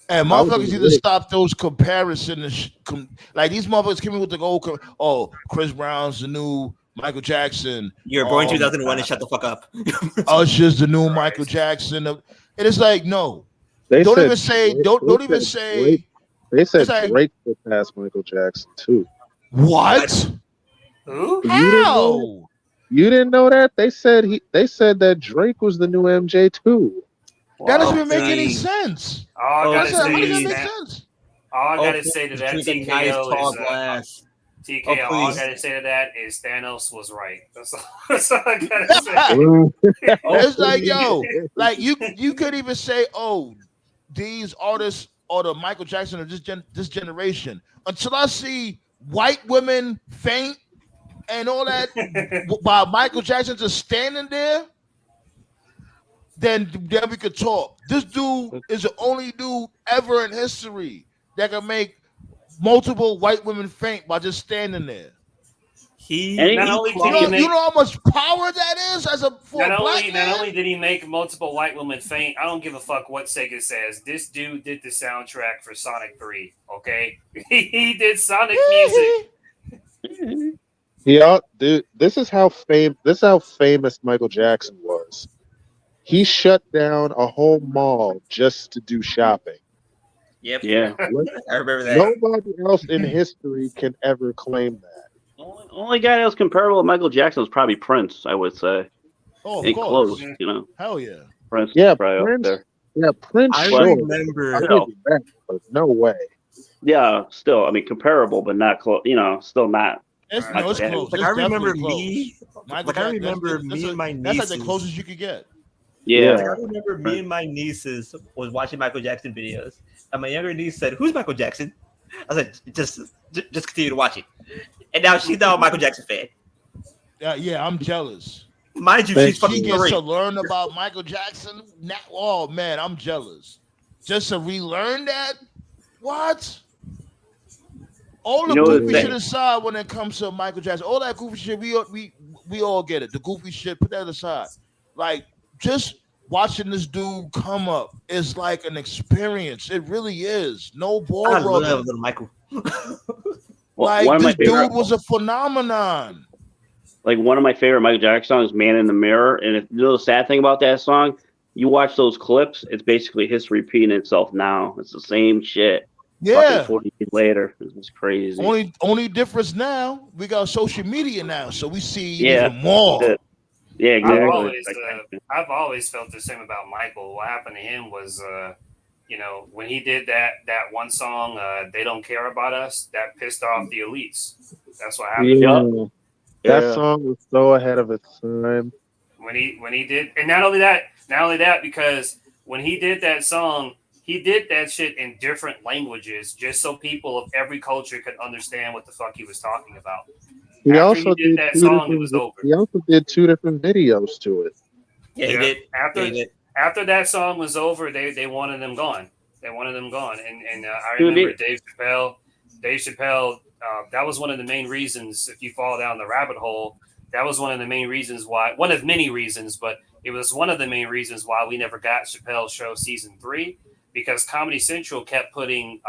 Speaker 8: And
Speaker 7: I was
Speaker 8: motherfuckers
Speaker 7: in
Speaker 8: need to
Speaker 7: Rick.
Speaker 8: stop those comparisons. Like these motherfuckers came in with the old, Chris Brown's the new Michael Jackson.
Speaker 4: You're born 2001 and shut the fuck up.
Speaker 8: Usher's the new Michael Jackson. And it's like, no.
Speaker 7: They
Speaker 8: Don't
Speaker 7: said
Speaker 8: even say.
Speaker 7: Drake-
Speaker 8: Don't
Speaker 7: they
Speaker 8: even
Speaker 7: said
Speaker 8: say.
Speaker 7: Drake- They said
Speaker 8: It's like-
Speaker 7: Drake surpassed Michael Jackson too.
Speaker 8: What?
Speaker 5: Who?
Speaker 8: How?
Speaker 7: You didn't know that? They said that Drake was the new MJ too.
Speaker 8: That doesn't even make
Speaker 4: see.
Speaker 8: any sense.
Speaker 5: All I
Speaker 8: How
Speaker 5: gotta
Speaker 8: does that
Speaker 5: say
Speaker 8: make
Speaker 5: is
Speaker 8: sense?
Speaker 5: all I gotta say to that
Speaker 4: Drink a nice
Speaker 5: TKO
Speaker 4: tall
Speaker 5: is
Speaker 4: glass.
Speaker 5: TKO.
Speaker 4: Oh,
Speaker 5: All I
Speaker 4: please.
Speaker 5: gotta say to that is Thanos was right. That's all I gotta say.
Speaker 8: It's like, yo, like you could even say, oh, these artists are the Michael Jackson of this generation. Until I see white women faint and all that while Michael Jackson just standing there, then we could talk. This dude is the only dude ever in history that can make multiple white women faint by just standing there.
Speaker 5: Not only did he make-
Speaker 8: You know how much power that is as a for a
Speaker 5: Not
Speaker 8: black
Speaker 5: only,
Speaker 8: man?
Speaker 5: not only did he make multiple white women faint, I don't give a fuck what Sega says. This dude did the soundtrack for Sonic 3, okay? He did Sonic music.
Speaker 7: Dude, this is how famous Michael Jackson was. He shut down a whole mall just to do shopping.
Speaker 4: Yep.
Speaker 6: Yeah.
Speaker 4: I remember that.
Speaker 7: Nobody else in history can ever claim that.
Speaker 6: Only guy that was comparable to Michael Jackson was probably Prince, I would say.
Speaker 8: Oh, of
Speaker 6: And
Speaker 8: course.
Speaker 6: close, you know.
Speaker 8: Hell yeah.
Speaker 6: Prince,
Speaker 7: Yeah,
Speaker 6: probably
Speaker 7: Prince.
Speaker 6: up there.
Speaker 7: Yeah, Prince.
Speaker 4: I
Speaker 7: sure.
Speaker 4: remember.
Speaker 7: I'll give you that, but no way.
Speaker 6: Yeah, still, I mean, comparable, but not close. You know, still not.
Speaker 8: It's
Speaker 6: Michael
Speaker 8: close.
Speaker 6: Jackson.
Speaker 8: It's
Speaker 4: Like I remember
Speaker 8: definitely
Speaker 4: me.
Speaker 8: close. Michael
Speaker 4: Like I
Speaker 8: Jackson,
Speaker 4: remember
Speaker 8: that's
Speaker 4: me and my
Speaker 8: That's like the
Speaker 4: nieces.
Speaker 8: closest you could get.
Speaker 6: Yeah.
Speaker 4: Like, I remember me and my nieces was watching Michael Jackson videos, and my younger niece said, "Who's Michael Jackson?" I said, "Just continue to watch it." And now she's now a Michael Jackson fan.
Speaker 8: Yeah, I'm jealous.
Speaker 4: Mind you,
Speaker 7: But
Speaker 4: she's
Speaker 8: She
Speaker 4: fucking
Speaker 8: gets
Speaker 4: 3.
Speaker 8: to learn about Michael Jackson. Now, oh man, I'm jealous. Just to relearn that. What? All the
Speaker 6: You know what
Speaker 8: goofy
Speaker 6: they-
Speaker 8: shit aside when it comes to Michael Jackson, all that goofy shit, we all get it. The goofy shit, put that aside. Like just watching this dude come up is like an experience. It really is. No ball
Speaker 4: I love
Speaker 8: rubbing.
Speaker 4: little Michael.
Speaker 8: Like
Speaker 6: one of my
Speaker 8: this
Speaker 6: favorite,
Speaker 8: dude was a phenomenon.
Speaker 6: like one of my favorite Michael Jackson songs, "Man in the Mirror." And if, you know the sad thing about that song, you watch those clips, it's basically history repeating itself now. It's the same shit.
Speaker 8: Yeah.
Speaker 6: Fucking 40 years later, it's crazy.
Speaker 8: Only difference now, we got social media now, so we see
Speaker 6: Yeah.
Speaker 8: even more.
Speaker 6: Yeah, exactly.
Speaker 5: I've always felt the same about Michael. What happened to him was, you know, when he did that one song, "They Don't Care About Us," that pissed off the elites. That's what happened.
Speaker 7: Yeah. That
Speaker 6: Yeah.
Speaker 7: song was so ahead of its time.
Speaker 5: When he did, and not only that, because when he did that song, he did that shit in different languages, just so people of every culture could understand what the fuck he was talking about.
Speaker 7: He
Speaker 5: After
Speaker 7: also
Speaker 5: he did that song, it was over.
Speaker 7: He also did 2 different videos to it.
Speaker 4: Yeah, he did.
Speaker 5: After
Speaker 4: Yeah, he did.
Speaker 5: after that song was over, they wanted them gone. They wanted them gone. And I
Speaker 6: Who
Speaker 5: remember
Speaker 6: did?
Speaker 5: Dave Chappelle. That was one of the main reasons. If you fall down the rabbit hole, that was one of the main reasons why. One of many reasons, but it was one of the main reasons why we never got Chappelle's Show season 3, because Comedy Central kept putting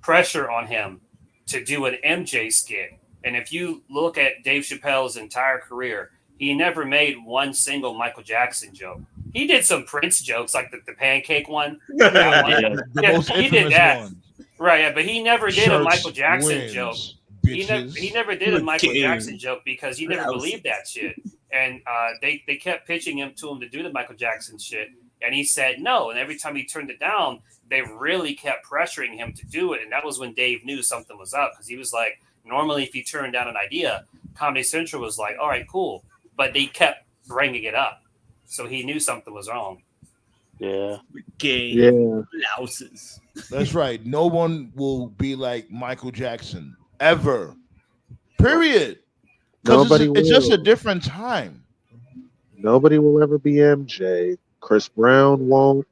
Speaker 5: pressure on him to do an MJ skit. And if you look at Dave Chappelle's entire career, he never made one single Michael Jackson joke. He did some Prince jokes, like the pancake one. That one.
Speaker 8: The
Speaker 5: Yeah,
Speaker 8: most
Speaker 5: he did
Speaker 8: infamous
Speaker 5: that.
Speaker 8: one.
Speaker 5: Right, yeah, but he never did a
Speaker 8: Shirts
Speaker 5: Michael Jackson
Speaker 8: wins,
Speaker 5: joke.
Speaker 8: bitches.
Speaker 5: He never did a Michael
Speaker 4: Okay.
Speaker 5: Jackson joke because he never
Speaker 4: That was-
Speaker 5: believed that shit. And they kept pitching him to do the Michael Jackson shit. And he said no. And every time he turned it down, they really kept pressuring him to do it. And that was when Dave knew something was up, because he was like, normally if you turn down an idea, Comedy Central was like, all right, cool. But they kept bringing it up. So he knew something was wrong.
Speaker 6: Yeah.
Speaker 4: Gay
Speaker 7: Yeah.
Speaker 4: louses.
Speaker 8: That's right. No one will be like Michael Jackson ever. Period. Because
Speaker 7: Nobody
Speaker 8: it's just a
Speaker 7: will.
Speaker 8: different time.
Speaker 7: Nobody will ever be MJ. Chris Brown won't.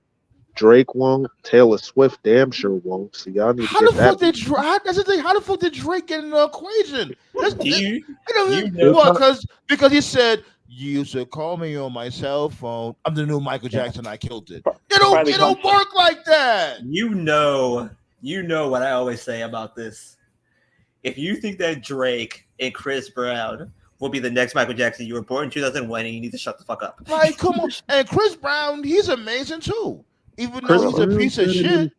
Speaker 7: Drake won't. Taylor Swift damn sure won't. So y'all need to
Speaker 8: How
Speaker 7: get
Speaker 8: the fuck
Speaker 7: that.
Speaker 8: did that's the thing? How the fuck did Drake get in the equation?
Speaker 4: Do you
Speaker 8: I don't
Speaker 4: you know-
Speaker 8: what? Because he said You used to call me on my cell phone. I'm the new Michael Jackson. I killed it.
Speaker 6: Probably
Speaker 8: It don't work like that.
Speaker 4: You know what I always say about this. If you think that Drake and Chris Brown will be the next Michael Jackson, you were born in 2001 and you need to shut the fuck up.
Speaker 8: Like, come on. And Chris Brown, he's amazing too. Even though he's a piece of shit.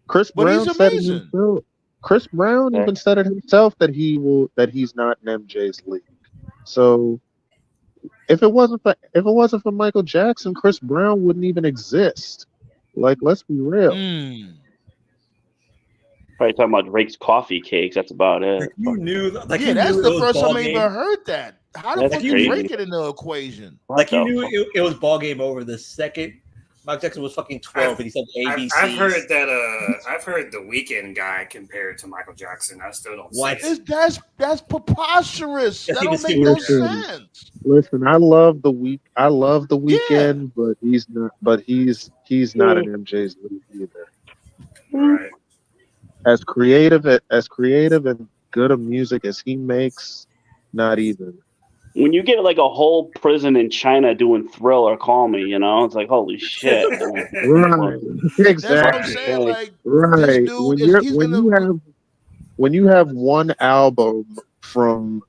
Speaker 7: Chris Brown said it himself. Chris Brown even said it himself that he's not in MJ's league. So if it wasn't for Michael Jackson, Chris Brown wouldn't even exist. Like, let's be real.
Speaker 6: Probably talking about Drake's coffee cakes. That's about it.
Speaker 4: That's
Speaker 8: the first time I even heard that. How the fuck did Drake get in the equation?
Speaker 4: Like, you knew it was ball game over the second Michael Jackson was fucking 12 and he said ABC.
Speaker 5: I've heard that I've heard the Weeknd guy compared to Michael Jackson. I still don't see it.
Speaker 8: That's preposterous. That don't make no sense.
Speaker 7: Listen, I love the Weeknd, but he's not in MJ's league either.
Speaker 5: Right.
Speaker 7: As creative and good of music as he makes, not even.
Speaker 6: When you get like a whole prison in China doing Thriller, Call Me, you know, it's like, holy shit.
Speaker 7: Right. Exactly.
Speaker 8: That's what I'm saying. Like,
Speaker 7: right.
Speaker 8: Dude,
Speaker 7: when you have one album from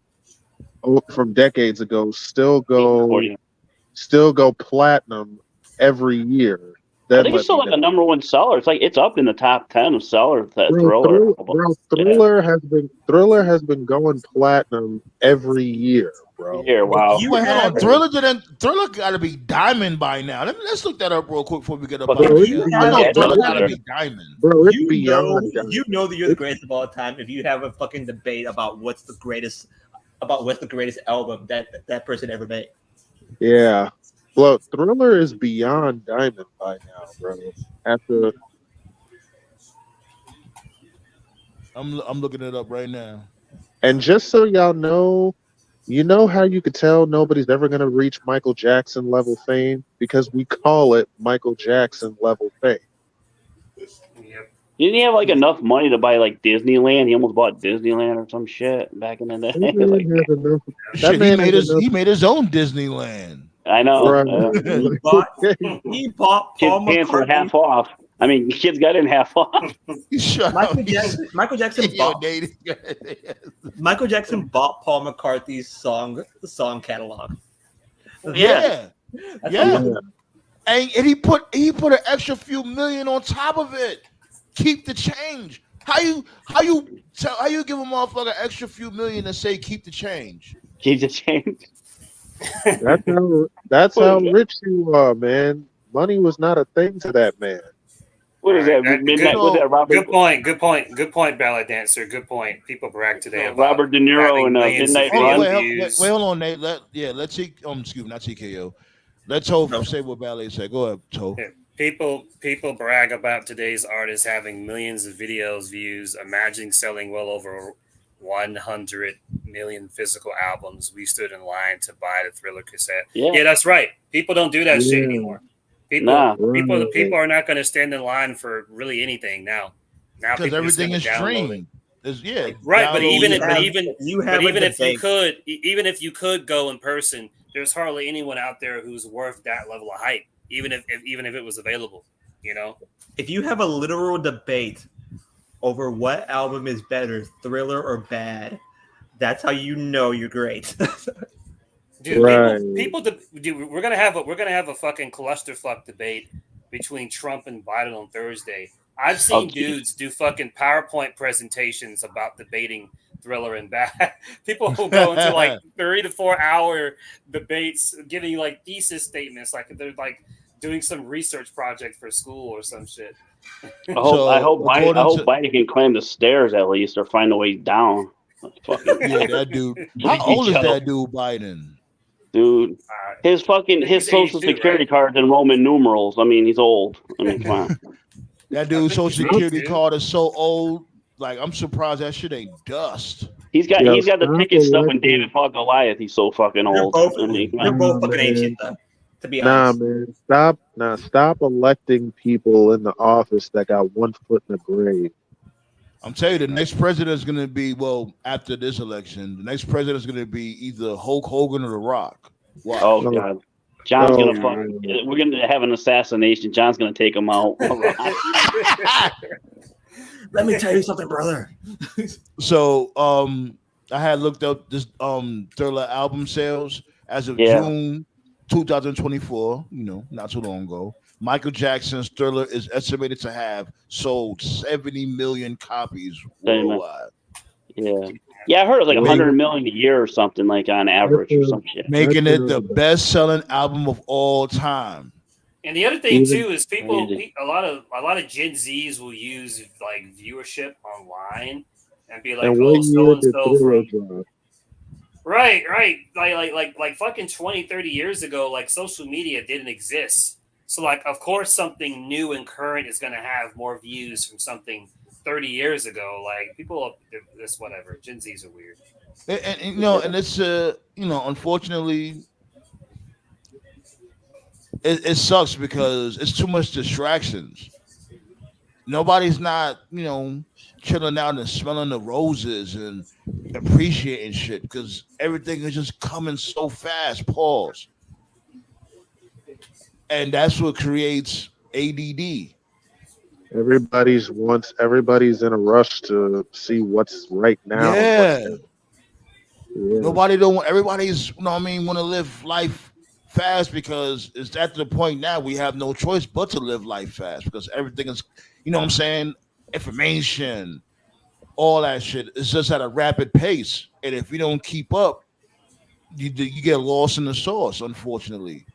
Speaker 7: decades ago still go platinum every year.
Speaker 6: I think it's still like a number one seller. It's like it's up in the top 10 of sellers. That Thriller
Speaker 7: has been going platinum every year, bro.
Speaker 6: Wow.
Speaker 8: Thriller got to be diamond by now. Let's look that up real quick before we get up.
Speaker 7: Thriller
Speaker 8: got to be diamond.
Speaker 7: Bro,
Speaker 4: you know that you're the greatest of all time if you have a fucking debate about what's the greatest album that person ever made.
Speaker 7: Yeah. Well, Thriller is beyond diamond by now, bro.
Speaker 8: I'm looking it up right now.
Speaker 7: And just so y'all know, you know how you could tell nobody's ever gonna reach Michael Jackson level fame? Because we call it Michael Jackson level fame.
Speaker 5: Yep.
Speaker 6: Didn't he have like enough money to buy like Disneyland? He almost bought Disneyland or some shit back in the day.
Speaker 8: He made his own Disneyland.
Speaker 6: I know.
Speaker 7: Right.
Speaker 4: He bought Paul
Speaker 6: McCartney for half off. I mean, kids got in half off.
Speaker 4: Michael Jackson bought Paul McCartney's song catalog.
Speaker 8: Yeah. And he put an extra few million on top of it. Keep the change. How you give a motherfucker an extra few million and say keep the change?
Speaker 6: Keep the change.
Speaker 7: That's how rich you are, man. Money was not a thing to that man.
Speaker 6: What is that? Midnight? Was that Robert?
Speaker 5: Good point, Ballad Dancer. Good point. People brag today about
Speaker 6: Robert De Niro and Midnight Run.
Speaker 8: Wait, hold on, Nate. Let's see. Excuse me, not TKO. Let's say what Ballet said. Go ahead, Toe.
Speaker 5: People brag about today's artists having millions of videos views. Imagine selling well over 100 million physical albums. We stood in line to buy the Thriller cassette. Yeah, that's right. People don't do that shit anymore. People are not going to stand in line for really anything now. Now
Speaker 8: because everything is streamed.
Speaker 5: Right, but even if you could go in person, there's hardly anyone out there who's worth that level of hype. Even if it was available, you know.
Speaker 4: If you have a literal debate over what album is better, Thriller or Bad, that's how you know you're great.
Speaker 5: Dude,
Speaker 7: right.
Speaker 5: We're gonna have a fucking clusterfuck debate between Trump and Biden on Thursday. I've seen dudes do fucking PowerPoint presentations about debating Thriller and Bad. People will go into like 3 to 4 hour debates, giving like thesis statements, like they're like doing some research project for school or some shit.
Speaker 6: I hope Biden can climb the stairs at least, or find a way down.
Speaker 8: Yeah, that dude. How old is that dude, Biden?
Speaker 6: Dude, his social security card's in Roman numerals. I mean, he's old. I mean, come on.
Speaker 8: That dude's social security card is so old. Like, I'm surprised that shit ain't dust.
Speaker 6: He's got the ticket stuff when David fought Goliath. He's so fucking old.
Speaker 4: They're both fucking ancient, though. To be honest.
Speaker 7: Man. Stop electing people in the office that got 1 foot in the grave.
Speaker 8: I'm telling you, the next president is going to be, after this election, the next president is going to be either Hulk Hogan or The Rock.
Speaker 6: Oh
Speaker 7: No,
Speaker 6: God, John's
Speaker 7: no,
Speaker 6: gonna fuck. We're gonna have an assassination. John's gonna take him out.
Speaker 4: Let me tell you something, brother.
Speaker 8: So I had looked up this Thriller album sales as of
Speaker 6: Yeah.
Speaker 8: June 2024, not too long ago. Michael Jackson's Thriller is estimated to have sold 70 million copies worldwide.
Speaker 6: Yeah, I heard it was like 100 million a year or something, like on average or some shit.
Speaker 8: Making it the best-selling album of all time.
Speaker 5: And the other thing too is a lot of Gen Zs will use like viewership online and be like, oh, so and so from right, like fucking 20, 30 years ago, like social media didn't exist. So like, of course, something new and current is going to have more views from something 30 years ago. Like people, this whatever. Gen Zs are weird.
Speaker 8: And it's unfortunately. It sucks because it's too much distractions. Nobody's not, chilling out and smelling the roses and appreciating shit because everything is just coming so fast. Pause. And that's what creates ADD.
Speaker 7: Everybody's in a rush to see what's right now.
Speaker 8: Yeah. Everybody's, want to live life fast because it's at the point now we have no choice but to live life fast because everything is, information, all that shit is just at a rapid pace. And if you don't keep up, you get lost in the sauce, unfortunately.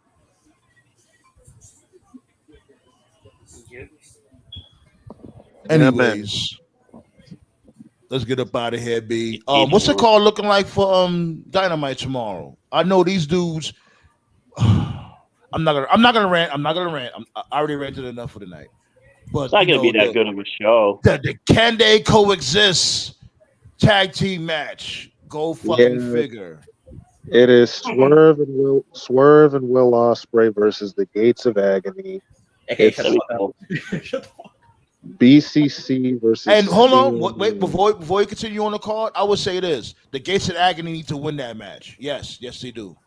Speaker 8: Anyways, let's get up out of here, B. What's the call looking like for Dynamite tomorrow? I know these dudes. I'm not gonna rant. I already ranted enough for tonight. But
Speaker 6: it's not gonna be that good of a show.
Speaker 8: Can they coexist? Tag team match. Go fucking figure.
Speaker 7: It is Swerve and Will Ospreay versus the Gates of Agony.
Speaker 4: Okay, shut the fuck.
Speaker 7: BCC versus.
Speaker 8: And hold on, wait before you continue on the card, I would say this: the Gates of Agony need to win that match. Yes, they do.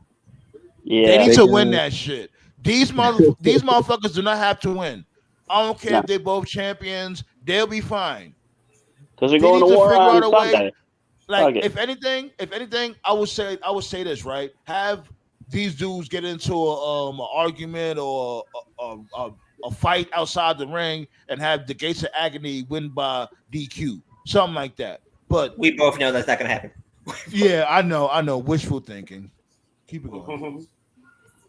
Speaker 6: Yeah,
Speaker 8: they need to win that shit. These motherfuckers do not have to win. I don't care if they're both champions; they'll be fine.
Speaker 6: Because they're going to war on
Speaker 8: Sunday. Like if anything, I would say this, right? Have these dudes get into an argument or a fight outside the ring and have the Gates of Agony win by DQ, something like that. But
Speaker 4: we both know that's not going to happen.
Speaker 8: Yeah, I know. Wishful thinking. Keep it going.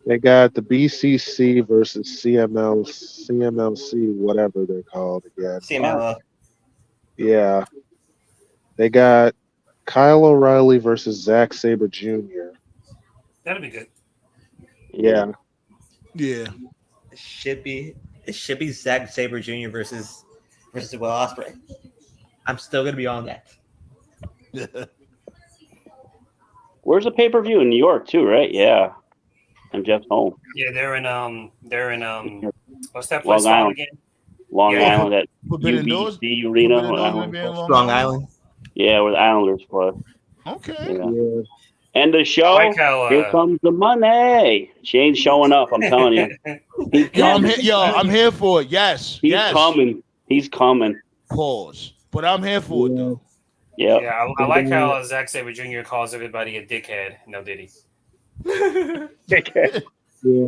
Speaker 7: They got the BCC versus CMLC, whatever they're called again.
Speaker 4: CMLL.
Speaker 7: Yeah. They got Kyle O'Reilly versus Zack Sabre Jr.
Speaker 5: That'd be good.
Speaker 7: Yeah.
Speaker 8: Yeah.
Speaker 4: It should be Zack Sabre Jr. versus Will Ospreay. I'm still gonna be on that.
Speaker 6: Where's the pay-per-view in New York too, right? Yeah. And Jeff's home.
Speaker 5: Yeah, they're in what's that place called again?
Speaker 6: Long Island at UBC Arena.
Speaker 4: Long Island.
Speaker 6: Yeah, where the Islanders play.
Speaker 8: Okay.
Speaker 6: Yeah. And the show, here comes the money. Shane's showing up, I'm telling you.
Speaker 8: I'm here for it. Yes.
Speaker 6: He's coming.
Speaker 8: Pause. But I'm here for it, though.
Speaker 6: Yeah.
Speaker 5: Yeah, I like how Zack Sabre Jr. calls everybody a dickhead. No diddy.
Speaker 6: Dickhead.
Speaker 7: Yeah.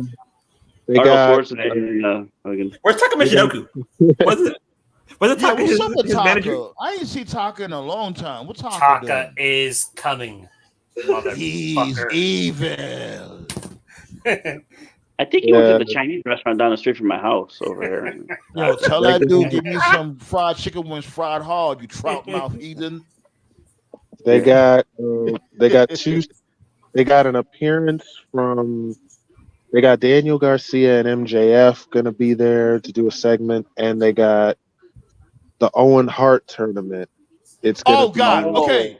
Speaker 7: They got.
Speaker 6: Where's
Speaker 4: Taka Michinoku? Was it Taka?
Speaker 8: What's up with Taka? I ain't see Taka in a long time. What
Speaker 5: Taka is coming.
Speaker 8: He's evil.
Speaker 6: I think he went to the Chinese restaurant down the street from my house over here.
Speaker 8: Yo, tell that dude, give me some fried chicken wings fried hard, you trout mouth Eden.
Speaker 7: They got they got an appearance from. They got Daniel Garcia and MJF gonna be there to do a segment, and they got the Owen Hart tournament. It's gonna
Speaker 8: okay.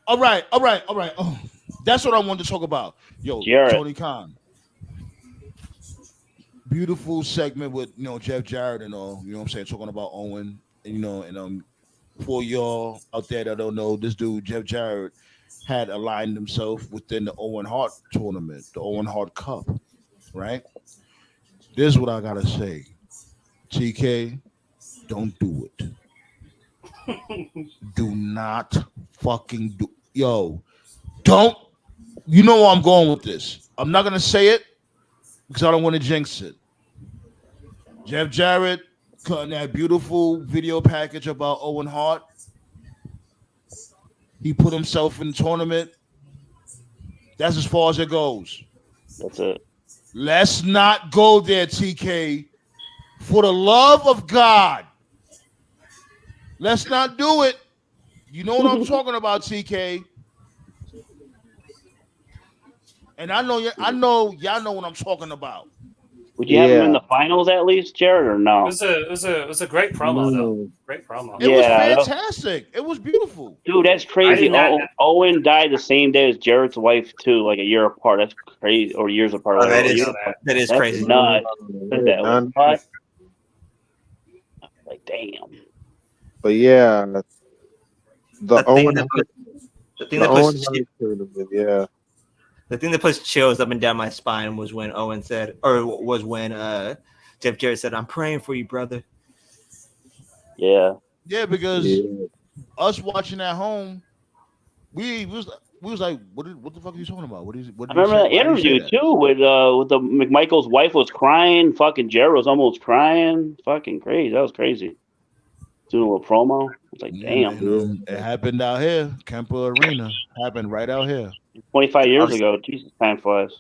Speaker 8: All right. Oh, that's what I wanted to talk about. Yo,
Speaker 6: Jarrett.
Speaker 8: Tony Khan. Beautiful segment with Jeff Jarrett and all. You know what I'm saying? Talking about Owen, and for y'all out there that don't know, this dude Jeff Jarrett had aligned himself within the Owen Hart tournament, the Owen Hart Cup, right? This is what I gotta say. TK, don't do it. Do not fucking do. Yo, don't. You know where I'm going with this. I'm not gonna say it because I don't want to jinx it. Jeff Jarrett cutting that beautiful video package about Owen Hart. He put himself in the tournament. That's as far as it goes.
Speaker 6: That's it.
Speaker 8: Let's not go there, TK. For the love of God. Let's not do it. You know what I'm talking about, TK. And I know y'all know what I'm talking about.
Speaker 6: Would you have him in the finals at least, Jared, or no?
Speaker 5: It was a great promo though. Great promo.
Speaker 8: It was fantastic. It was beautiful.
Speaker 6: Dude, that's crazy. Owen died the same day as Jared's wife too, like a year apart. That's crazy, or years apart.
Speaker 4: Oh, that is crazy.
Speaker 6: Nuts. Like, damn.
Speaker 7: But yeah, the Owen
Speaker 4: The thing that puts chills up and down my spine was when Owen said, or was when Jeff Jarrett said, "I'm praying for you, brother."
Speaker 6: Yeah.
Speaker 8: Yeah, because us watching at home, we was like, what the fuck are you talking about? What I
Speaker 6: remember that interview too with the McMichael's wife was crying. Fucking Jared was almost crying. Fucking crazy. That was crazy. Doing a little promo. It's like, damn.
Speaker 8: It happened out here. Kemper Arena happened right out here.
Speaker 6: 25 years ago. Jesus, time flies.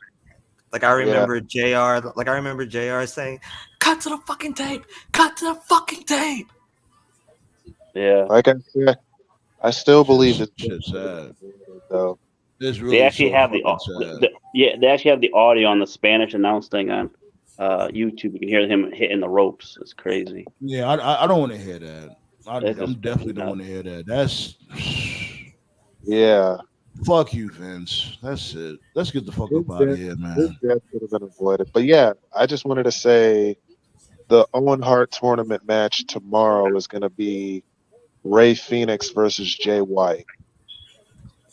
Speaker 4: Like I remember JR. Like I remember JR saying, "Cut to the fucking tape. Cut to the fucking tape."
Speaker 6: Yeah.
Speaker 7: Like I said, I still believe it's
Speaker 8: sad.
Speaker 7: Though.
Speaker 6: They actually have they actually have the audio on the Spanish announce thing on YouTube. You can hear him hitting the ropes. It's crazy.
Speaker 8: Yeah, I don't want to hear that. I definitely don't want to hear that. That's fuck you, Vince. That's it. Let's get the fuck up out of here, man.
Speaker 7: This death could have been avoided. But yeah, I just wanted to say the Owen Hart tournament match tomorrow is going to be Ray Phoenix versus Jay White.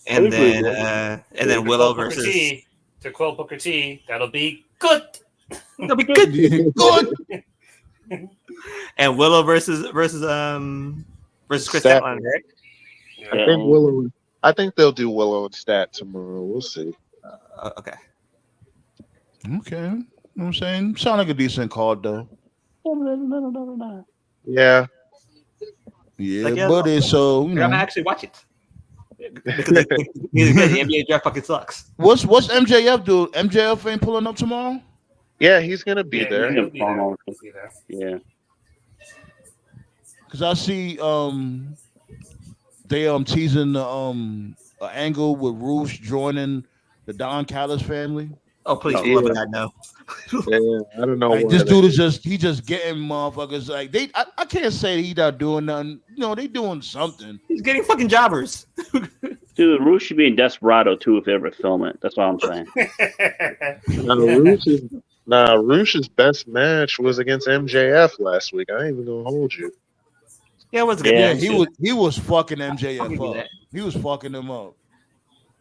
Speaker 4: And then Willow versus
Speaker 5: to quote Booker T, that'll be good.
Speaker 4: That'll be good. Good. And Willow versus Chris Statlander, right?
Speaker 7: I think they'll do Willow and Stat tomorrow. We'll see.
Speaker 4: Okay.
Speaker 8: Okay. You know what I'm saying? Sound like a decent card though.
Speaker 7: Yeah.
Speaker 8: Yeah, buddy. So
Speaker 4: I'm gonna actually watch it. Because the NBA draft fucking sucks.
Speaker 8: What's MJF do? MJF ain't pulling up tomorrow?
Speaker 7: Yeah, he's gonna be there.
Speaker 6: Yeah.
Speaker 8: Because I see they teasing the angle with Roosh joining the Don Callis family.
Speaker 4: Oh please, God no.
Speaker 7: Yeah, I don't know.
Speaker 8: Like, this dude is just getting motherfuckers like I can't say he not doing nothing. You know, they doing something.
Speaker 4: He's getting fucking jobbers.
Speaker 6: Dude, Roosh should be in Desperado too if they ever film it. That's what I'm saying.
Speaker 7: Roosh's best match was against MJF last week. I ain't even gonna hold you.
Speaker 4: Yeah, it was a good
Speaker 8: match. He was fucking MJF up. He was fucking him up.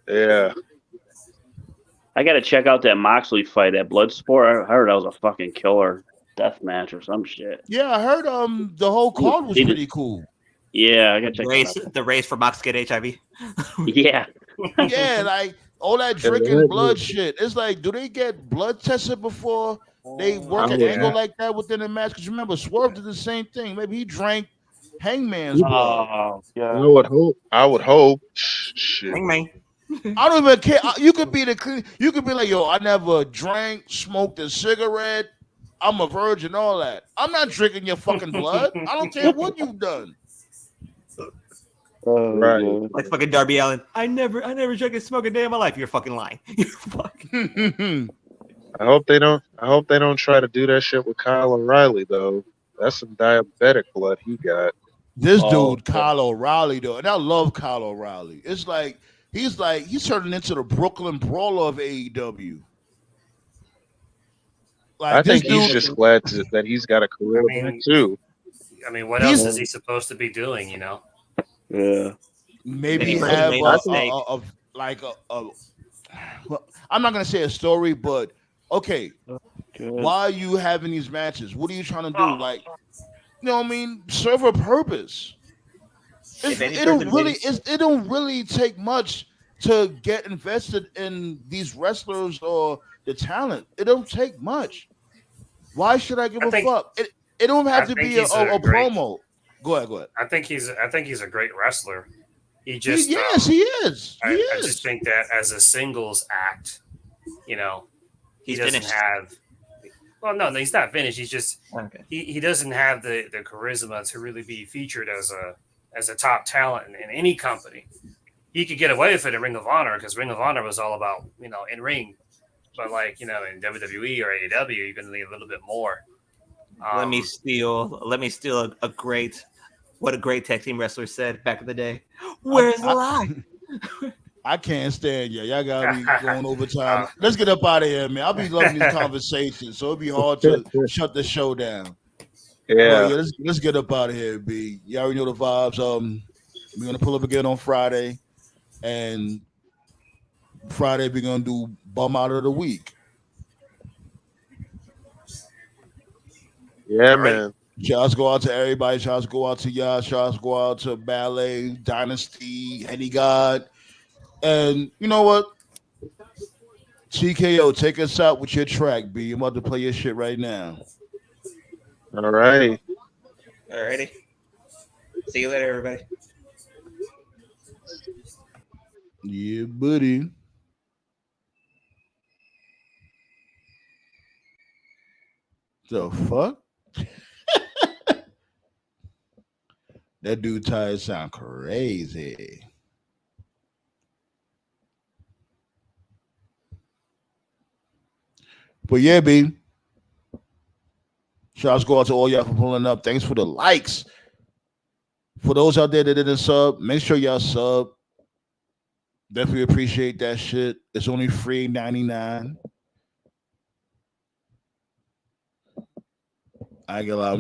Speaker 7: Yeah.
Speaker 6: I gotta check out that Moxley fight at Bloodsport. I heard that was a fucking killer death match or some shit.
Speaker 8: Yeah, I heard the whole card was pretty cool.
Speaker 6: Yeah, I gotta check
Speaker 4: the race for Mox to get HIV.
Speaker 6: Yeah.
Speaker 8: Yeah, like all that drinking blood shit. It's like, do they get blood tested before they work an angle like that within a match? Because remember, Swerve did the same thing. Maybe he drank Hangman's blood.
Speaker 6: Oh, yeah.
Speaker 7: I would hope. Shit.
Speaker 4: Hangman.
Speaker 8: I don't even care. You could be you could be like, yo, I never drank, smoked a cigarette. I'm a virgin, all that. I'm not drinking your fucking blood. I don't care what you've done.
Speaker 7: Right.
Speaker 4: Like fucking Darby Allin. I never drank and smoked a day in my life. You're fucking lying. You're fucking.
Speaker 7: I hope they don't try to do that shit with Kyle O'Reilly though. That's some diabetic blood he got.
Speaker 8: This dude, Kyle O'Reilly, though, and I love Kyle O'Reilly. It's like he's turning into the Brooklyn Brawler of AEW. Like,
Speaker 7: I think he's just glad that he's got a career back too.
Speaker 5: I mean, what else is he supposed to be doing? You know?
Speaker 6: Yeah.
Speaker 8: Maybe have like well, I'm not gonna say a story, but okay, why are you having these matches? What are you trying to do? Like, you know what I mean? Serve a purpose. It don't really take much to get invested in these wrestlers or the talent. It don't take much. Why should I give a fuck? It don't have to be a promo. Go ahead.
Speaker 5: I think he's a great wrestler. He just
Speaker 8: he is.
Speaker 5: I just think that as a singles act, you know, he doesn't finished. Have. Well, no, he's not finished. He's just he doesn't have the charisma to really be featured as a top talent in any company. He could get away with it in Ring of Honor because Ring of Honor was all about, you know, in ring, but like, you know, in WWE or AEW, you're going to need a little bit more.
Speaker 4: Let me steal a great tag team wrestler said back in the day. Where's the lie?
Speaker 8: I can't stand you. Y'all gotta be going overtime. Let's get up out of here, man. I'll be loving these conversations, so it'd be hard to shut the show down.
Speaker 7: Yeah.
Speaker 8: Let's get up out of here, B. You already know the vibes. We're gonna pull up again on Friday, and Friday we're gonna do bum out of the week.
Speaker 7: Yeah, man.
Speaker 8: Shouts go out to everybody. Shouts go out to y'all. Shouts go out to Ballet, Dynasty, Henny God. And you know what? TKO, take us out with your track, B. I'm about to play your shit right now.
Speaker 7: All right.
Speaker 4: Alrighty. See you later, everybody.
Speaker 8: Yeah, buddy. The fuck? That dude tires sound crazy. But yeah, B. Shouts go out to all y'all for pulling up. Thanks for the likes. For those out there that didn't sub, make sure y'all sub. Definitely appreciate that shit. It's only $3.99. I ain't gonna lie,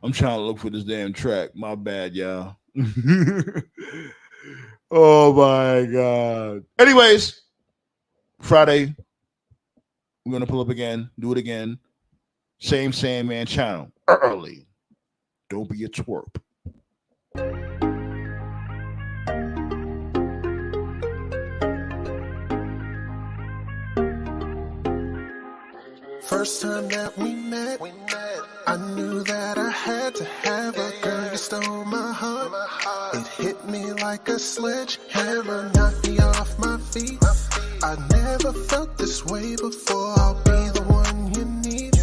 Speaker 8: I'm trying to look for this damn track. My bad, y'all. Oh my god. Anyways, Friday, we're gonna pull up again, do it again. Same man channel. Early. Don't be a twerp.
Speaker 2: First time that we met, I knew that I had to have a girl. You stole my heart. It hit me like a sledgehammer, knocked me off my feet. I never felt this way before. I'll be the one you need.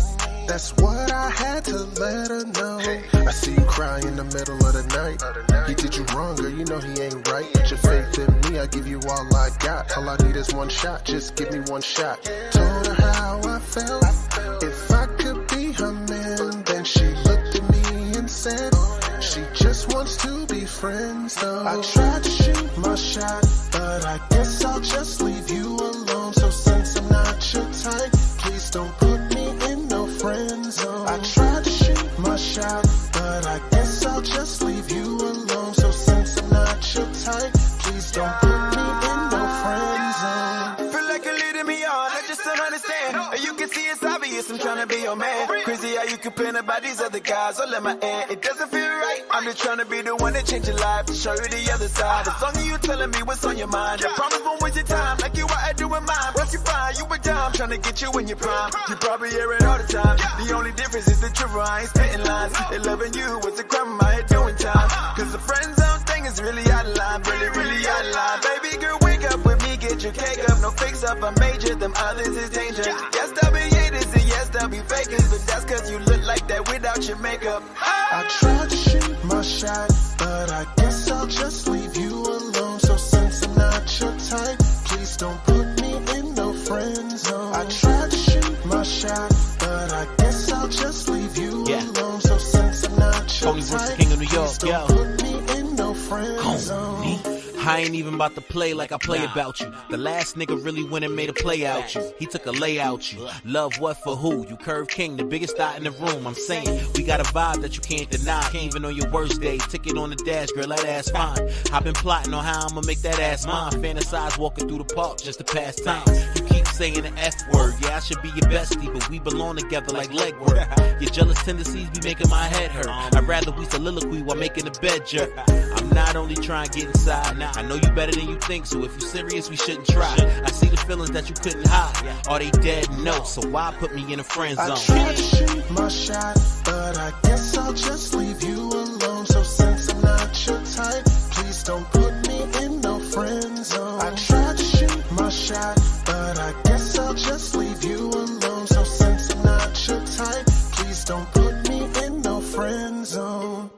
Speaker 2: That's what I had to let her know. I see you cry in the middle of the night. He did you wrong, girl, you know he ain't right. Put your faith in me, I give you all I got. All I need is one shot, just give me one shot. Told her how I felt. If I could be her man, then she looked at me and said she just wants to be friends though. I tried to shoot my shot, but I guess I'll just leave you alone. So since I'm not your type, please don't put me in no friend zone. I tried to shoot my shot, but I guess I'll just leave you alone. So since I'm not your type, please don't put me in no friend zone.
Speaker 9: Feel like you're leading me on, I just don't understand. You can see it's obvious I'm trying to be your man. Crazy how you complain about these other guys all in my end. It doesn't feel right. I'm just trying to be the one that change your life, to show you the other side. As long as you telling me what's on your mind, I promise won't waste your time like you are doing mine. Once you find you a dime, trying to get you in your prime. You probably hear it all the time. The only difference is the truth. I ain't spitting lines. And loving you was a crime in my head doing time. Cause the friend zone thing is really out of line, really out of line. Baby girl, wake up with me, get your cake up, no fix up. I major, them others is danger. Yes, they'll be haters and yes, they'll be fakers, but that's cause you look like that without your makeup.
Speaker 2: I tried to shoot my shot, but I guess I'll just leave you alone. So since I'm not your type, please don't put me in no friend zone. I tried to shoot my shot, but I guess I'll just leave you alone. So since I'm not your type,
Speaker 10: King of New York,
Speaker 2: please don't put me in no friend zone.
Speaker 10: I ain't even about to play like I play about you. The last nigga really went and made a play out you. He took a lay out you. Love what for who? You Curve King, the biggest thought in the room. I'm saying, we got a vibe that you can't deny. Even on your worst day, ticket on the dash, girl, that ass fine. I've been plotting on how I'ma make that ass mine. Fantasize walking through the park just to pass time. You keep saying the F word, yeah, I should be your bestie, but we belong together like leg work. Your jealous tendencies be making my head hurt. I'd rather we soliloquy while making the bed jerk. I'm not only trying to get inside, I know you better than you think, so if you serious, we shouldn't try. I see the feelings that you couldn't hide. Are they dead? No, so why put me in a friend zone?
Speaker 9: I tried to shoot my shot, but I guess I'll just leave you alone. So since I'm not your type, please don't put me in no friend zone. I tried to shoot my shot, but I guess I'll just leave you alone. So since I'm not your type, please don't put me in no friend zone.